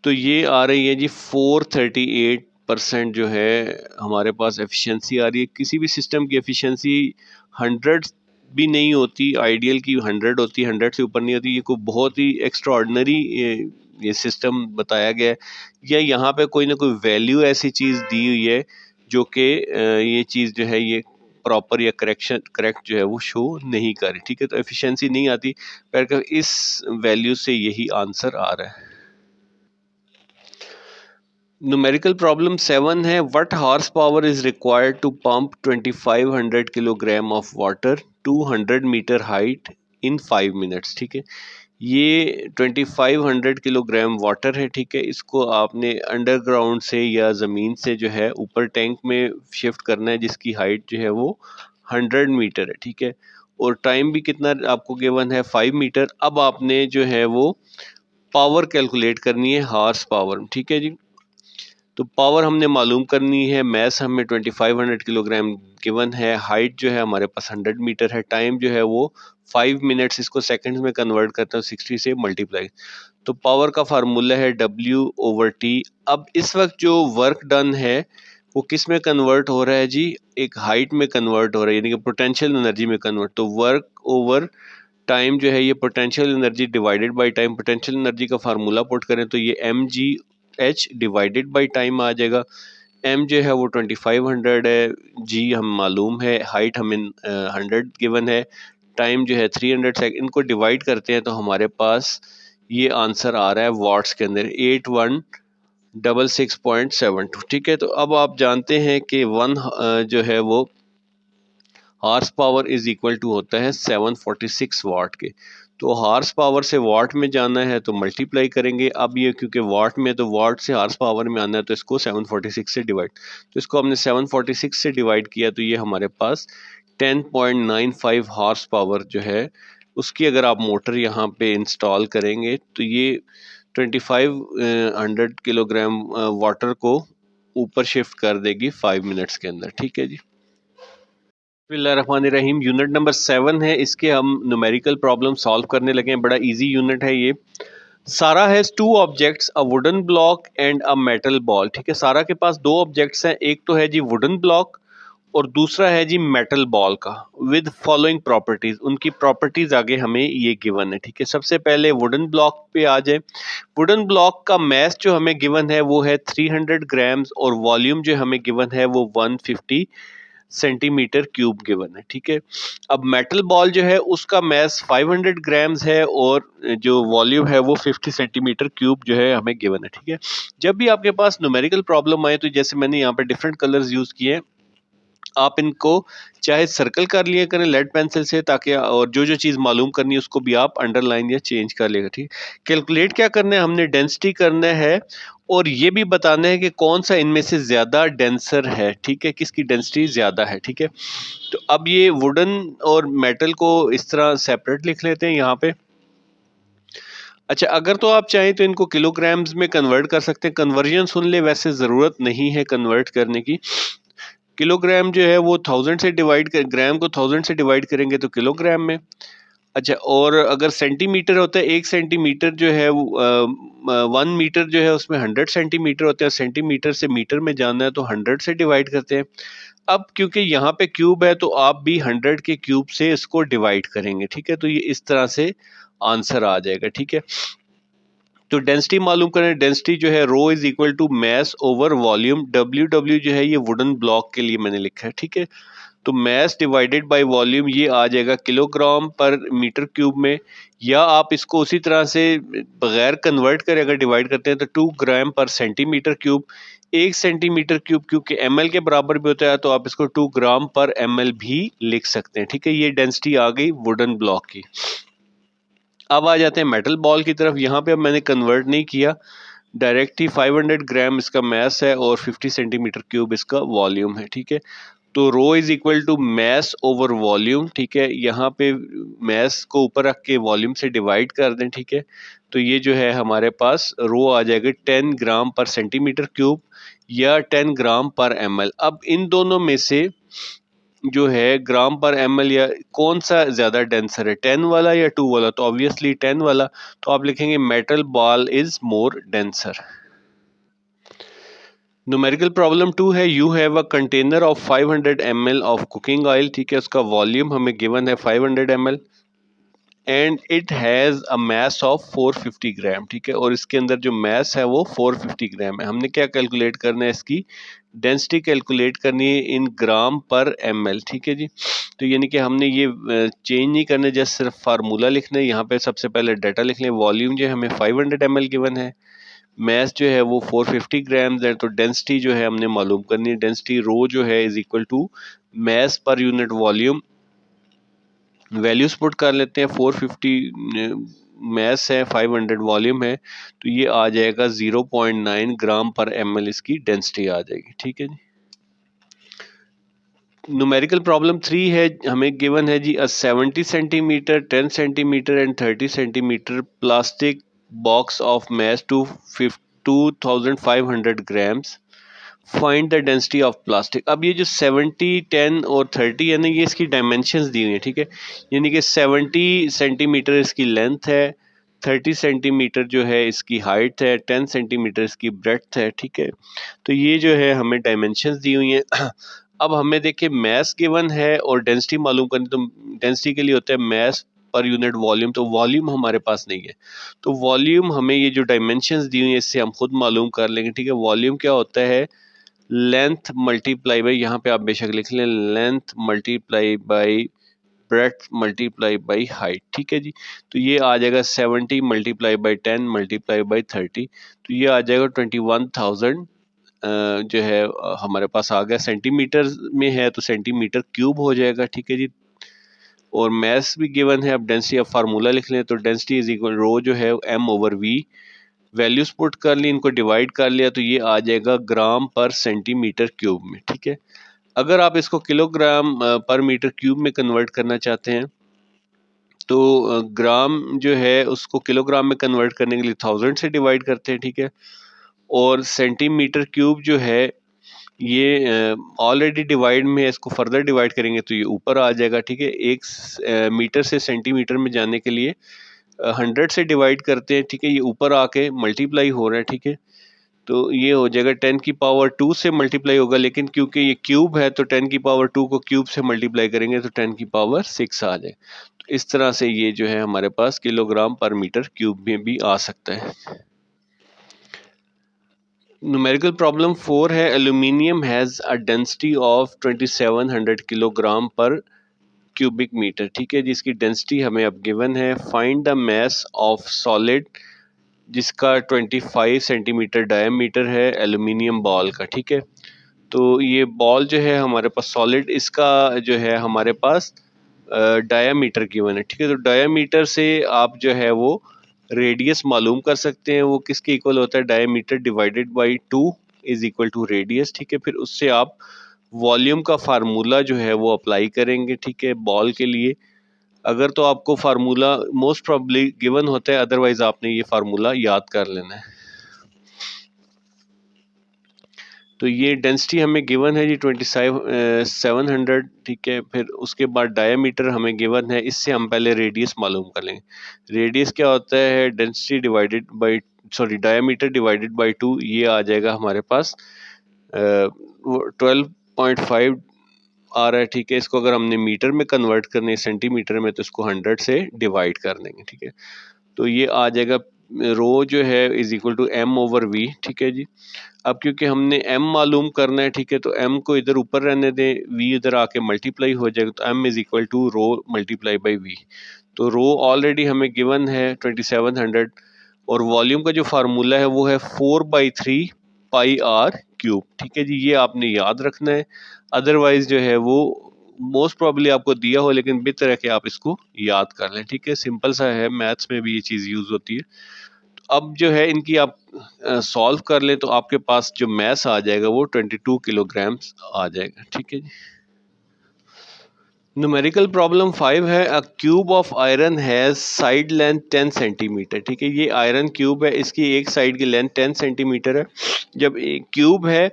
तो ये आ रही है जी 438% जो है हमारे पास एफिशिएंसी आ रही है। किसी भी सिस्टम की एफिशिएंसी 100 भी नहीं होती, आइडियल की 100 होती है, 100 से ऊपर नहीं होती। ये कोई बहुत ही एक्स्ट्राऑर्डिनरी ये सिस्टम बताया गया है, या यहाँ पे कोई ना कोई वैल्यू ऐसी चीज़ दी हुई है जो कि ये चीज़ जो है ये प्रॉपर या करेक्ट जो है वो शो नहीं कर रही। ठीक है, तो एफिशिएंसी नहीं आती, पर इस वैल्यू से यही आंसर आ रहा है। न्यूमेरिकल प्रॉब्लम 7 है, what horse power is required to pump 2500 kilogram of water 200 metre height in 5 minutes. ठीक है, ये 2500 किलोग्राम वाटर है। ठीक है, इसको आपने अंडरग्राउंड से या ज़मीन से जो है ऊपर टैंक में शिफ्ट करना है, जिसकी हाइट जो है वो 100 मीटर है। ठीक है, और टाइम भी कितना आपको गिवन है 5 मीटर। अब आपने जो है वो पावर कैलकुलेट करनी है, हॉर्स पावर। ठीक है जी, तो पावर हमने मालूम करनी है, मैस हमें 2500 किलोग्राम गिवन है, हाइट जो है हमारे पास 100 मीटर है, टाइम जो है वो 5 मिनट्स, इसको सेकंड्स में कन्वर्ट करता हूँ 60 से मल्टीप्लाई। तो पावर का फार्मूला है W/T। अब इस वक्त जो वर्क डन है वो किस में कन्वर्ट हो रहा है जी, एक हाइट में कन्वर्ट हो रहा है, यानी कि पोटेंशियल एनर्जी में कन्वर्ट। तो वर्क ओवर टाइम जो है ये potential energy divided by time, potential energy का फार्मूला पुट करें तो ये mgh डिवाइडेड बाय टाइम आ जाएगा। m जो है वो 2500 है, g हम मालूम है, हाइट हमें 100 गिवन है, टाइम जो है 300 सेकंड। इनको डिवाइड करते हैं तो हमारे पास ये आंसर आ रहा है वाट्स के अंदर 8166.72। ठीक है, तो अब आप जानते हैं कि जो है वो horse power is equal to होता है 746 वाट के। तो हॉर्स पावर से वाट में जाना है तो मल्टीप्लाई करेंगे। अब ये क्योंकि वाट में, तो वाट से हॉर्स पावर में आना है तो इसको 746 से डिवाइड, तो इसको हमने 746 से डिवाइड किया तो ये हमारे पास 10.95 हॉर्स पावर जो है उसकी अगर आप मोटर यहाँ पे इंस्टॉल करेंगे तो ये 2500 किलोग्राम वाटर को ऊपर शिफ्ट कर देगी 5 मिनट्स के अंदर। ठीक है जी, बिस्मिल्लाहिर्रहमानिर्रहीम। यूनिट नंबर 7 है, इसके हम न्यूमेरिकल प्रॉब्लम सॉल्व करने लगे हैं। बड़ा इजी यूनिट है ये। सारा has 2 objects, a wooden block and a metal ball. ठीक है, सारा के पास 2 ऑब्जेक्ट्स हैं, एक तो है जी वुडन ब्लॉक और दूसरा है जी मेटल बॉल का, विद फॉलोइंग प्रॉपर्टीज। उनकी प्रॉपर्टीज आगे हमें ये गिवन है। ठीक है, सबसे पहले वुडन ब्लॉक पे आ जाए। वुडन ब्लॉक का मैस जो हमें गिवन है वो है 300 ग्राम्स और वॉल्यूम जो हमें गिवन है वो 150 सेंटीमीटर क्यूब गिवन है। ठीक है, अब मेटल बॉल जो है उसका मैस 500 ग्राम्स है और जो वॉल्यूम है वो 50 सेंटीमीटर क्यूब जो है हमें गिवन है। ठीक है, जब भी आपके पास न्यूमेरिकल प्रॉब्लम आए तो जैसे मैंने यहाँ पे डिफरेंट कलर्स यूज किए, आप इनको चाहे सर्कल कर लिया करें लेड पेंसिल से, ताकि और जो जो चीज़ मालूम करनी है उसको भी आप अंडरलाइन या चेंज कर लेगा। ठीक, कैलकुलेट क्या करना है, हमने डेंसिटी करना है और ये भी बताना है कि कौन सा इनमें से ज़्यादा डेंसर है। ठीक है, किसकी डेंसिटी ज़्यादा है। ठीक है, तो अब ये वुडन और मेटल को इस तरह सेपरेट लिख लेते हैं यहाँ पे। अच्छा, अगर तो आप चाहें तो इनको किलोग्राम्स में कन्वर्ट कर सकते हैं, कन्वर्जन सुन ले, वैसे ज़रूरत नहीं है कन्वर्ट करने की। किलोग्राम जो है वो 1000 से डिवाइड कर, ग्राम को 1000 से डिवाइड करेंगे तो किलोग्राम में। अच्छा, और अगर सेंटीमीटर होता है, 1 सेंटीमीटर जो है 1 मीटर जो है उसमें 100 सेंटीमीटर होते हैं, सेंटीमीटर से मीटर में जाना है तो 100 से डिवाइड करते हैं। अब क्योंकि यहाँ पे क्यूब है तो आप भी 100 के क्यूब से इसको डिवाइड करेंगे। ठीक है, तो ये इस तरह से आंसर आ जाएगा। ठीक है, तो डेंसिटी मालूम करें, डेंसिटी जो है rho is equal to mass over volume. W जो है ये वुडन ब्लॉक के लिए मैंने लिखा है। ठीक है, तो मैस डिवाइडेड बाय वॉल्यूम ये आ जाएगा किलोग्राम पर मीटर क्यूब में, या आप इसको उसी तरह से बगैर कन्वर्ट करें अगर डिवाइड करते हैं तो 2 ग्राम पर सेंटीमीटर क्यूब। 1 सेंटीमीटर क्यूब क्योंकि ml के बराबर भी होता है तो आप इसको 2 ग्राम पर ml भी लिख सकते हैं। ठीक है, ये डेंसिटी आ गई वुडन ब्लॉक की। अब आ जाते हैं मेटल बॉल की तरफ। यहाँ पे अब मैंने कन्वर्ट नहीं किया, डायरेक्ट ही 500 ग्राम इसका मैस है और 50 सेंटीमीटर क्यूब इसका वॉल्यूम है। ठीक है, तो rho is equal to mass over volume, ठीक है। यहाँ पे मैस को ऊपर रख के वॉल्यूम से डिवाइड कर दें, ठीक है। तो ये जो है हमारे पास रो आ जाएगा 10 ग्राम पर सेंटीमीटर क्यूब या 10 ग्राम पर ml। अब इन दोनों में से जो है ग्राम पर ml या कौन सा ज़्यादा डेंसर है, 10 वाला या 2 वाला? तो ऑब्वियसली 10 वाला। तो आप लिखेंगे metal ball is more denser. Numerical problem 2 है, you have a container of 500 ml of cooking oil, ठीक है। उसका वॉल्यूम हमें गिवन है 500 ml and it has a mass of 450 ग्राम, ठीक है। और इसके अंदर जो मैस है वो 450 ग्राम है। हमने क्या कैलकुलेट करना है, इसकी डेंसिटी कैलकुलेट करनी है इन ग्राम पर ml, ठीक है जी। तो यानी कि हमने ये चेंज नहीं करना, जस्ट सिर्फ फार्मूला लिखना है। यहाँ पे सबसे पहले डाटा लिख लें। वॉल्यूम जो है हमें 500 ml गिवन है, मैस जो है वो 450 ग्राम्स है। तो डेंसिटी जो है हमने मालूम करनी है। डेंसिटी रो जो है इज इक्वल टू मैस पर यूनिट वॉल्यूम। वैल्यूज पुट कर लेते हैं। 450 मैस है, 500 वॉल्यूम है, तो ये आ जाएगा 0.9 ग्राम पर ml इसकी डेंसिटी आ जाएगी, ठीक है जी। न्यूमेरिकल प्रॉब्लम 3 है, हमें गिवन है जी 70 centimetre, 10 centimetre and 30 centimetre plastic box of mass to 2500 grams, find the density of plastic. अब ये जो 70, 10 और 30 है ना, ये इसकी डायमेंशंस दी हुई है, ठीक है। यानी कि 70 सेंटीमीटर इसकी लेंथ है, 30 सेंटीमीटर जो है इसकी हाइट है, 10 सेंटीमीटर इसकी ब्रेड्थ है, ठीक है। तो ये जो है हमें डायमेंशंस दी हुई हैं। अब हमें देखिए मैस गिवन है और डेंसिटी मालूम करनी, तो डेंसिटी के लिए होता है मैस पर यूनिट वॉल्यूम। तो वॉल्यूम हमारे पास नहीं है, तो वॉल्यूम हमें ये जो डायमेंशंस दी हुई है इससे हम खुद मालूम कर लेंगे, ठीक है। वॉल्यूम क्या होता है, लेंथ मल्टीप्लाई बाई, यहाँ पे आप बेशक लिख लें, length multiply by breadth multiply by height, ठीक है जी। तो ये आ जाएगा 70 मल्टीप्लाई बाई 10 मल्टीप्लाई बाई 30, तो ये आ जाएगा 21,000 जो है हमारे पास आ गया। सेंटीमीटर में है तो सेंटीमीटर क्यूब हो जाएगा, ठीक है जी। और मैस भी गिवन है। अब डेंसिटी अब फार्मूला लिख लें, तो डेंसिटी इज इक्वल रो जो है m over v, values put कर ली, इनको डिवाइड कर लिया, तो ये आ जाएगा ग्राम पर सेंटीमीटर क्यूब में, ठीक है। अगर आप इसको किलोग्राम पर मीटर क्यूब में कन्वर्ट करना चाहते हैं तो ग्राम जो है उसको किलोग्राम में कन्वर्ट करने के लिए 1000 से डिवाइड करते हैं, ठीक है। और सेंटीमीटर क्यूब जो है ये ऑलरेडी डिवाइड में है, इसको फर्दर डिवाइड करेंगे तो ये ऊपर आ जाएगा, ठीक है। एक मीटर से सेंटीमीटर में जाने के लिए 100 से डिवाइड करते हैं, ठीक है। ये ऊपर आके मल्टीप्लाई हो रहा है, ठीक है। तो ये हो जाएगा 10 की पावर 2 से मल्टीप्लाई होगा, लेकिन क्योंकि ये क्यूब है तो 10 की पावर 2 को क्यूब से मल्टीप्लाई करेंगे तो 10 की पावर 6 आ जाए। तो इस तरह से ये जो है हमारे पास किलोग्राम पर मीटर क्यूब में भी आ सकता है। न्यूमेरिकल प्रॉब्लम 4 है, aluminium has a density of 2700 kilogram पर क्यूबिक मीटर, ठीक है। जिसकी डेंसिटी हमें अब गिवन है। Find the mass of solid जिसका 25 सेंटीमीटर डायमीटर है एल्यूमिनियम बॉल का, ठीक है। तो ये बॉल जो है हमारे पास सॉलिड, इसका जो है हमारे पास डायामीटर गिवन है, ठीक है। तो डायामीटर से आप जो है वो रेडियस मालूम कर सकते हैं। वो किसके इक्वल होता है, diameter divided by 2 is equal to radius, ठीक है। फिर उससे आप वॉल्यूम का फार्मूला जो है वो अप्लाई करेंगे, ठीक है, बॉल के लिए। अगर तो आपको फार्मूला मोस्ट प्रॉब्ली गिवन होता है, अदरवाइज आपने ये फार्मूला याद कर लेना है। तो ये डेंसिटी हमें गिवन है जी 2700, ठीक है। फिर उसके बाद डायमीटर हमें गिवन है, इससे हम पहले रेडियस मालूम कर लेंगे। रेडियस क्या होता है, density divided by diameter divided by 2, ये आ जाएगा हमारे पास 12.5 आ रहा है, ठीक है। इसको अगर हमने मीटर में कन्वर्ट करने सेंटीमीटर में तो इसको 100 से डिवाइड कर देंगे, ठीक है। तो ये आ जाएगा रो जो है is equal to m over v, ठीक है जी। अब क्योंकि हमने m मालूम करना है, ठीक है, तो m को इधर ऊपर रहने दें, v इधर आके मल्टीप्लाई हो जाएगा, तो m is equal to rho multiply by v। तो रो ऑलरेडी हमें गिवन है 2700, और वॉल्यूम का जो फार्मूला है वो है 4/3 पाई आर क्यूब, ठीक है जी। ये आपने याद रखना है, अदरवाइज जो है वो मोस्ट प्रॉब्ली आपको दिया हो, लेकिन बेहतर है कि आप इसको याद कर लें, ठीक है। सिंपल सा है, मैथ्स में भी ये चीज़ यूज़ होती है। तो अब जो है इनकी आप सॉल्व कर लें तो आपके पास जो मैस आ जाएगा वो 22 किलोग्राम्स आ जाएगा, ठीक है जी। न्यूमेरिकल प्रॉब्लम 5 है, अ cube of iron has side length 10 centimetre. ठीक है, ये आयरन क्यूब है, इसकी एक साइड की लेंथ 10 सेंटीमीटर है। जब एक क्यूब है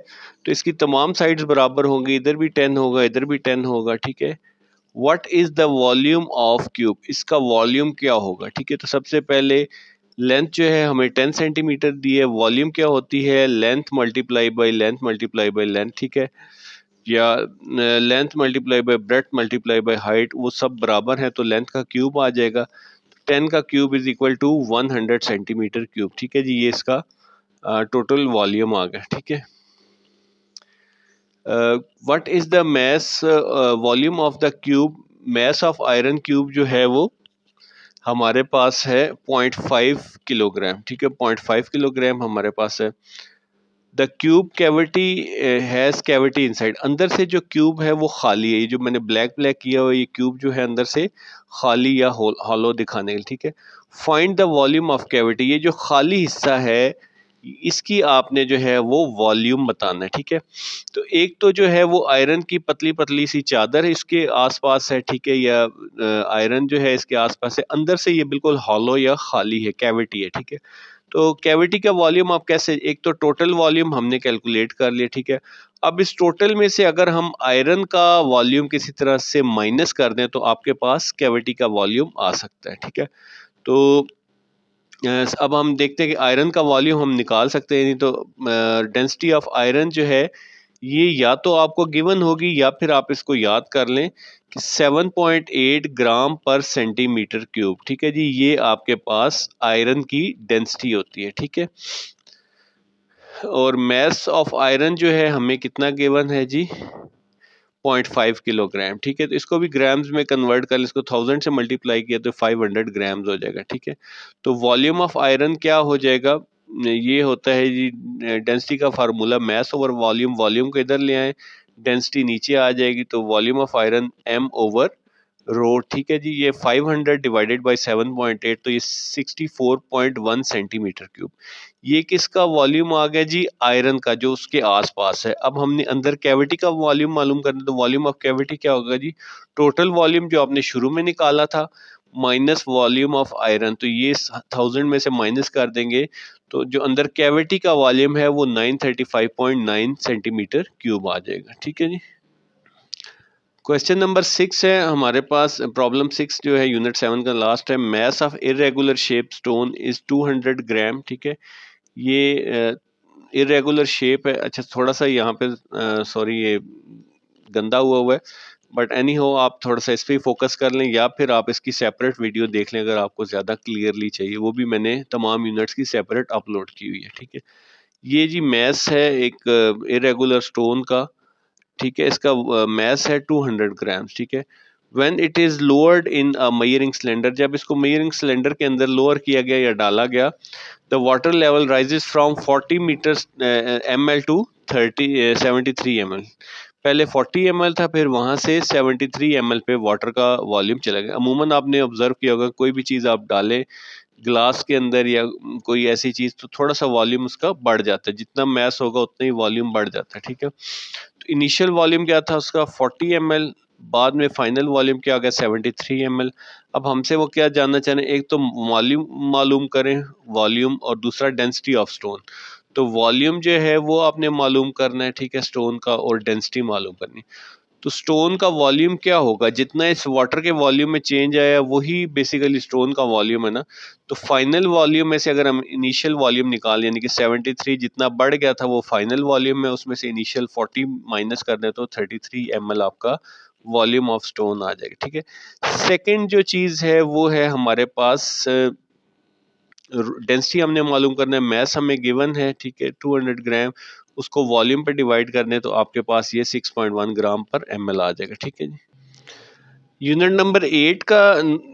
तो इसकी तमाम साइड्स बराबर होंगी, इधर भी 10 होगा, इधर भी 10 होगा। ठीक है, what is the volume of cube, इसका वॉल्यूम क्या होगा। ठीक है, तो सबसे पहले लेंथ जो है हमें 10 सेंटीमीटर दी है, वॉल्यूम क्या होती है, length multiply by length multiply by length. ठीक है, या length multiply by breadth multiply by height, वो सब बराबर है तो लेंथ का क्यूब आ जाएगा। 10 का cube is equal to 100 centimetre cube. ठीक है जी, ये इसका टोटल वॉल्यूम आ गया। ठीक है, what is the mass volume of the cube, mass of iron cube जो है वो हमारे पास है 0.5 किलोग्राम। ठीक है, 0.5 किलोग्राम हमारे पास है। The cube cavity has cavity inside, अंदर से जो क्यूब है वो खाली है। ये जो मैंने ब्लैक ब्लैक किया हुआ ये क्यूब जो है अंदर से खाली या हॉलो दिखाने के लिए। ठीक है, find the volume of cavity, ये जो खाली हिस्सा है इसकी आपने जो है वो वॉल्यूम बताना है। ठीक है, तो एक तो जो है वो आयरन की पतली पतली सी चादर इसके आसपास है। ठीक है, या आयरन जो है इसके आसपास है, अंदर से ये बिल्कुल हॉलो या खाली है, कैविटी है। ठीक है, तो कैविटी का वॉल्यूम आप कैसे, एक तो टोटल वॉल्यूम हमने कैलकुलेट कर लिया। ठीक है, अब इस टोटल में से अगर हम आयरन का वॉल्यूम किसी तरह से माइनस कर दें तो आपके पास कैविटी का वॉल्यूम आ सकता है। ठीक है, तो अब हम देखते हैं कि आयरन का वॉल्यूम हम निकाल सकते हैं। नहीं तो डेंसिटी ऑफ आयरन जो है ये या तो आपको गिवन होगी या फिर आप इसको याद कर लें कि 7.8 ग्राम पर सेंटीमीटर क्यूब। ठीक है जी, ये आपके पास आयरन की डेंसिटी होती है। ठीक है, और मैस ऑफ आयरन जो है हमें कितना गिवन है जी, 0.5 किलोग्राम। ठीक है, तो इसको भी ग्राम्स में कन्वर्ट कर, इसको 1000 से मल्टीप्लाई किया तो 500 ग्राम्स हो जाएगा। ठीक है, तो वॉल्यूम ऑफ आयरन क्या हो जाएगा, ये होता है जी डेंसिटी का formula mass over volume, volume को इधर ले आए, डेंसिटी नीचे आ जाएगी, तो volume of iron m over rho. ठीक है जी, ये 500 डिवाइडेड बाई 7.8 तो ये 64.1 सेंटीमीटर क्यूब। ये किसका वॉल्यूम आ गया जी, आयरन का जो उसके आसपास है। अब हमने अंदर कैविटी का वॉल्यूम मालूम करना, तो वॉल्यूम ऑफ कैविटी क्या होगा जी, टोटल वॉल्यूम जो आपने शुरू में निकाला था माइनस वॉल्यूम ऑफ आयरन, तो ये 1000 में से माइनस कर देंगे तो जो अंदर कैविटी का वॉल्यूम है वो 935.9 सेंटीमीटर क्यूब आ जाएगा। ठीक है जी, क्वेश्चन नंबर 6 है हमारे पास, प्रॉब्लम 6 जो है यूनिट 7 का लास्ट है। Mass of irregular shape stone is 200 ग्राम। ठीक है, ये इरेगुलर शेप है। अच्छा, थोड़ा सा यहाँ पे सॉरी ये गंदा हुआ है, बट एनी हो आप थोड़ा सा इस पर फोकस कर लें या फिर आप इसकी सेपरेट वीडियो देख लें अगर आपको ज़्यादा क्लियरली चाहिए, वो भी मैंने तमाम यूनिट्स की सेपरेट अपलोड की हुई है। ठीक है, ये जी मैस है एक इरेगुलर स्टोन का। ठीक है, इसका मैस है 200 ग्राम्स। ठीक है, when it is lowered in a measuring cylinder, जब इसको मेजरिंग सिलेंडर के अंदर लोअर किया गया या डाला गया, the water level rises from 40 metres ml to 73 ml। पहले 40 ml था, फिर वहां से 73 ml पे वाटर का वॉल्यूम चला गया। अमूमन आपने ऑब्जर्व किया होगा कोई भी चीज़ आप डालें ग्लास के अंदर या कोई ऐसी चीज़ तो थोड़ा सा वॉल्यूम उसका बढ़ जाता है, जितना मैस होगा उतना ही वॉल्यूम बढ़ जाता है। ठीक है, तो इनिशियल वॉल्यूम क्या था उसका 40 ml, बाद में फाइनल वॉल्यूम क्या आ गया 73 ml। अब हमसे वो क्या जानना चाह रहे हैं, एक तो वॉल्यूम मालूम करें, वॉल्यूम, और दूसरा डेंसिटी ऑफ स्टोन। तो वॉल्यूम जो है वो आपने मालूम करना है। ठीक है, स्टोन का, और डेंसिटी मालूम करनी। तो स्टोन का वॉल्यूम क्या होगा, जितना इस वाटर के वॉल्यूम में चेंज आया वही बेसिकली स्टोन का वॉल्यूम है ना। तो फाइनल वॉल्यूम में से अगर हम इनिशियल वॉल्यूम निकाल, यानी कि 73 जितना बढ़ गया था वो फाइनल वॉल्यूम में, उसमें से इनिशियल 40 माइनस कर दें तो 33 ml आपका वॉल्यूम ऑफ स्टोन आ जाएगा। ठीक है, सेकंड जो चीज़ है वो है हमारे पास डेंसिटी हमने मालूम करना है, मैस हमें गिवन है। ठीक है, 200 ग्राम, उसको वॉल्यूम पे डिवाइड करने तो आपके पास ये 6.1 ग्राम पर ml आ जाएगा। ठीक है जी, यूनिट नंबर 8 का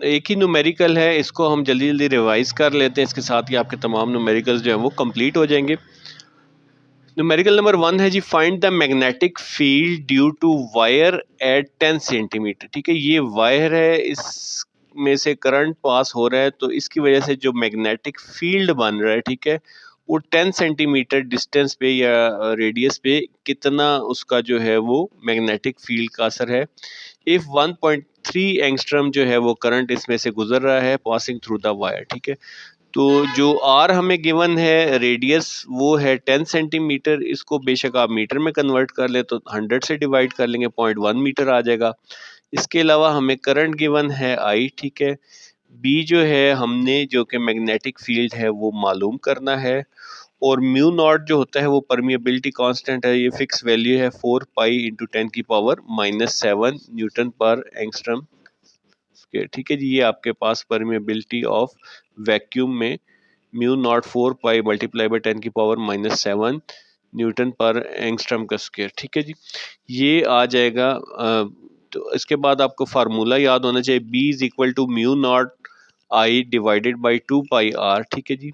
एक ही न्यूमेरिकल है, इसको हम जल्दी जल्दी रिवाइज कर लेते हैं, इसके साथ ही आपके तमाम न्यूमेरिकल्स जो हैं वो कंप्लीट हो जाएंगे। न्यूमेरिकल नंबर 1 है जी, find the magnetic field due to wire at 10 centimetre. ठीक है, ये वायर है, इस में से करंट पास हो रहा है तो इसकी वजह से जो मैग्नेटिक फील्ड बन रहा है, ठीक है, वो 10 सेंटीमीटर डिस्टेंस पे या रेडियस पे कितना उसका जो है वो मैग्नेटिक फील्ड का असर है। इफ 1.3 एंगस्ट्रम जो है वो करंट इसमें से गुजर रहा है पासिंग थ्रू द वायर, ठीक है। तो जो आर हमें गिवन है, रेडियस वो है 10 सेंटीमीटर, इसको बेशक आप मीटर में कन्वर्ट कर ले तो 100 से डिवाइड कर लेंगे 0.1 मीटर आ जाएगा। इसके अलावा हमें करंट गिवन है आई, ठीक है। बी जो है हमने जो कि मैग्नेटिक फील्ड है वो मालूम करना है, और म्यू नॉट जो होता है वो परमिएबिलिटी कांस्टेंट है, ये फिक्स वैल्यू है 4 पाई इंटू 10 की पावर -7 न्यूटन पर एंगस्ट्रम स्क्वायर, ठीक है जी। ये आपके पास परमिएबिलिटी ऑफ वैक्यूम में mu naught 4 pi multiply by 10 की पावर -7 न्यूटन पर एंगस्ट्रम का स्क्वायर, ठीक है जी। ये आ जाएगा। तो इसके बाद आपको फार्मूला याद होना चाहिए, B is equal to mu naught I divided by 2 pi R, ठीक है जी।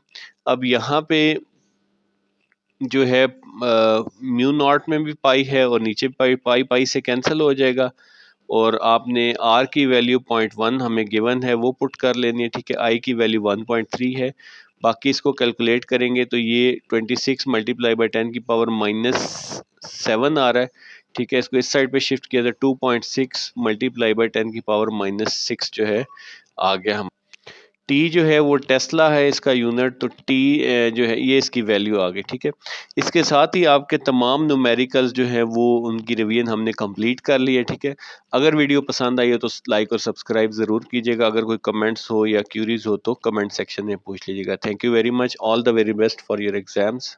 अब यहाँ पे जो है म्यू नॉट में भी पाई है और नीचे पाई, पाई पाई से कैंसिल हो जाएगा, और आपने आर की वैल्यू 0.1 हमें गिवन है वो पुट कर लेनी है, ठीक है। आई की वैल्यू 1.3 है, बाकी इसको कैलकुलेट करेंगे तो ये 26 मल्टीप्लाई बाई 10 की पावर -7 आ रहा है, ठीक है। इसको इस साइड पे शिफ्ट किया तो 2.6 मल्टीप्लाई बाई 10 की पावर -6 जो है आ गया हम। टी जो है वो टेस्ला है इसका यूनिट, तो टी जो है ये इसकी वैल्यू आ गई, ठीक है। इसके साथ ही आपके तमाम न्यूमेरिकल्स जो है वो उनकी रिवीजन हमने कंप्लीट कर ली है, ठीक है। अगर वीडियो पसंद आई हो तो लाइक और सब्सक्राइब ज़रूर कीजिएगा। अगर कोई कमेंट्स हो या क्यूरीज हो तो कमेंट सेक्शन में पूछ लीजिएगा। Thank you very much, all the very best for your exams.